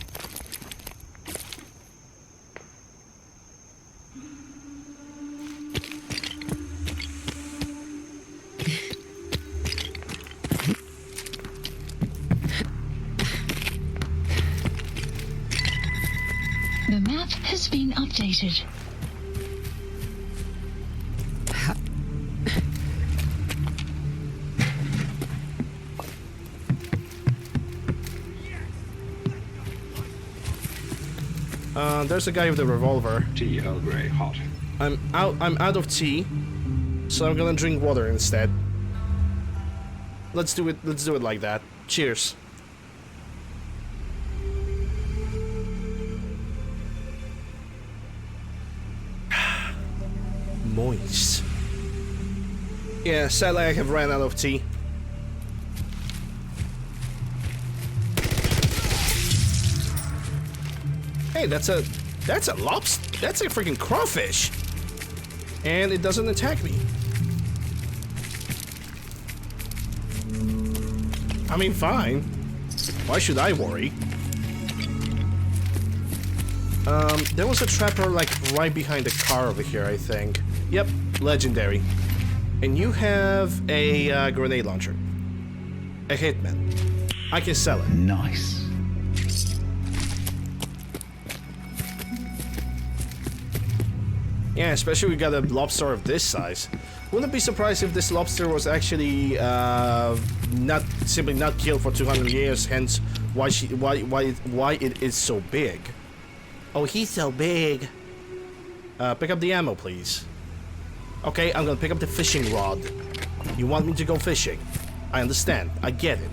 Speaker 9: The map has been updated.
Speaker 2: There's a guy with a revolver.
Speaker 18: Tea Earl Grey, hot.
Speaker 2: I'm out of tea, so I'm gonna drink water instead. Let's do it like that. Cheers. Moist. Yeah, sadly I have ran out of tea. Hey, that's a lobster. That's a freaking crawfish. And it doesn't attack me. I mean, fine. Why should I worry? There was a trapper like right behind the car over here, I think. Yep, legendary. And you have a grenade launcher. A hitman. I can sell it.
Speaker 18: Nice.
Speaker 2: Yeah, especially we got a lobster of this size. Wouldn't be surprised if this lobster was actually not killed for 200 years. Hence, why it is so big. Oh, he's so big. Pick up the ammo, please. Okay, I'm gonna pick up the fishing rod. You want me to go fishing? I understand. I get it.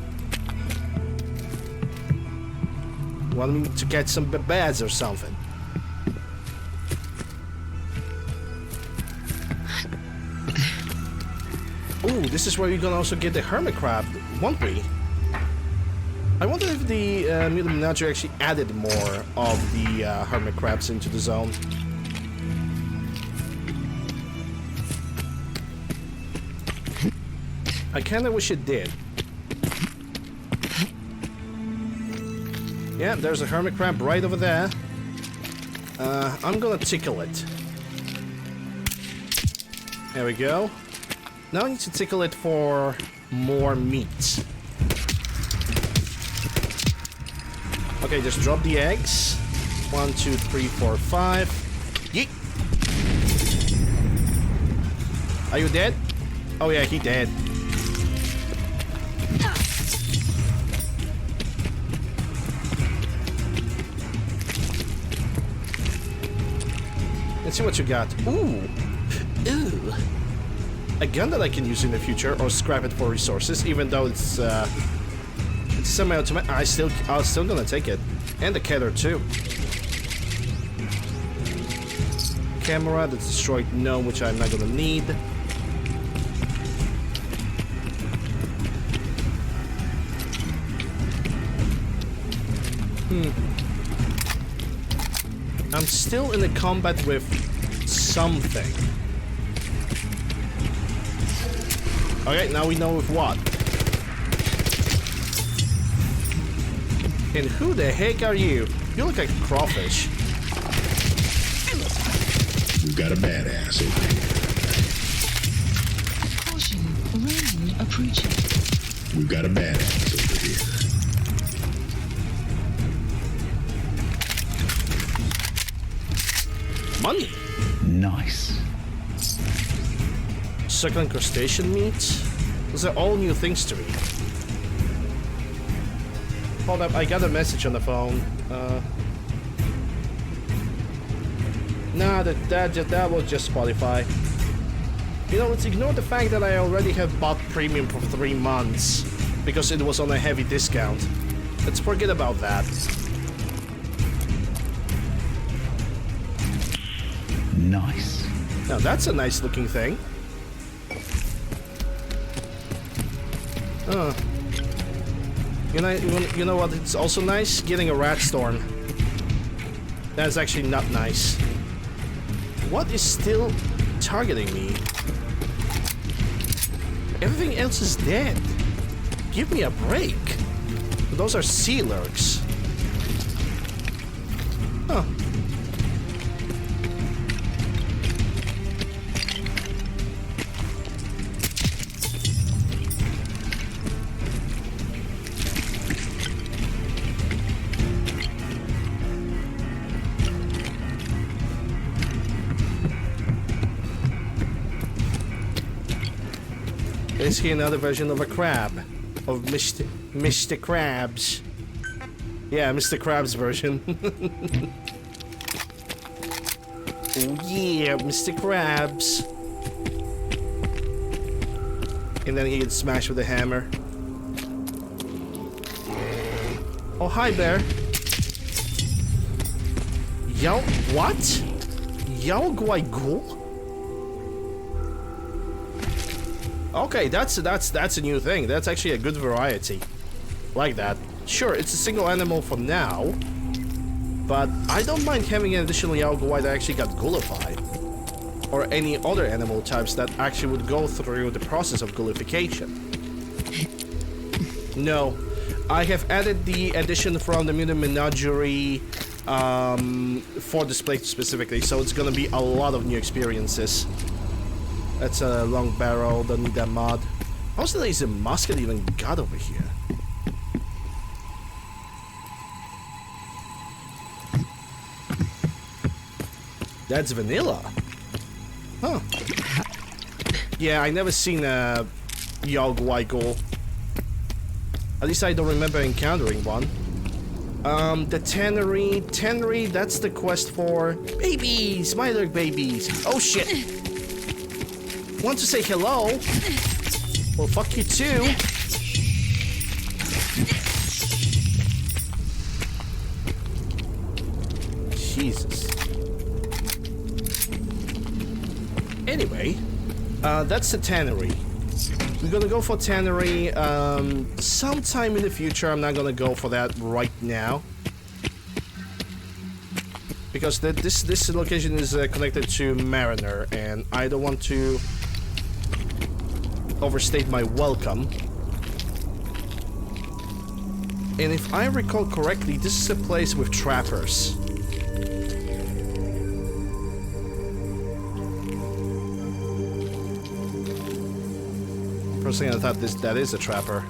Speaker 2: You want me to catch some bass or something? Ooh, this is where you're gonna also get the hermit crab, won't we? I wonder if the Mutant Menagerie actually added more of the hermit crabs into the zone. I kinda wish it did. Yeah, there's a hermit crab right over there. I'm gonna tickle it. There we go. Now I need to tickle it for more meat. Okay, just drop the eggs. 1, 2, 3, 4, 5. Yeet! Are you dead? Oh yeah, he dead. Let's see what you got. Ooh! Ooh! A gun that I can use in the future, or scrap it for resources, even though it's semi-automatic. I'm still gonna take it, and the cutter too. Camera that's destroyed, no, which I'm not gonna need. I'm still in a combat with something. Okay, now we know with what. And who the heck are you? You look like a crawfish.
Speaker 15: We've got a badass over here.
Speaker 9: Caution, rain approaching.
Speaker 15: We've got a badass over here.
Speaker 2: Money.
Speaker 18: Nice.
Speaker 2: Succulent crustacean meat? Those are all new things to me. Hold up, I got a message on the phone. Nah, that was just Spotify. You know, let's ignore the fact that I already have bought premium for 3 months because it was on a heavy discount. Let's forget about that.
Speaker 18: Nice.
Speaker 2: Now that's a nice looking thing. You know what? It's also nice getting a rat storm. That's actually not nice. What is still targeting me? Everything else is dead. Give me a break. Those are sea lurks. Huh. Is he another version of a crab? Of Mr. Krabs? Yeah, Mr. Krabs version. Oh yeah, Mr. Krabs. And then he gets smashed with a hammer. Oh, hi, bear. Yo, what? Yao Guai Ghoul? Okay, that's a new thing. That's actually a good variety. Like that. Sure, it's a single animal for now, but I don't mind having an additional Yao Guai that actually got ghoulified. Or any other animal types that actually would go through the process of ghoulification. No, I have added the addition from the Mutant Menagerie for display specifically, so it's gonna be a lot of new experiences. That's a long barrel, don't need that mod. How's the laser musket even got over here? That's vanilla. Huh. Yeah, I never seen a Yao Guai Ghoul. At least I don't remember encountering one. The tannery, that's the quest for babies, Mylurk babies. Oh shit. Want to say hello? Well, fuck you too. Jesus. Anyway, that's the tannery. We're gonna go for tannery sometime in the future. I'm not gonna go for that right now. Because this location is connected to Mariner, and I don't want to overstate my welcome. And if I recall correctly, this is a place with trappers. First thing I thought that is a trapper.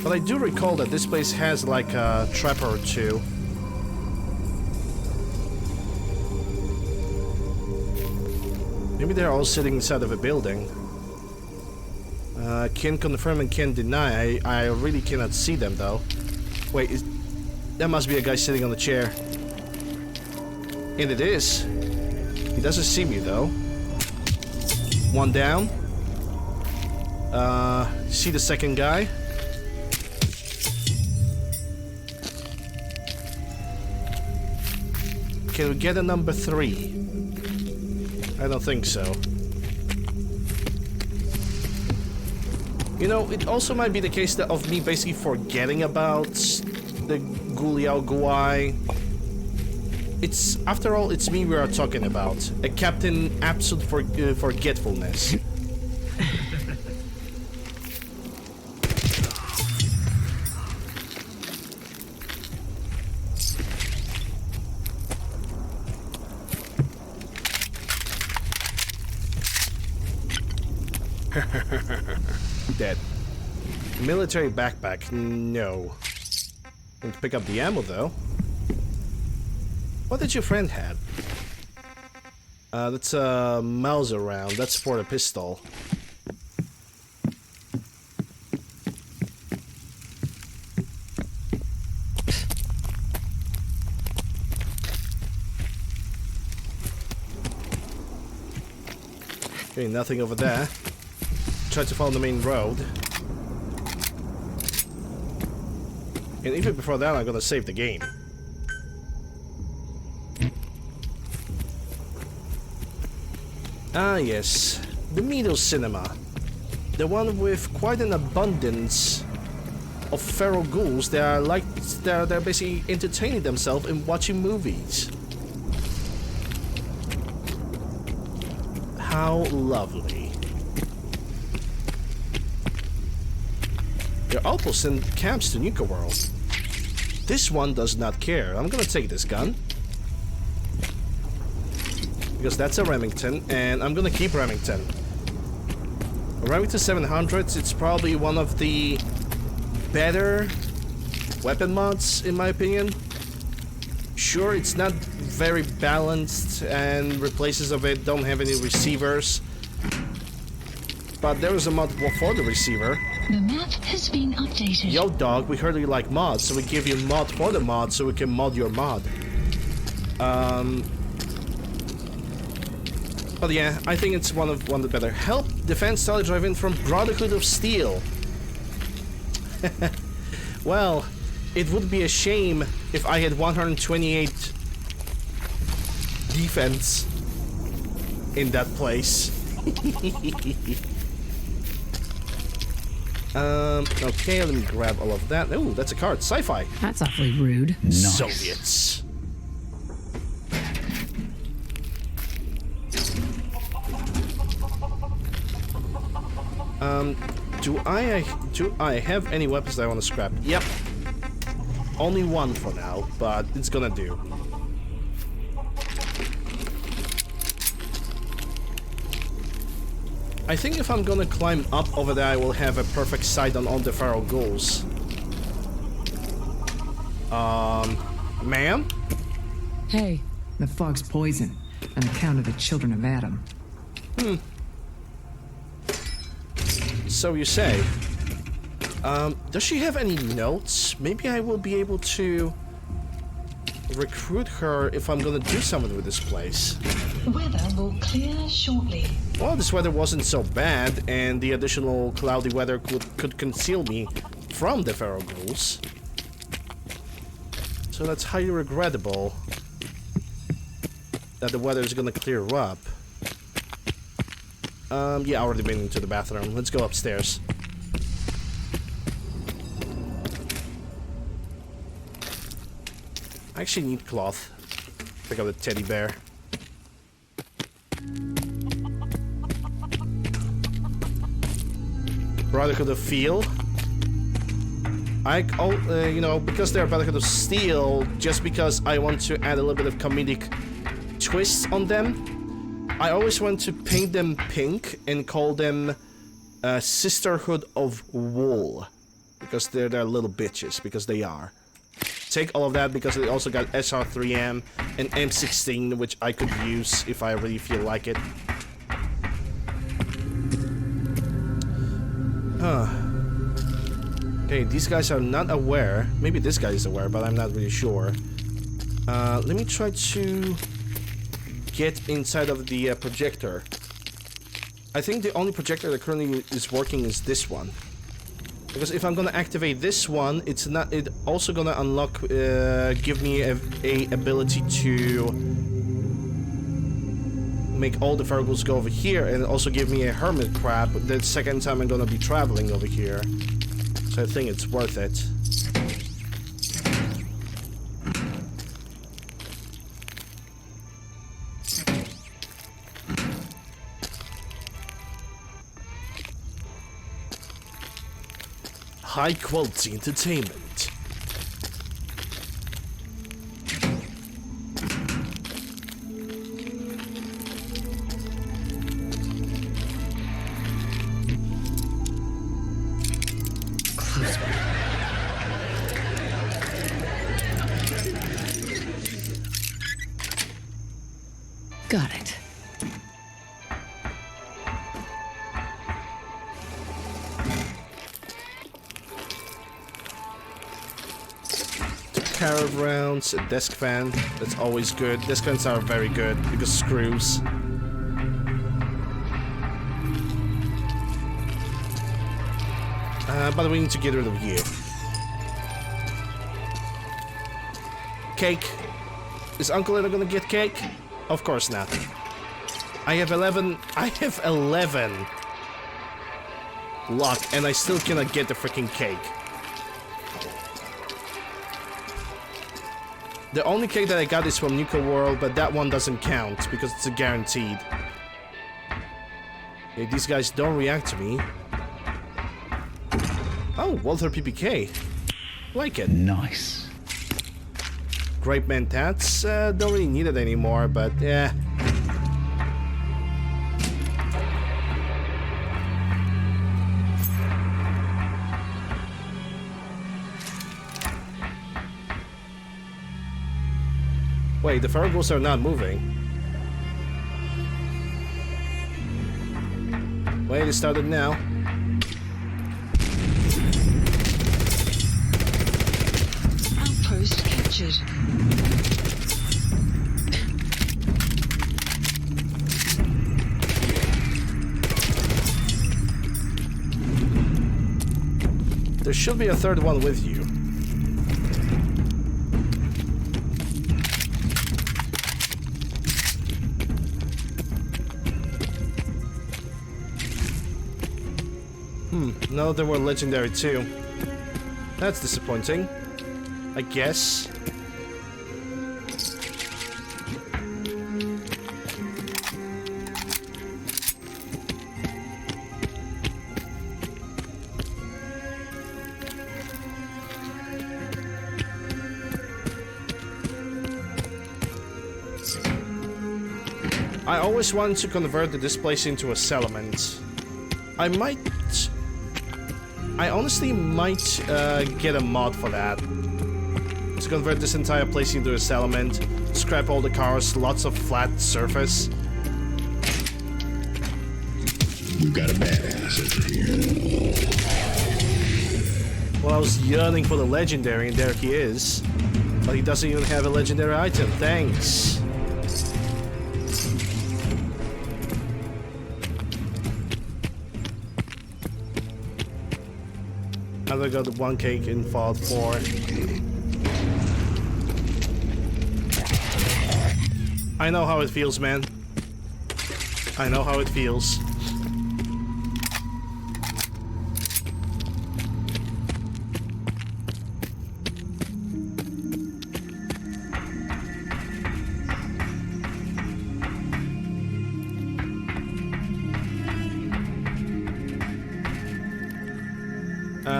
Speaker 2: But I do recall that this place has like a trapper or two. Maybe they're all sitting inside of a building. Can confirm and can deny. I really cannot see them though. Wait, that must be a guy sitting on the chair. And it is. He doesn't see me though. One down. See the second guy? Can we get a number 3? I don't think so. You know, it also might be the case that of me basically forgetting about the Ghoul Yao Guai. It's, after all, it's me we are talking about. A captain absolute forgetfulness. Dead. Military backpack, no. Need to pick up the ammo though. What did your friend have? That's a Mauser round. That's for the pistol. Okay, nothing over there. Try to follow the main road. And even before that, I'm gonna save the game. Ah yes, the Meadow Cinema. The one with quite an abundance of feral ghouls that are like they're basically entertaining themselves and watching movies. How lovely. Their outposts send camps to Nuka World. This one does not care. I'm gonna take this gun. Because that's a Remington, and I'm gonna keep Remington. A Remington 700, it's probably one of the better weapon mods, in my opinion. Sure, it's not very balanced, and replaces of it don't have any receivers. But there is a mod for the receiver.
Speaker 9: The map has been updated.
Speaker 2: Yo, dog, we heard you like mods, so we give you a mod for the mod, so we can mod your mod. But yeah, I think it's one of the better. Help defense Tele drive in from Brotherhood of Steel. Well, it would be a shame if I had 128 defense in that place. Okay, let me grab all of that. Ooh, that's a card. Sci-fi.
Speaker 14: That's awfully rude.
Speaker 2: Nice. Soviets. Do I have any weapons that I want to scrap? Yep. Only one for now, but it's gonna do. I think if I'm gonna climb up over there, I will have a perfect sight on all the feral ghouls. Ma'am?
Speaker 19: Hey, the fog's poison on account of the children of Adam.
Speaker 2: So you say. Does she have any notes? Maybe I will be able to recruit her if I'm gonna do something with this place.
Speaker 9: Weather will clear shortly.
Speaker 2: Well, this weather wasn't so bad, and the additional cloudy weather could conceal me from the feral ghouls. So that's highly regrettable that the weather is gonna clear up. Yeah, I already been into the bathroom. Let's go upstairs. I actually need cloth. Pick up the teddy bear. Brotherhood of Steel. You know, because they're Brotherhood of Steel, just because I want to add a little bit of comedic twists on them, I always want to paint them pink and call them Sisterhood of Wool. Because they're little bitches, because they are. Take all of that because they also got SR3M and M16, which I could use if I really feel like it. Huh. Okay, these guys are not aware. Maybe this guy is aware, but I'm not really sure. Let me try to get inside of the projector. I think the only projector that currently is working is this one. Because if I'm gonna activate this one, it's also gonna unlock, give me a ability to make all the feral ghouls go over here, and also give me a hermit crab the second time I'm gonna be traveling over here. So I think it's worth it. High quality entertainment.
Speaker 14: Got it.
Speaker 2: Pair of rounds, a desk fan, that's always good. Desk fans are very good because screws. But we need to get rid of you. Cake. Is UncleLander gonna get cake? Of course not. I have 11 luck, and I still cannot get the freaking cake. The only cake that I got is from Nuka World, but that one doesn't count because it's a guaranteed. If these guys don't react to me. Oh, Walther PPK. Like it.
Speaker 18: Nice.
Speaker 2: Grape Mentats, don't really need it anymore, but yeah. Wait, the fireballs are not moving. Wait, it started now.
Speaker 9: Outpost captured.
Speaker 2: There should be a third one with you. None of them were legendary too. That's disappointing, I guess. I always wanted to convert this place into a settlement. I honestly might get a mod for that. To convert this entire place into a settlement, scrap all the cars, lots of flat surface.
Speaker 15: We've got a badass over here.
Speaker 2: Well, I was yearning for the legendary, and there he is. But he doesn't even have a legendary item. Thanks. I got the one cake in fought for. I know how it feels, man. I know how it feels.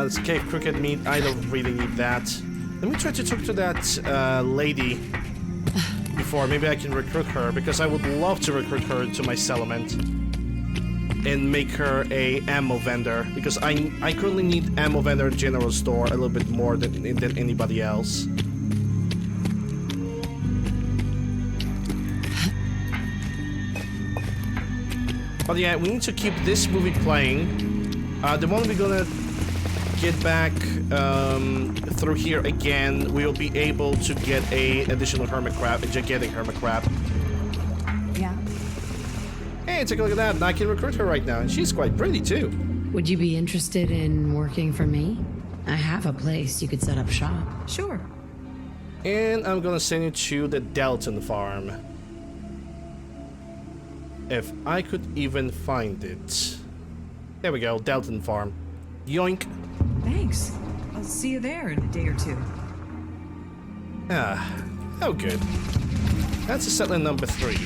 Speaker 2: This cave cricket meat, I don't really need that. Let me try to talk to that lady before. Maybe I can recruit her, because I would love to recruit her into my settlement and make her a ammo vendor, because I currently need ammo vendor general store a little bit more than anybody else. But yeah, we need to keep this movie playing. The one we're gonna get back through here again, we'll be able to get a additional hermit crab, a gigantic hermit crab.
Speaker 8: Yeah.
Speaker 2: Hey, take a look at that. I can recruit her right now, and she's quite pretty too.
Speaker 14: Would you be interested in working for me? I have a place you could set up shop.
Speaker 8: Sure.
Speaker 2: And I'm gonna send you to the Dalton farm. If I could even find it. There we go, Dalton farm. Yoink.
Speaker 8: Thanks. I'll see you there in a day or two.
Speaker 2: Ah, oh good. That's a settlement number 3.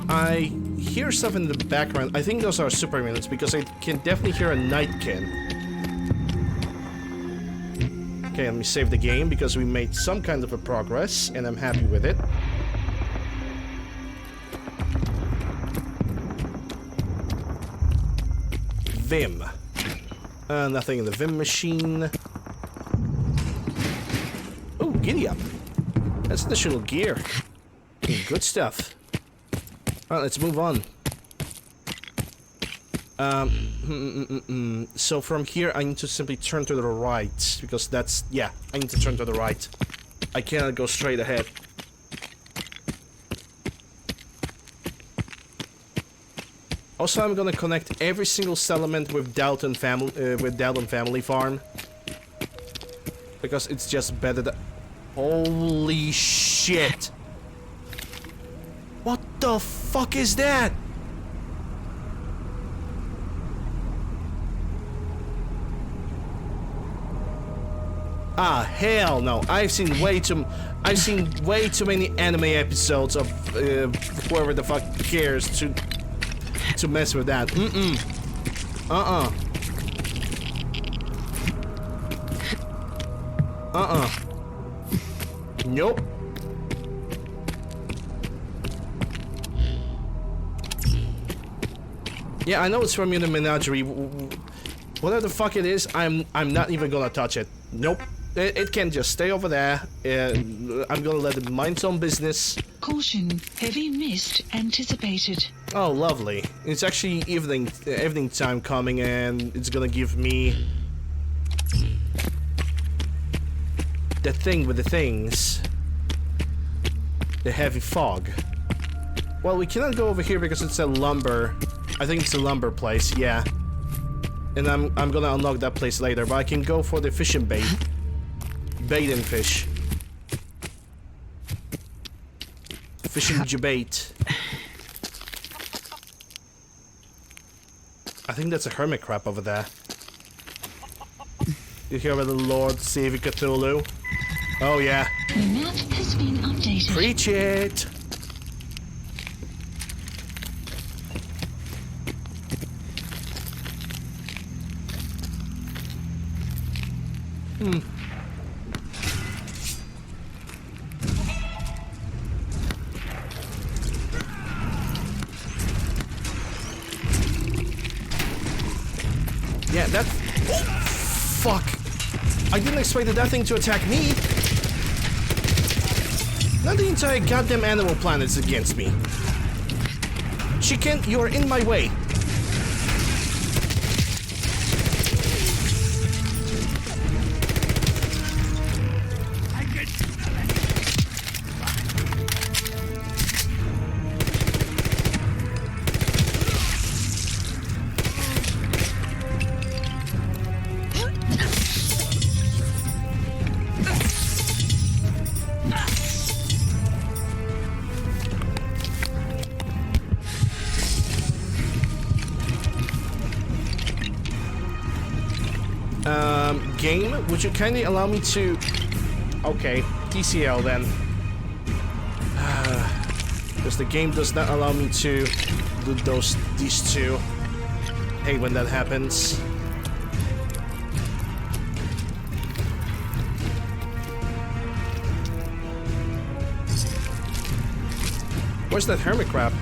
Speaker 2: I hear stuff in the background. I think those are super mutants, because I can definitely hear a nightkin. Okay, let me save the game, because we made some kind of a progress, and I'm happy with it. Vim. Nothing in the Vim machine. Oh, giddy up. That's additional gear. Good stuff. Alright, let's move on. So from here, I need to simply turn to the right, because that's... yeah, I need to turn to the right. I cannot go straight ahead. Also, I'm gonna connect every single settlement with Dalton family farm, because it's just better than... holy shit! What the fuck is that? Ah, hell no. I've seen way too many anime episodes of whoever the fuck cares to mess with that. Nope. Yeah, I know it's from Mutant Menagerie. Whatever the fuck it is, I'm not even gonna touch it. Nope. It can just stay over there. I'm gonna let it mind its own business.
Speaker 9: Caution, heavy mist anticipated.
Speaker 2: Oh, lovely. It's actually evening time coming, and it's gonna give me the thing with the things. The heavy fog. Well, we cannot go over here because it's a lumber. I think it's a lumber place, yeah. And I'm gonna unlock that place later, but I can go for the fishing bait. Bait and fish. Fishing bait. I think that's a hermit crab over there. You hear about the Lord Savior Cthulhu? Oh yeah.
Speaker 9: The map has been updated.
Speaker 2: Preach it! Yeah, that... Oh, fuck! I didn't expect that thing to attack me! Not the entire goddamn animal planet's against me. Chicken, you're in my way. Game, would you kindly allow me to... Okay, TCL then. Because the game does not allow me to do these two. I hate when that happens. Where's that hermit crab?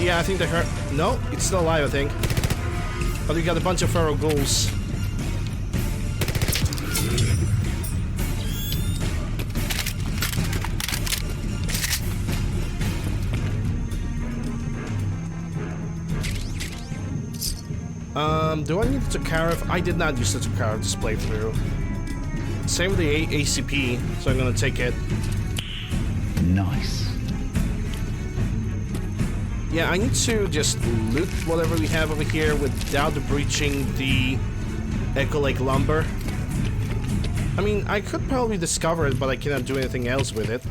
Speaker 2: Yeah, I think they hurt. No, it's still alive, I think. But we got a bunch of feral ghouls. Do I need the Tokarev? I did not use the Tokarev this playthrough. Same with the ACP, so I'm gonna take it.
Speaker 18: Nice.
Speaker 2: Yeah, I need to just loot whatever we have over here without breaching the Echo Lake lumber. I mean, I could probably discover it, but I cannot do anything else with it.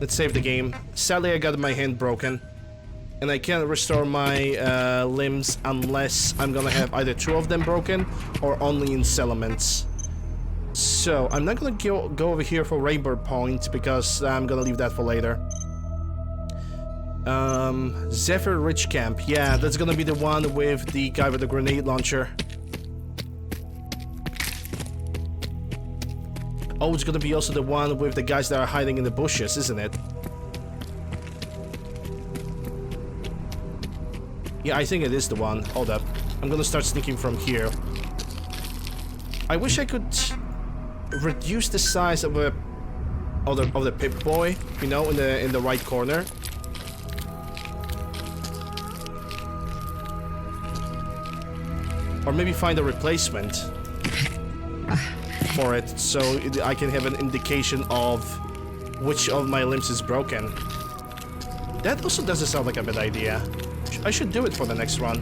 Speaker 2: Let's save the game. Sadly, I got my hand broken. And I can't restore my limbs unless I'm gonna have either two of them broken or only in settlements. So, I'm not gonna go over here for Rainbow Point because I'm gonna leave that for later. Zephyr Ridge Camp. Yeah, that's gonna be the one with the guy with the grenade launcher. Oh, it's gonna be also the one with the guys that are hiding in the bushes, isn't it? Yeah, I think it is the one. Hold up. I'm gonna start sneaking from here. I wish I could reduce the size of the Pip-Boy, you know, in the right corner. Or maybe find a replacement for it, so I can have an indication of which of my limbs is broken. That also doesn't sound like a bad idea. I should do it for the next run.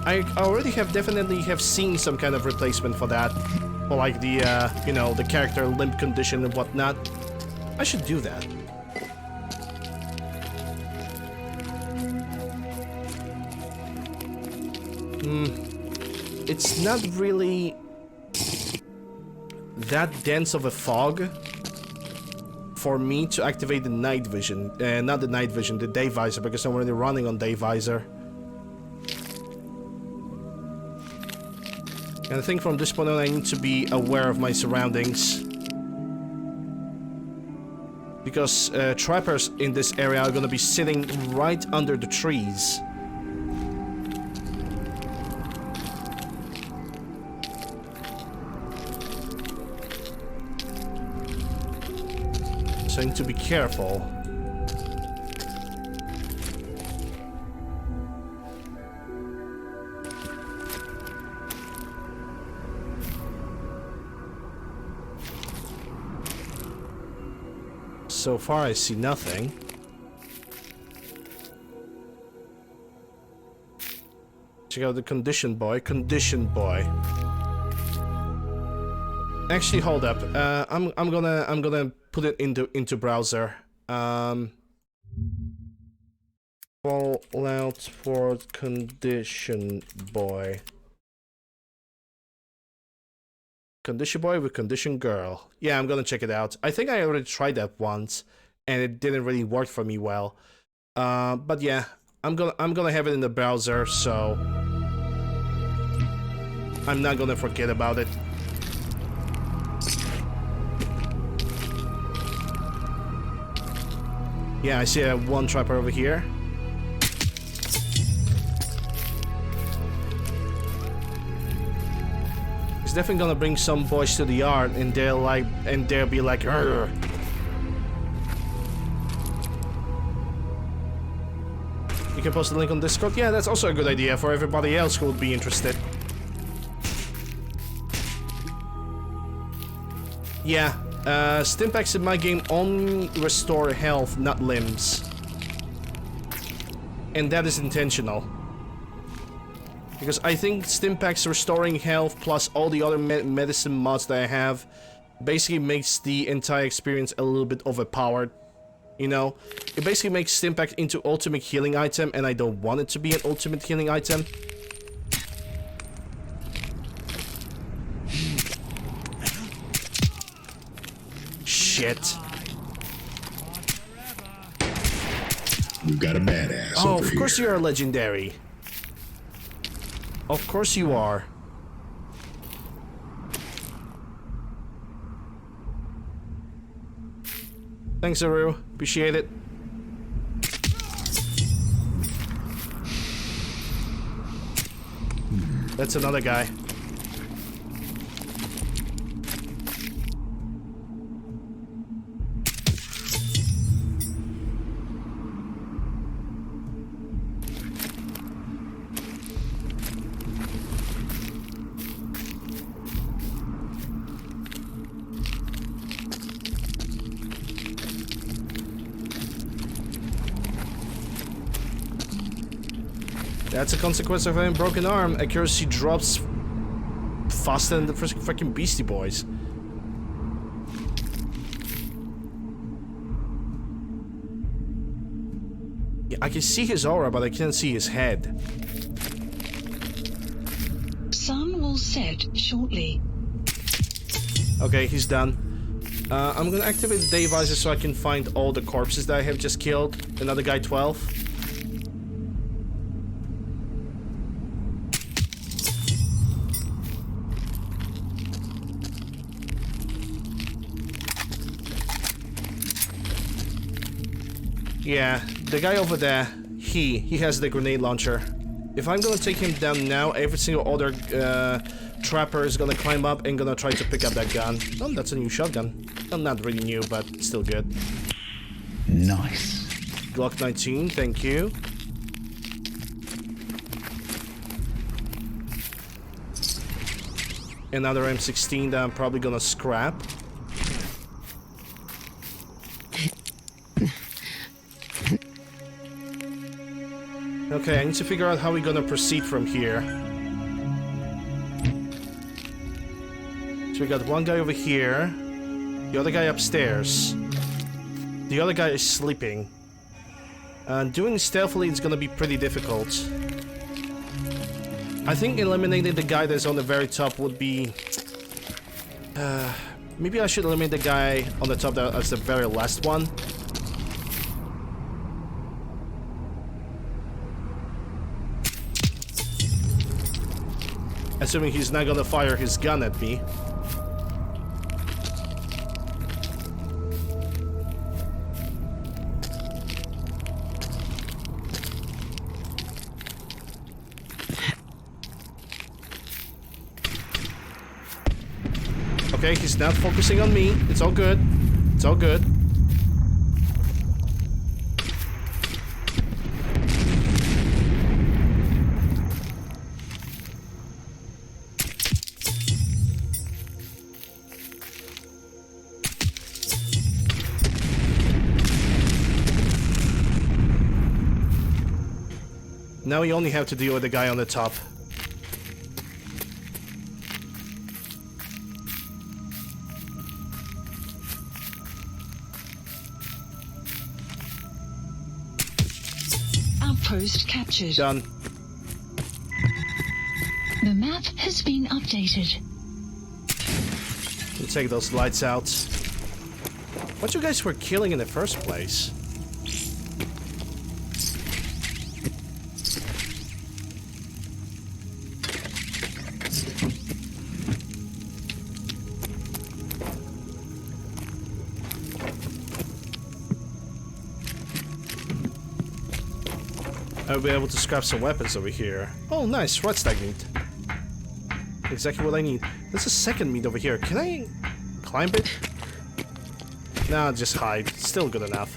Speaker 2: I already definitely have seen some kind of replacement for that. Or like the, you know, the character limp condition and whatnot. I should do that. It's not really that dense of a fog for me to activate the night vision. Not the night vision, the day visor, because I'm already running on day visor. And I think from this point on I need to be aware of my surroundings. Because trappers in this area are gonna be sitting right under the trees. So I need to be careful. So far I see nothing. Check out the condition boy. Condition boy. Actually, hold up. I'm gonna put it into browser. Fallout for condition boy. Condition boy with condition girl. Yeah, I'm gonna check it out. I think I already tried that once, and it didn't really work for me well. But yeah, I'm gonna have it in the browser, so I'm not gonna forget about it. Yeah, I see one trapper over here. He's definitely gonna bring some boys to the yard, and they'll be like, "Argh." You can post the link on Discord. Yeah, that's also a good idea for everybody else who would be interested. Yeah, Stimpaks in my game only restore health, not limbs. And that is intentional. Because I think Stimpaks restoring health plus all the other medicine mods that I have basically makes the entire experience a little bit overpowered. You know? It basically makes Stimpack into ultimate healing item, and I don't want it to be an ultimate healing item. Shit.
Speaker 15: We've got a badass.
Speaker 2: Oh,
Speaker 15: over
Speaker 2: of course
Speaker 15: here.
Speaker 2: you are legendary. Of course you are. Thanks, Aru. Appreciate it. That's another guy. That's a consequence of having a broken arm. Accuracy drops faster than the freaking Beastie Boys. Yeah, I can see his aura, but I can't see his head.
Speaker 9: Sun will set shortly.
Speaker 2: Okay, he's done. I'm gonna activate the day visor so I can find all the corpses that I have just killed. Another guy 12. Yeah, the guy over there, he has the grenade launcher. If I'm gonna take him down now, every single other trapper is gonna climb up and gonna try to pick up that gun. Oh, that's a new shotgun. Well, not really new, but still good.
Speaker 18: Nice.
Speaker 2: Glock 19, thank you. Another M16 that I'm probably gonna scrap. Okay, I need to figure out how we're gonna proceed from here. So we got one guy over here, the other guy upstairs. The other guy is sleeping. Doing stealthily is gonna be pretty difficult. I think eliminating the guy that's on the very top would be... maybe I should eliminate the guy on the top as the very last one. Assuming he's not gonna fire his gun at me. Okay, he's not focusing on me. It's all good. It's all good. Now we only have to deal with the guy on the top.
Speaker 9: Outpost captured.
Speaker 2: Done.
Speaker 9: The map has been updated.
Speaker 2: We'll take those lights out. What you guys were killing in the first place? I'll be able to scrap some weapons over here. Oh, nice, red stag meat. Exactly what I need. There's a second meat over here. Can I climb it? Nah, just hide. Still good enough.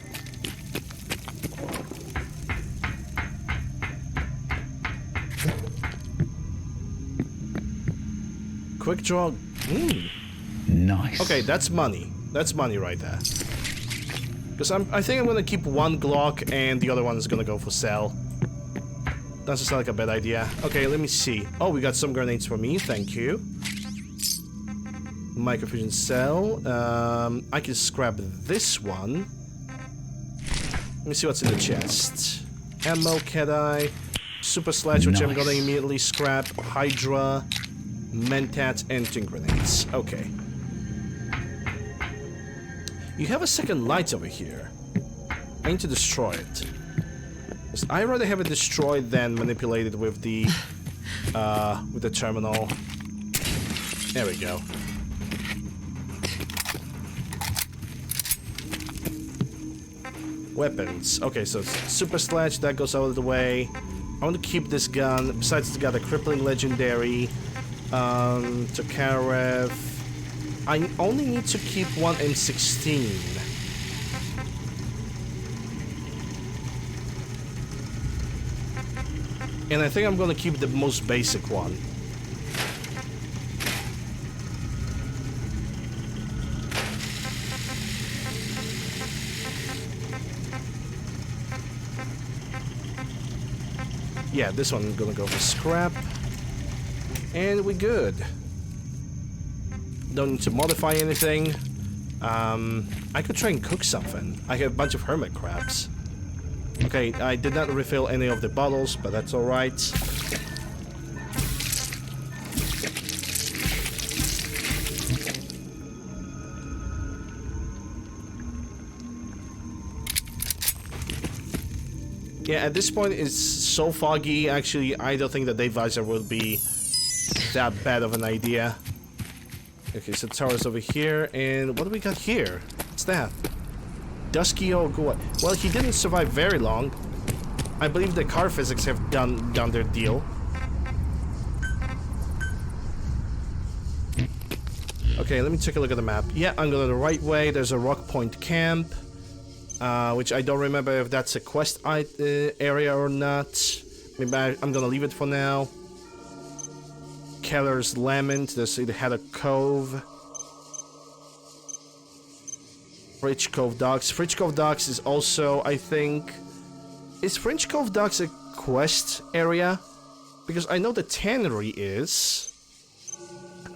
Speaker 2: Quick draw.
Speaker 18: Nice.
Speaker 2: Okay, that's money. That's money right there. Because I think I'm gonna keep one Glock and the other one is gonna go for sale. Doesn't sound like a bad idea. Okay, let me see. Oh, we got some grenades for me. Thank you. Microfusion cell. I can scrap this one. Let me see what's in the chest. Ammo, cat-eye, super sledge, which I'm gonna immediately scrap. Hydra, mentats, and tin grenades. Okay. You have a second light over here. I need to destroy it. I'd rather have it destroyed than manipulated with the terminal. There we go. Weapons. Okay, so super sledge, that goes out of the way. I want to keep this gun. Besides, it's got a crippling legendary. Tokarev. I only need to keep one M16. And I think I'm gonna keep the most basic one. Yeah, this one I'm gonna go for scrap. And we're good. Don't need to modify anything. I could try and cook something. I have a bunch of hermit crabs. Okay, I did not refill any of the bottles, but that's alright. Yeah, at this point it's so foggy, actually I don't think the day visor will be that bad of an idea. Okay, so tower's over here, and what do we got here? What's that? Dusky Ogua. Well, he didn't survive very long. I believe the car physics have done their deal. Okay, let me take a look at the map. Yeah, I'm going the right way. There's a Rock Point camp, which I don't remember if that's a quest area or not. Maybe I'm gonna leave it for now. Keller's Lament. There's either had a cove. Fringe Cove Docks. Fringe Cove Docks is also, I think... Is Fringe Cove Docks a quest area? Because I know the tannery is.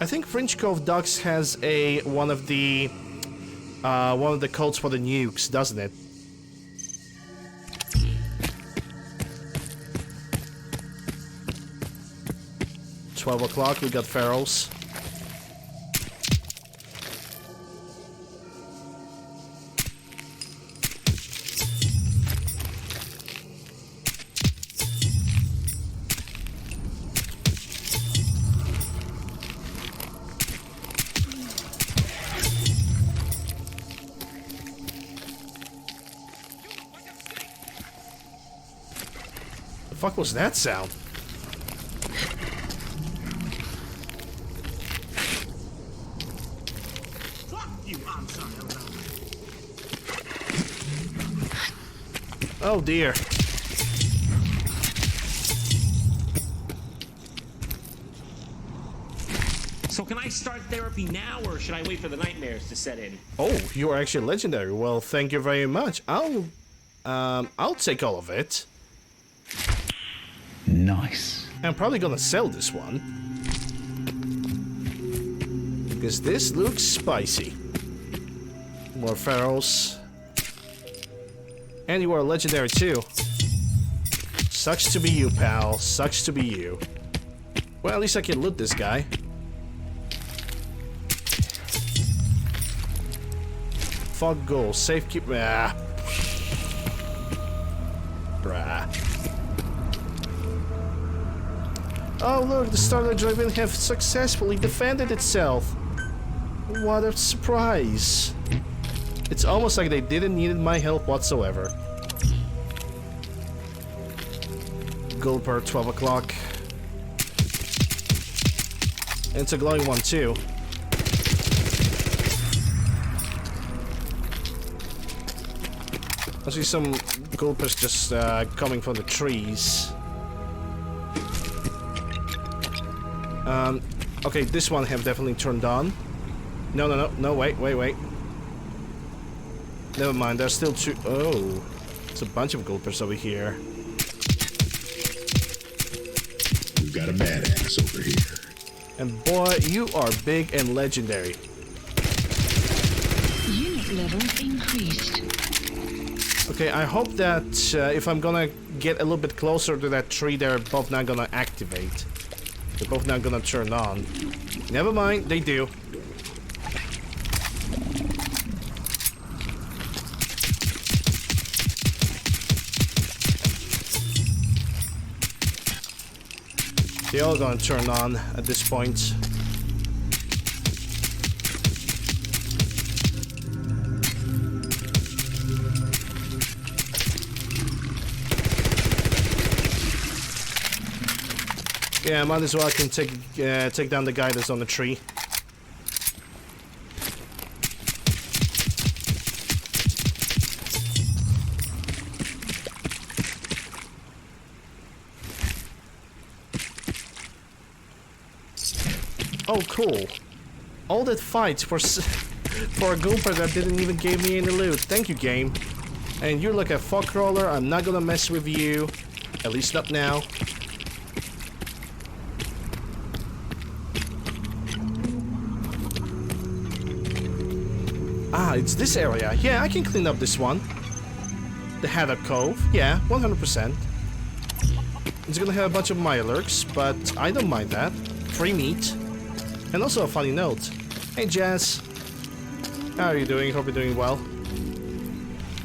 Speaker 2: I think Fringe Cove Docks has one of the codes for the nukes, doesn't it? $12 we got ferals. The fuck was that sound? Oh dear.
Speaker 20: So can I start therapy now, or should I wait for the nightmares to set in?
Speaker 2: Oh, you are actually legendary. Well, thank you very much. I'll take all of it.
Speaker 18: Nice.
Speaker 2: I'm probably gonna sell this one. Because this looks spicy. More ferals. And you are legendary too. Sucks to be you, pal. Sucks to be you. Well, at least I can loot this guy. Fog goal. Safe keep. Ah. Bruh. Oh look, the Starlight Drive-In have successfully defended itself. What a surprise. It's almost like they didn't need my help whatsoever. Gold per 12 o'clock. And it's a glowing one too. I see some gold pers just coming from the trees. Okay, this one have definitely turned on. No, wait. Never mind, there's still two. Oh, it's a bunch of gold pers over here.
Speaker 15: We've got a badass over here.
Speaker 2: And boy, you are big and legendary.
Speaker 9: Unit level increased.
Speaker 2: Okay, I hope that if I'm gonna get a little bit closer to that tree, they're both not gonna activate. They're both not gonna turn on. Never mind, they do. They're all gonna turn on at this point. Yeah, might as well I can take down the guy that's on the tree. Oh, cool. All that fight for a gooper that didn't even give me any loot. Thank you, game. And you're like a fog crawler. I'm not gonna mess with you. At least not now. Ah, it's this area. Yeah, I can clean up this one. The Haddock Cove. Yeah, 100%. It's gonna have a bunch of Mirelurks, but I don't mind that. Free meat. And also a funny note. Hey, Jazz. How are you doing? Hope you're doing well.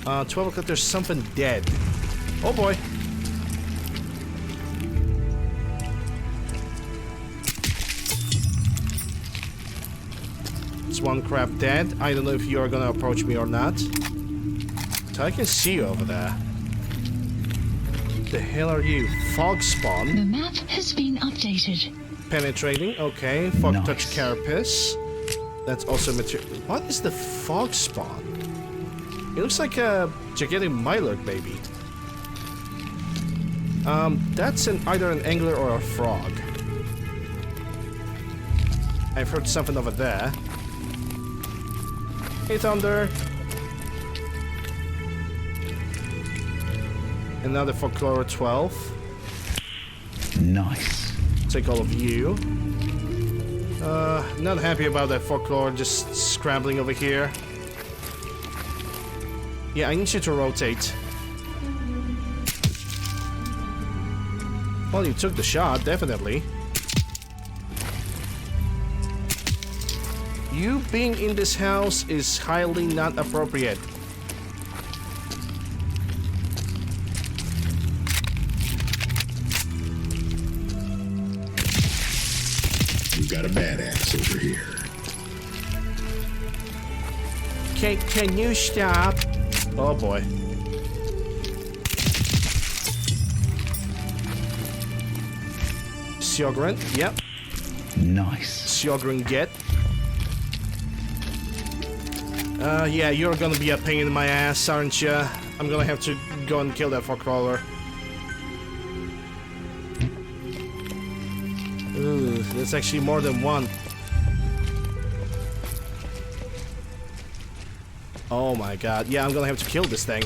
Speaker 2: 12 o'clock, there's something dead. Oh boy. It's one crab dead. I don't know if you're gonna approach me or not. So I can see you over there. The hell are you? Fog spawn?
Speaker 9: The map has been updated.
Speaker 2: Penetrating, okay. Fog touch carapace. That's also material. What is the fog spawn? It looks like a gigantic Mirelurk baby. That's either an angler or a frog. I've heard something over there. Hey, Thunder. Another folklore 12.
Speaker 18: Nice.
Speaker 2: Take all of you. Not happy about that folklore just scrambling over here. Yeah, I need you to rotate. Well, you took the shot, definitely. You being in this house is highly not appropriate.
Speaker 15: You got a badass over here.
Speaker 2: Can you stop? Oh boy. Sjogren, yep.
Speaker 18: Nice.
Speaker 2: Sjogren get. Yeah, you're gonna be a pain in my ass, aren't you? I'm gonna have to go and kill that forecrawler. Ooh, that's actually more than one. Oh my god. Yeah, I'm gonna have to kill this thing.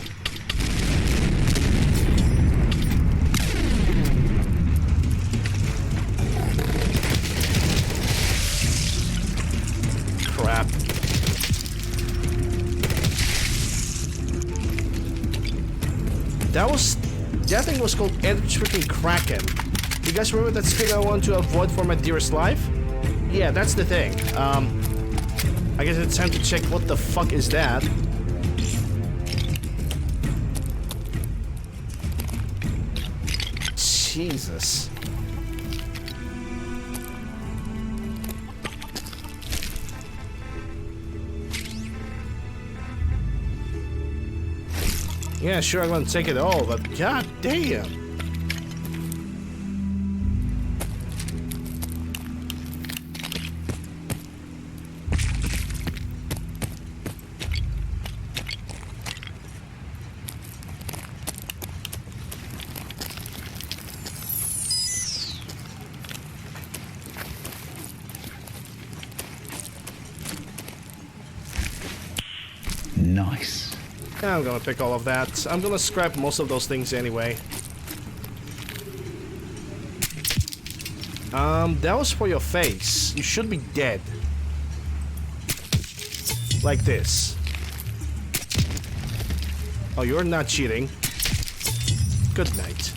Speaker 2: Crap. That thing was called freaking Kraken. You guys remember that thing I want to avoid for my dearest life? Yeah, that's the thing. I guess it's time to check what the fuck is that. Jesus. Yeah, sure, I'm gonna take it all, but god damn.
Speaker 18: Nice.
Speaker 2: Yeah, I'm gonna pick all of that. I'm gonna scrap most of those things anyway. That was for your face. You should be dead. Like this. Oh, you're not cheating. Good night.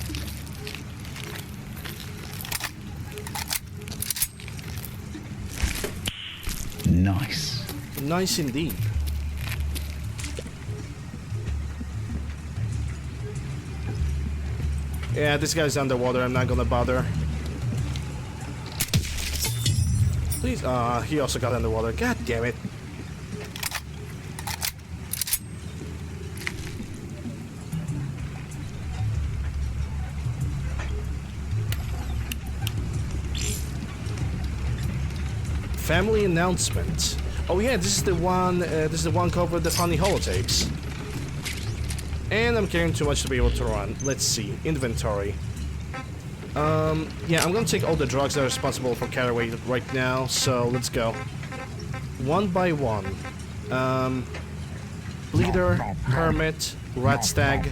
Speaker 18: Nice.
Speaker 2: Nice indeed. Yeah, this guy's underwater. I'm not gonna bother. Please. He also got underwater. God damn it. Family announcement. Oh yeah, this is the one. This is the one covered the funny holotapes. And I'm carrying too much to be able to run. Let's see. Inventory. Yeah, I'm gonna take all the drugs that are responsible for caraway right now, so let's go. One by one. Bleeder, Hermit, Rat Stag,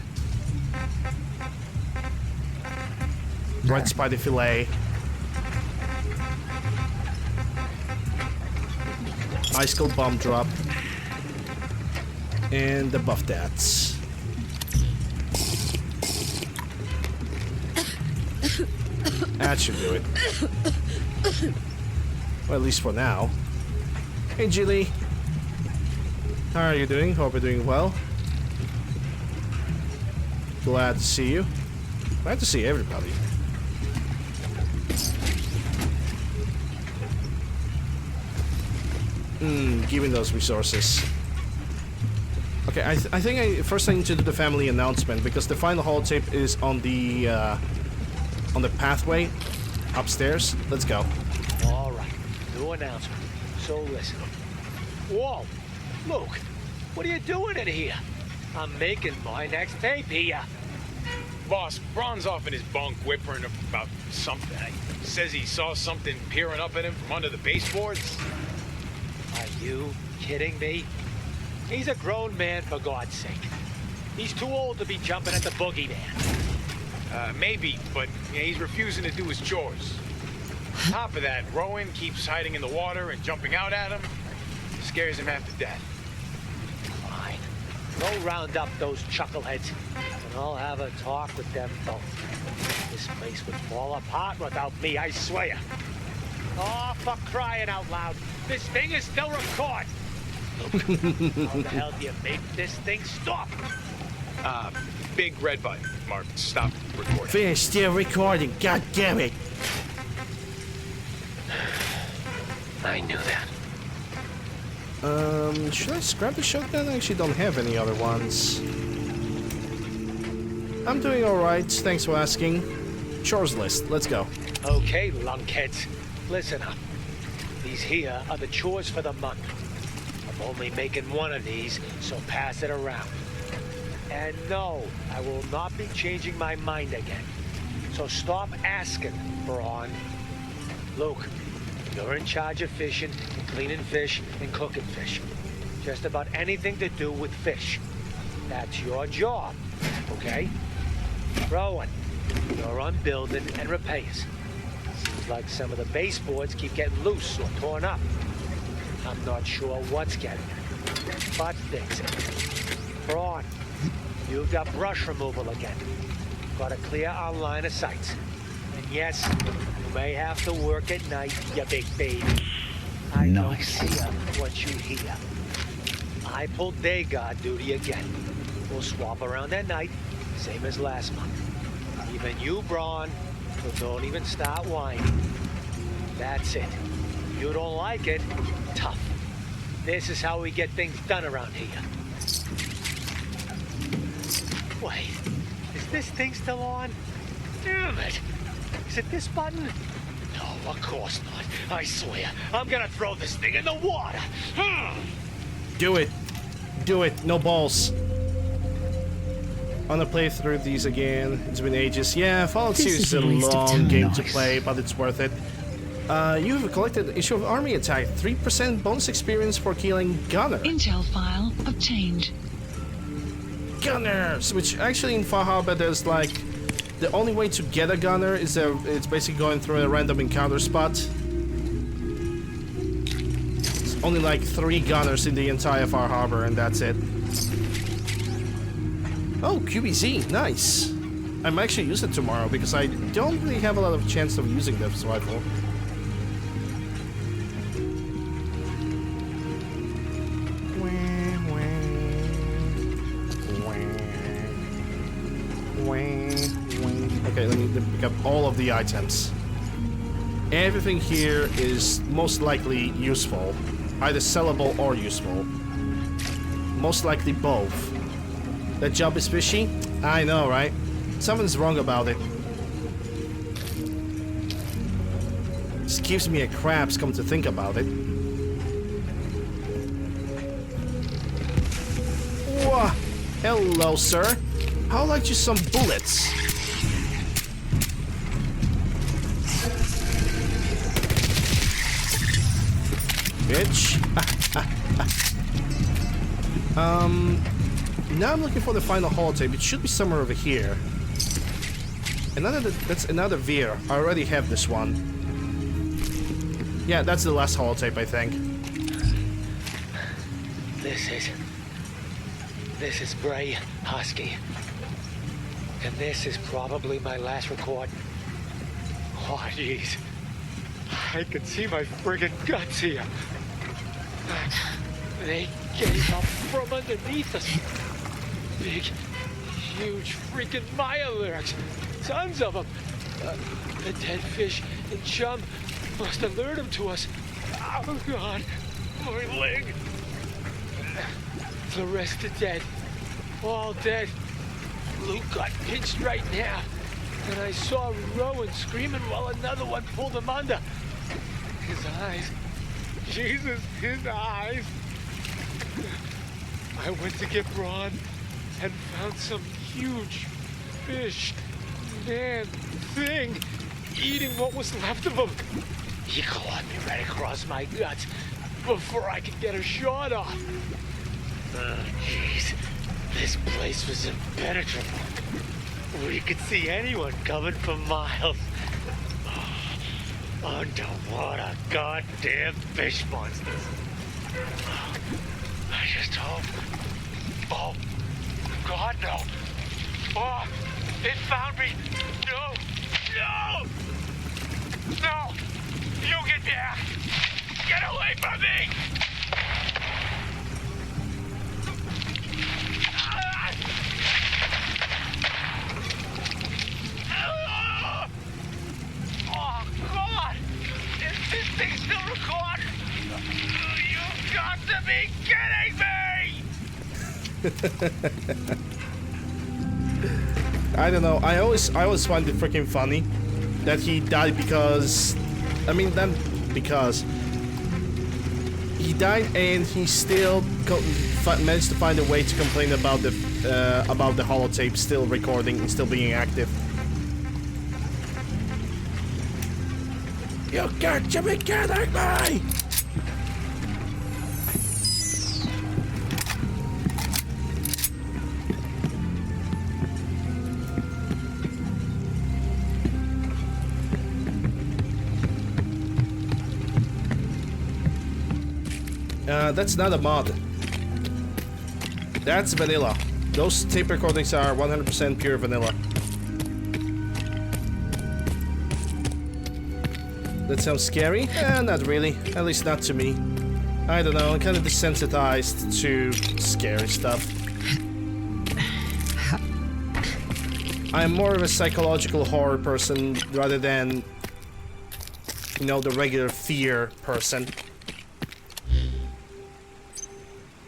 Speaker 2: Red Spider Fillet, Icicle Bomb Drop, and the Buff Dats. That should do it. Well, at least for now. Hey, Jilly. How are you doing? Hope you're doing well. Glad to see you. Glad to see everybody. Give me those resources. Okay, I think first I need to do the family announcement because the final holotape is on the pathway upstairs. Let's go.
Speaker 21: All right, new announcement. So listen. Whoa, Luke, what are you doing in here? I'm making my next tape here.
Speaker 22: Boss, Braun's off in his bunk whimpering about something. He says he saw something peering up at him from under the baseboards.
Speaker 21: Are you kidding me? He's a grown man, for God's sake. He's too old to be jumping at the boogeyman.
Speaker 22: Maybe, but he's refusing to do his chores. On top of that, Rowan keeps hiding in the water and jumping out at him. Scares him half to death.
Speaker 21: Fine. Go round up those chuckleheads, and I'll have a talk with them both. This place would fall apart without me, I swear. Oh, for crying out loud. This thing is still recording. Look, how the hell do you make this thing stop?
Speaker 22: Big red button marked stop recording.
Speaker 2: Finish still recording, god damn it.
Speaker 21: I knew that.
Speaker 2: Should I scrap the shotgun? I actually don't have any other ones. I'm doing alright, thanks for asking. Chores list, let's go.
Speaker 21: Okay, lunkheads, listen up. These here are the chores for the month. I'm only making one of these, so pass it around. And no, I will not be changing my mind again. So stop asking, Braun. Luke, you're in charge of fishing, and cleaning fish, and cooking fish. Just about anything to do with fish. That's your job, okay? Rowan, you're on building and repairs. Seems like some of the baseboards keep getting loose or torn up. I'm not sure what's getting it, but fix it. Braun, you've got brush removal again. Got a clear our line of sights. And yes, you may have to work at night, you big baby. I
Speaker 18: Nice.
Speaker 21: don't hear what you hear. I pulled day guard duty again. We'll swap around at night, same as last month. Even you, Braun, so don't even start whining. That's it. You don't like it? Tough. This is how we get things done around here. Wait, is this thing still on? Damn it! Is it this button? No, of course not. I swear, I'm gonna throw this thing in the water.
Speaker 2: Do it. Do it. No balls. I wanna play through these again. It's been ages. Yeah, Fallout
Speaker 14: This
Speaker 2: Series is
Speaker 14: is
Speaker 2: a
Speaker 14: a waste of
Speaker 2: long
Speaker 14: time.
Speaker 2: game to
Speaker 14: Nice.
Speaker 2: play, but it's worth it. You've collected an issue of Army Attack. 3% bonus experience for killing Gunner.
Speaker 9: Intel file obtained.
Speaker 2: Gunners! Which actually in Far Harbor there's like... The only way to get a gunner is it's basically going through a random encounter spot. There's only like 3 gunners in the entire Far Harbor and that's it. Oh, QBZ, nice. I might actually use it tomorrow because I don't really have a lot of chance of using this rifle. Okay, let me pick up all of the items. Everything here is most likely useful. Either sellable or useful. Most likely both. That job is fishy? I know, right? Something's wrong about it. Just gives me a crabs, come to think about it. Whoa! Hello, sir. How like you some bullets? Bitch. Now I'm looking for the final holotape. It should be somewhere over here. That's another Veer. I already have this one. Yeah, that's the last holotape, I think.
Speaker 21: This is Bray Husky. And this is probably my last record. Oh, jeez. I can see my friggin' guts here. They came up from underneath us. Big, huge freaking Mirelurks. Tons of them. The dead fish and chum must have lured them to us. Oh, God. My leg. The rest are dead. All dead. Luke got pinched right in half. And I saw Rowan screaming while another one pulled him under. His eyes. Jesus, his eyes. I went to get Braun and found some huge fish, man, thing, eating what was left of him. He clawed me right across my guts before I could get a shot off. Oh, jeez. This place was impenetrable. We could see anyone coming for miles. Underwater goddamn fish monsters. I just hope. Oh, God, no. Oh, it found me. No, no, no. You get there. Get away from me. Oh, God. Is this thing still recording? You've got to be kidding me!
Speaker 2: I don't know. I always find it freaking funny that he died because, I mean, then because he died and he still managed to find a way to complain about the holotape still recording and still being active. You got to be kidding me! That's not a mod. That's vanilla. Those tape recordings are 100% pure vanilla. That sounds scary? Not really. At least not to me. I don't know, I'm kind of desensitized to scary stuff. I'm more of a psychological horror person rather than, you know, the regular fear person.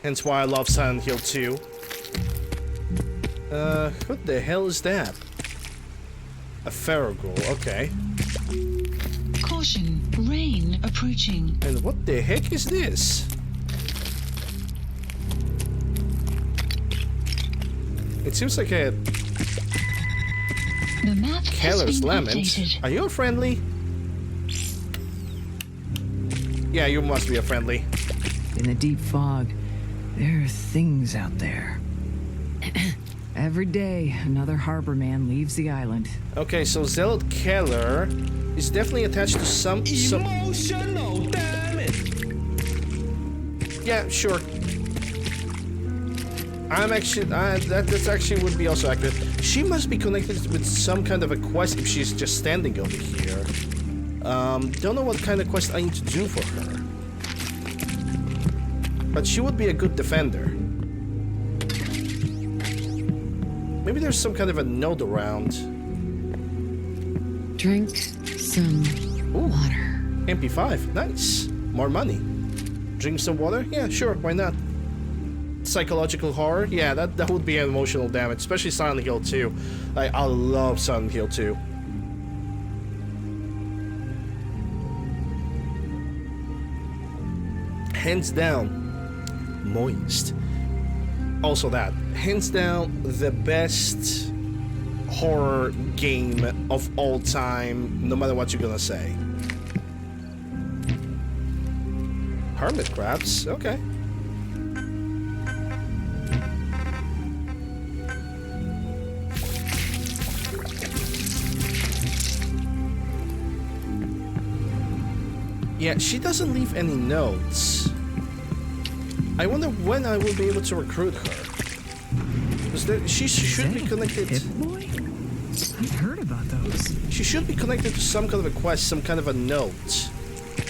Speaker 2: Hence why I love Silent Hill 2. What the hell is that? A Ferroghoul, okay.
Speaker 9: Caution, rain approaching.
Speaker 2: And what the heck is this? It seems like a...
Speaker 9: The map
Speaker 2: Keller's
Speaker 9: has been
Speaker 2: Lament.
Speaker 9: updated.
Speaker 2: Are you a friendly? Yeah, you must be a friendly.
Speaker 8: In the deep fog, there are things out there. Every day, another harbor man leaves the island.
Speaker 2: Okay, so Zealot Keller is definitely attached to some...
Speaker 3: Emotional damage.
Speaker 2: Yeah, sure. I'm actually... that's actually would be also accurate. She must be connected with some kind of a quest if she's just standing over here. Don't know what kind of quest I need to do for her. But she would be a good defender. Maybe there's some kind of a node around.
Speaker 5: Drink some water.
Speaker 2: MP5, nice. More money. Drink some water? Yeah, sure, why not? Psychological horror? Yeah, that would be an emotional damage, especially Silent Hill 2. Like, I love Silent Hill 2. Hands down, moist. Also that, hands down, the best horror game of all time, no matter what you're gonna say. Hermit crabs, okay. Yeah, she doesn't leave any notes. I wonder when I will be able to recruit her. Because she should be connected...
Speaker 8: Pip-Boy? I've heard about those.
Speaker 2: She should be connected to some kind of a quest, some kind of a note.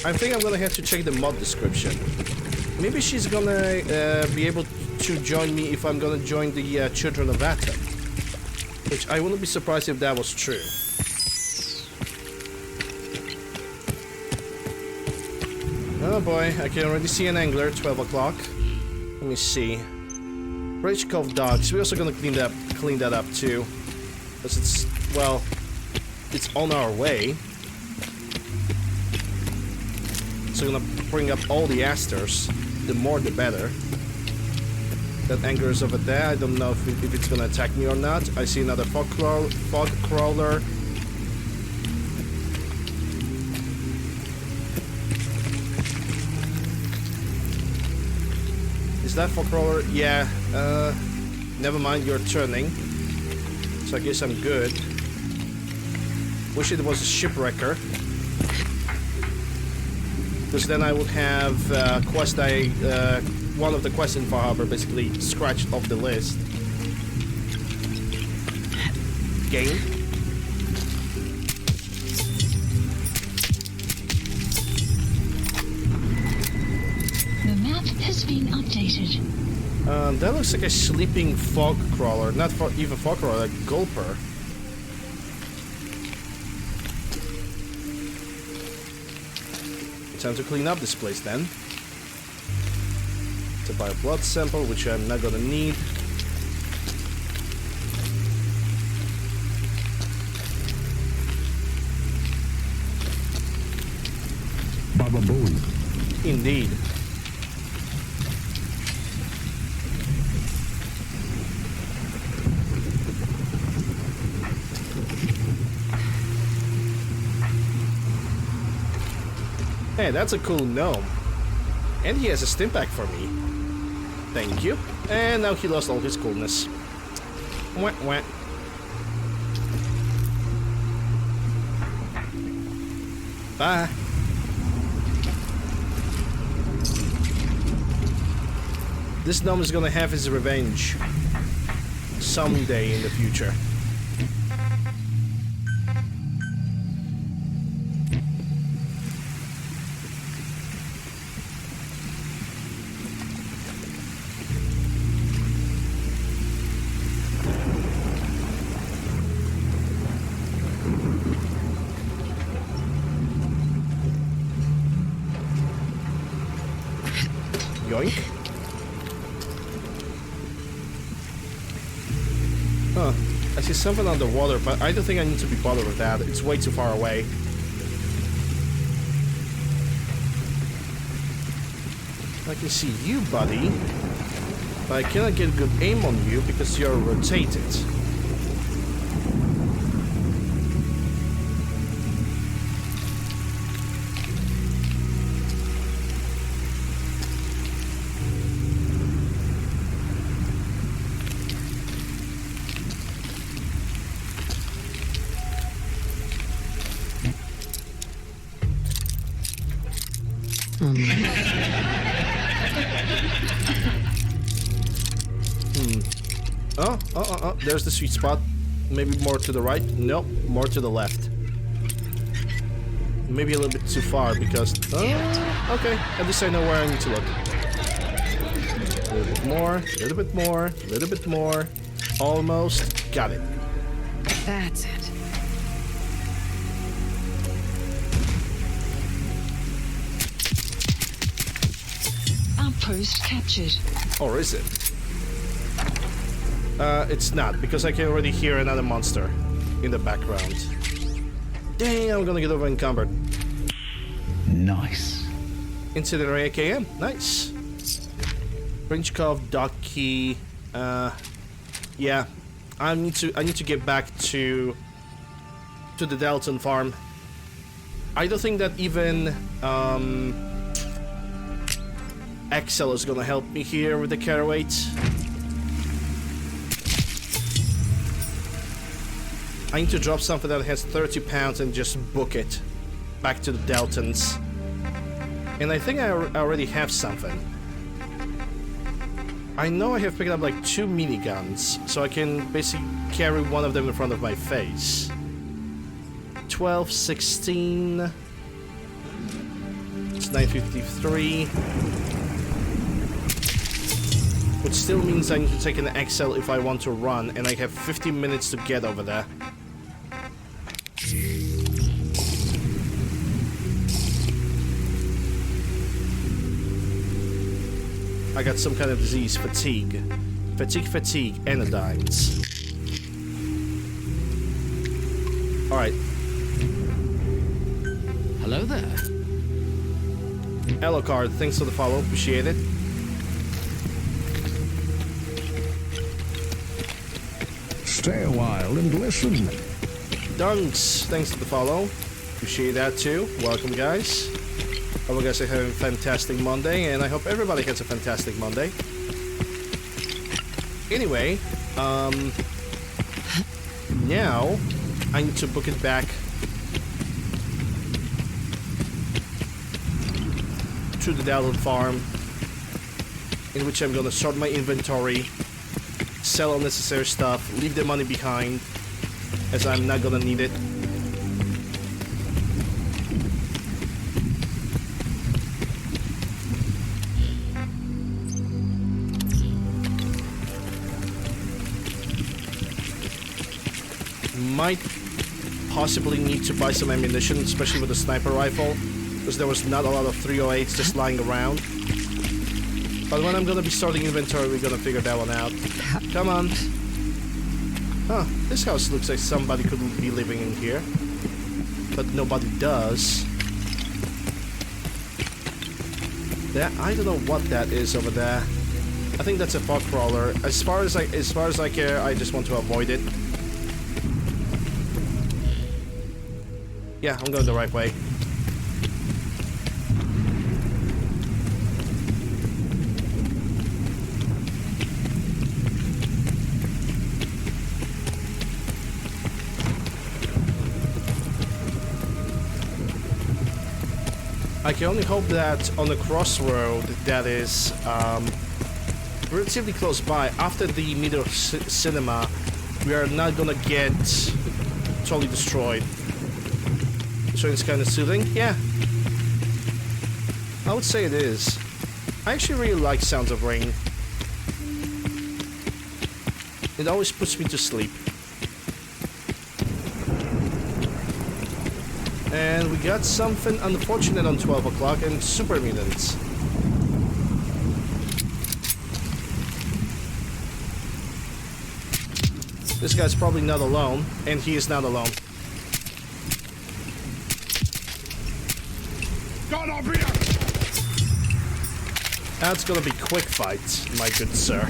Speaker 2: I think I'm gonna have to check the mod description. Maybe she's gonna be able to join me if I'm gonna join the Children of Atom. Which I wouldn't be surprised if that was true. Oh boy, I can already see an angler, 12 o'clock. Let me see. Rage Cove Docks, we're also gonna clean that up too. Because it's, well, it's on our way. So we're gonna bring up all the asters. The more the better. That angler is over there, I don't know if it's gonna attack me or not. I see another fog crawler. Is that fog crawler? Yeah, never mind, you're turning. So so I guess I'm good. Wish it was a shipwrecker. Because then I would have one of the quests in Far Harbor basically scratched off the list. Game.
Speaker 9: The map has been updated.
Speaker 2: That looks like a sleeping fog crawler. Not even fog crawler, a gulper. Time to clean up this place then. To buy a blood sample, which I'm not gonna need.
Speaker 15: Baba Boom.
Speaker 2: Indeed. Hey, that's a cool gnome. And he has a stim pack for me. Thank you. And now he lost all his coolness. Wah, wah. Bye. This gnome is gonna have his revenge someday in the future. Yoink. Huh. I see something underwater, but I don't think I need to be bothered with that. It's way too far away. I can see you, buddy. But I cannot get a good aim on you because you're rotated. There's the sweet spot. Maybe more to the right. Nope, more to the left. Maybe a little bit too far because... okay, at least I know where I need to look. A little bit more, a little bit more, a little bit more. Almost. Got it.
Speaker 14: That's it.
Speaker 9: Outpost captured.
Speaker 2: Or is it? It's not, because I can already hear another monster in the background. Dang, I'm gonna get over encumbered.
Speaker 18: Nice.
Speaker 2: Incendiary AKM, nice. Brinchkov, Dock Key, yeah. I need to get back to the Dalton farm. I don't think that even Excel is gonna help me here with the Caraweight. I need to drop something that has 30 pounds and just book it back to the Daltons. And I think I already have something. I know I have picked up like 2 miniguns, so I can basically carry one of them in front of my face. 12, 16... It's 953. Which still means I need to take an XL if I want to run, and I have 15 minutes to get over there. I got some kind of disease, fatigue. Fatigue, anodynes. Alright.
Speaker 5: Hello there.
Speaker 2: Hello, card. Thanks for the follow. Appreciate it.
Speaker 15: Stay a while and listen.
Speaker 2: Dunks. Thanks for the follow. Appreciate that too. Welcome, guys. Hope you guys are having a fantastic Monday, and I hope everybody has a fantastic Monday. Anyway, now I need to book it back to the Dowland farm, in which I'm gonna sort my inventory, sell unnecessary stuff, leave the money behind, as I'm not gonna need it. Might possibly need to buy some ammunition, especially with the sniper rifle, because there was not a lot of 308s just lying around. But when I'm gonna be starting inventory, we're gonna figure that one out. Come on. Huh, this house looks like somebody could be living in here. But nobody does. I don't know what that is over there. I think that's a fog crawler. As far as I care, I just want to avoid it. Yeah, I'm going the right way. I can only hope that on the crossroad that is relatively close by, after the Meadow Cinema, we are not gonna get totally destroyed. So it's kind of soothing? Yeah. I would say it is. I actually really like Sounds of Rain. It always puts me to sleep. And we got something unfortunate on 12 o'clock and Super Mutants. This guy's probably not alone, and he is not alone. That's gonna be quick fights, my good sir.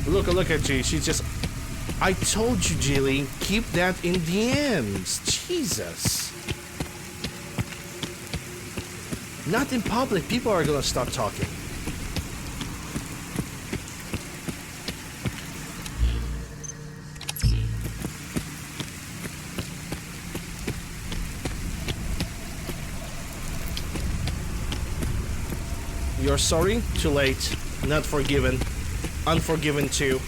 Speaker 2: Look at G. She's just... I told you, Jilly, keep that in the ends. Jesus. Not in public. People are gonna start talking. You're sorry? Too late. Not forgiven. Unforgiven too.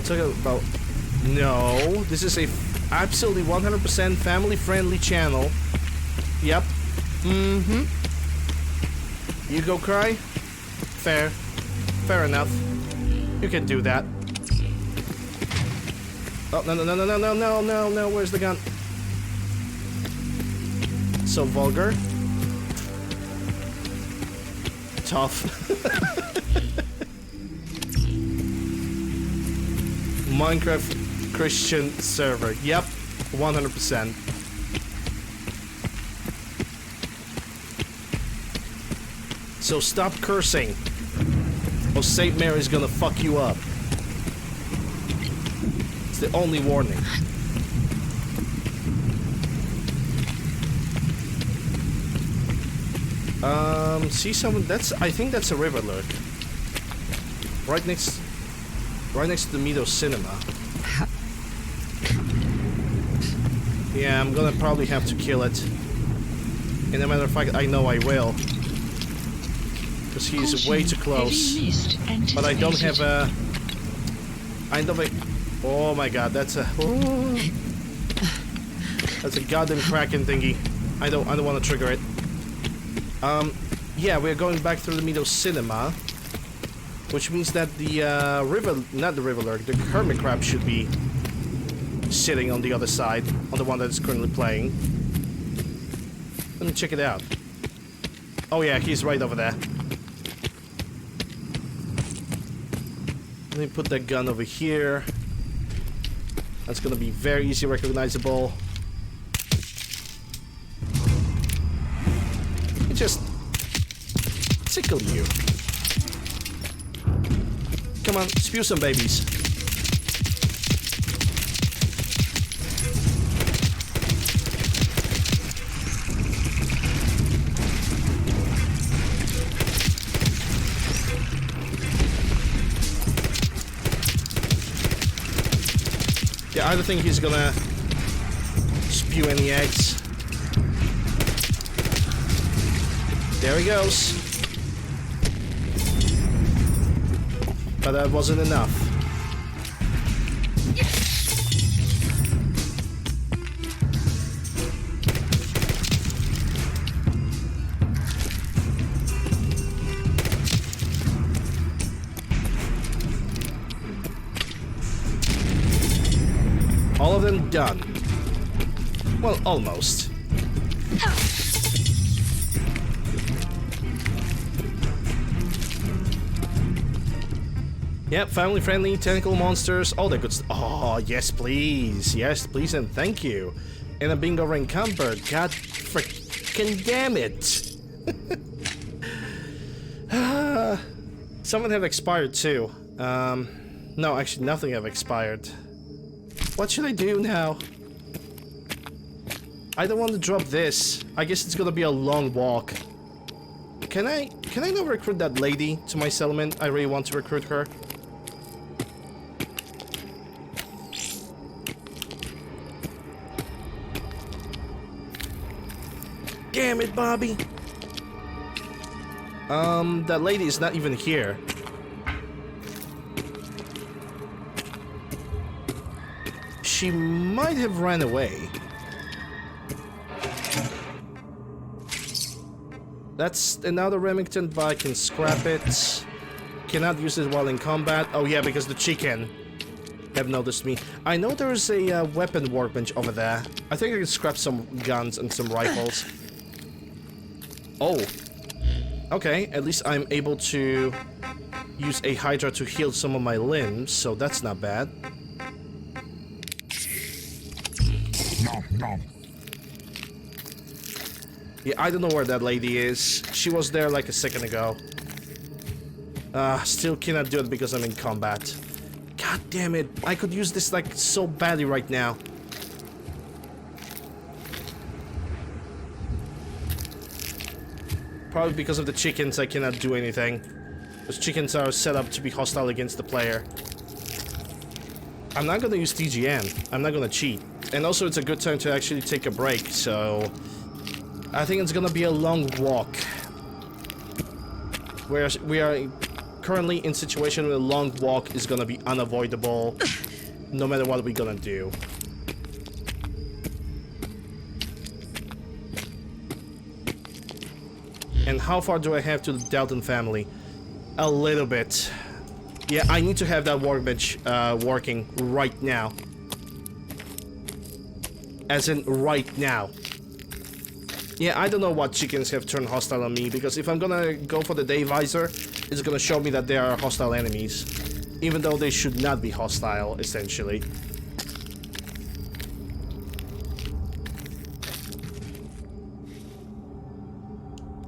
Speaker 2: Talk about... No, this is a absolutely 100% family-friendly channel. Yep. Mm-hmm. You go cry? Fair. Fair enough. You can do that. Oh, no, where's the gun? So vulgar. Tough. Minecraft Christian server. Yep, 100%. So stop cursing, or St. Mary's gonna fuck you up. It's the only warning. See someone? I think that's a river lurk. Right next to the Meadow Cinema. Yeah, I'm gonna probably have to kill it. And as a matter of fact, I know I will. Because he's way too close. But I don't have a... Oh my god, that's a... Oh, that's a goddamn Kraken thingy. I don't want to trigger it. Yeah, we're going back through the Meadow Cinema. Which means that the not the river lurk, the hermit crab should be sitting on the other side, on the one that is currently playing. Let me check it out. Oh yeah, he's right over there. Let me put that gun over here. That's gonna be very easy recognizable. It just tickle you. Come on, spew some babies. Yeah, I don't think he's gonna spew any eggs. There he goes. But that wasn't enough. All of them done. Well, almost. Yep, family-friendly, tentacle monsters, all that good stuff. Oh, yes please. Yes, please and thank you. And I'm being over-encumbered. God freaking damn it. Some of them have expired too. No, actually nothing have expired. What should I do now? I don't want to drop this. I guess it's gonna be a long walk. Can I not recruit that lady to my settlement? I really want to recruit her. Damn it, Bobby! That lady is not even here. She might have ran away. That's another Remington, but I can scrap it. Cannot use it while in combat. Oh yeah, because the chicken have noticed me. I know there's a weapon workbench over there. I think I can scrap some guns and some rifles. Oh. Okay, at least I'm able to use a Hydra to heal some of my limbs, so that's not bad. Yeah, I don't know where that lady is. She was there like a second ago. Still cannot do it because I'm in combat. God damn it. I could use this like so badly right now. Probably because of the chickens I cannot do anything. Those chickens are set up to be hostile against the player. I'm not gonna use TGM. I'm not gonna cheat. And also it's a good time to actually take a break, so I think it's gonna be a long walk. We are currently in a situation where a long walk is gonna be unavoidable, no matter what we're gonna do. And how far do I have to the Dalton family? A little bit. Yeah, I need to have that workbench working right now. As in, right now. Yeah, I don't know what chickens have turned hostile on me, because if I'm gonna go for the day visor, it's gonna show me that they are hostile enemies. Even though they should not be hostile, essentially.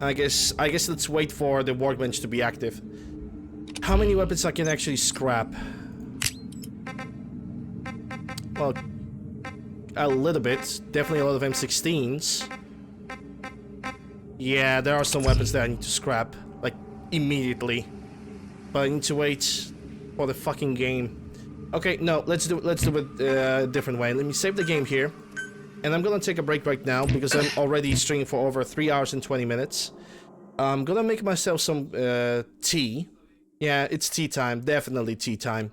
Speaker 2: I guess let's wait for the workbench to be active. How many weapons I can actually scrap? Well, a little bit. Definitely a lot of M16s. Yeah, there are some weapons that I need to scrap, like, immediately. But I need to wait for the fucking game. Okay, no, let's do it a different way. Let me save the game here. And I'm gonna take a break right now, because I'm already streaming for over 3 hours and 20 minutes. I'm gonna make myself some tea. Yeah, it's tea time. Definitely tea time.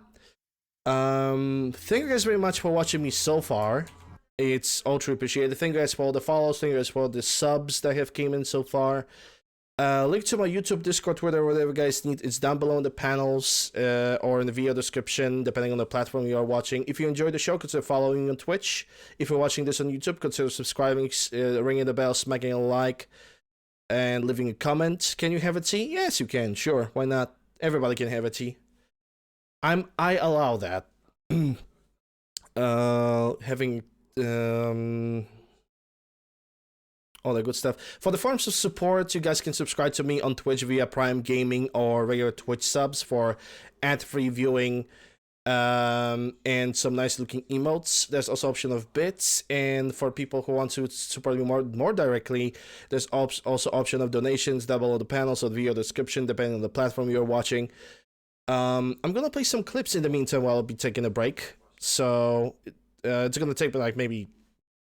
Speaker 2: Thank you guys very much for watching me so far. It's ultra appreciated. Thank you guys for all the follows. Thank you guys for all the subs that have came in so far. Link to my YouTube, Discord, Twitter, whatever you guys need. It's down below in the panels or in the video description, depending on the platform you are watching. If you enjoyed the show, consider following on Twitch. If you're watching this on YouTube, consider subscribing, ringing the bell, smacking a like, and leaving a comment. Can you have a tea? Yes, you can. Sure, why not? Everybody can have a tea. I allow that. Having all that good stuff. For the forms of support, you guys can subscribe to me on Twitch via Prime Gaming or regular Twitch subs for ad-free viewing and some nice looking emotes. There's also option of bits, and for people who want to support me more directly, there's also option of donations down below the panel, so the video description depending on the platform you're watching. I'm gonna play some clips in the meantime while I'll be taking a break, so it's gonna take like maybe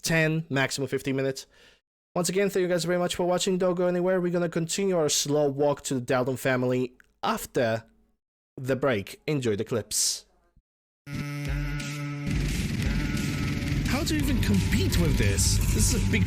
Speaker 2: 10, maximum 15 minutes. Once again, thank you guys very much for watching. Don't go anywhere. We're gonna continue our slow walk to the Dalton family after the break. Enjoy the clips.
Speaker 3: How do you even compete with this? This is a big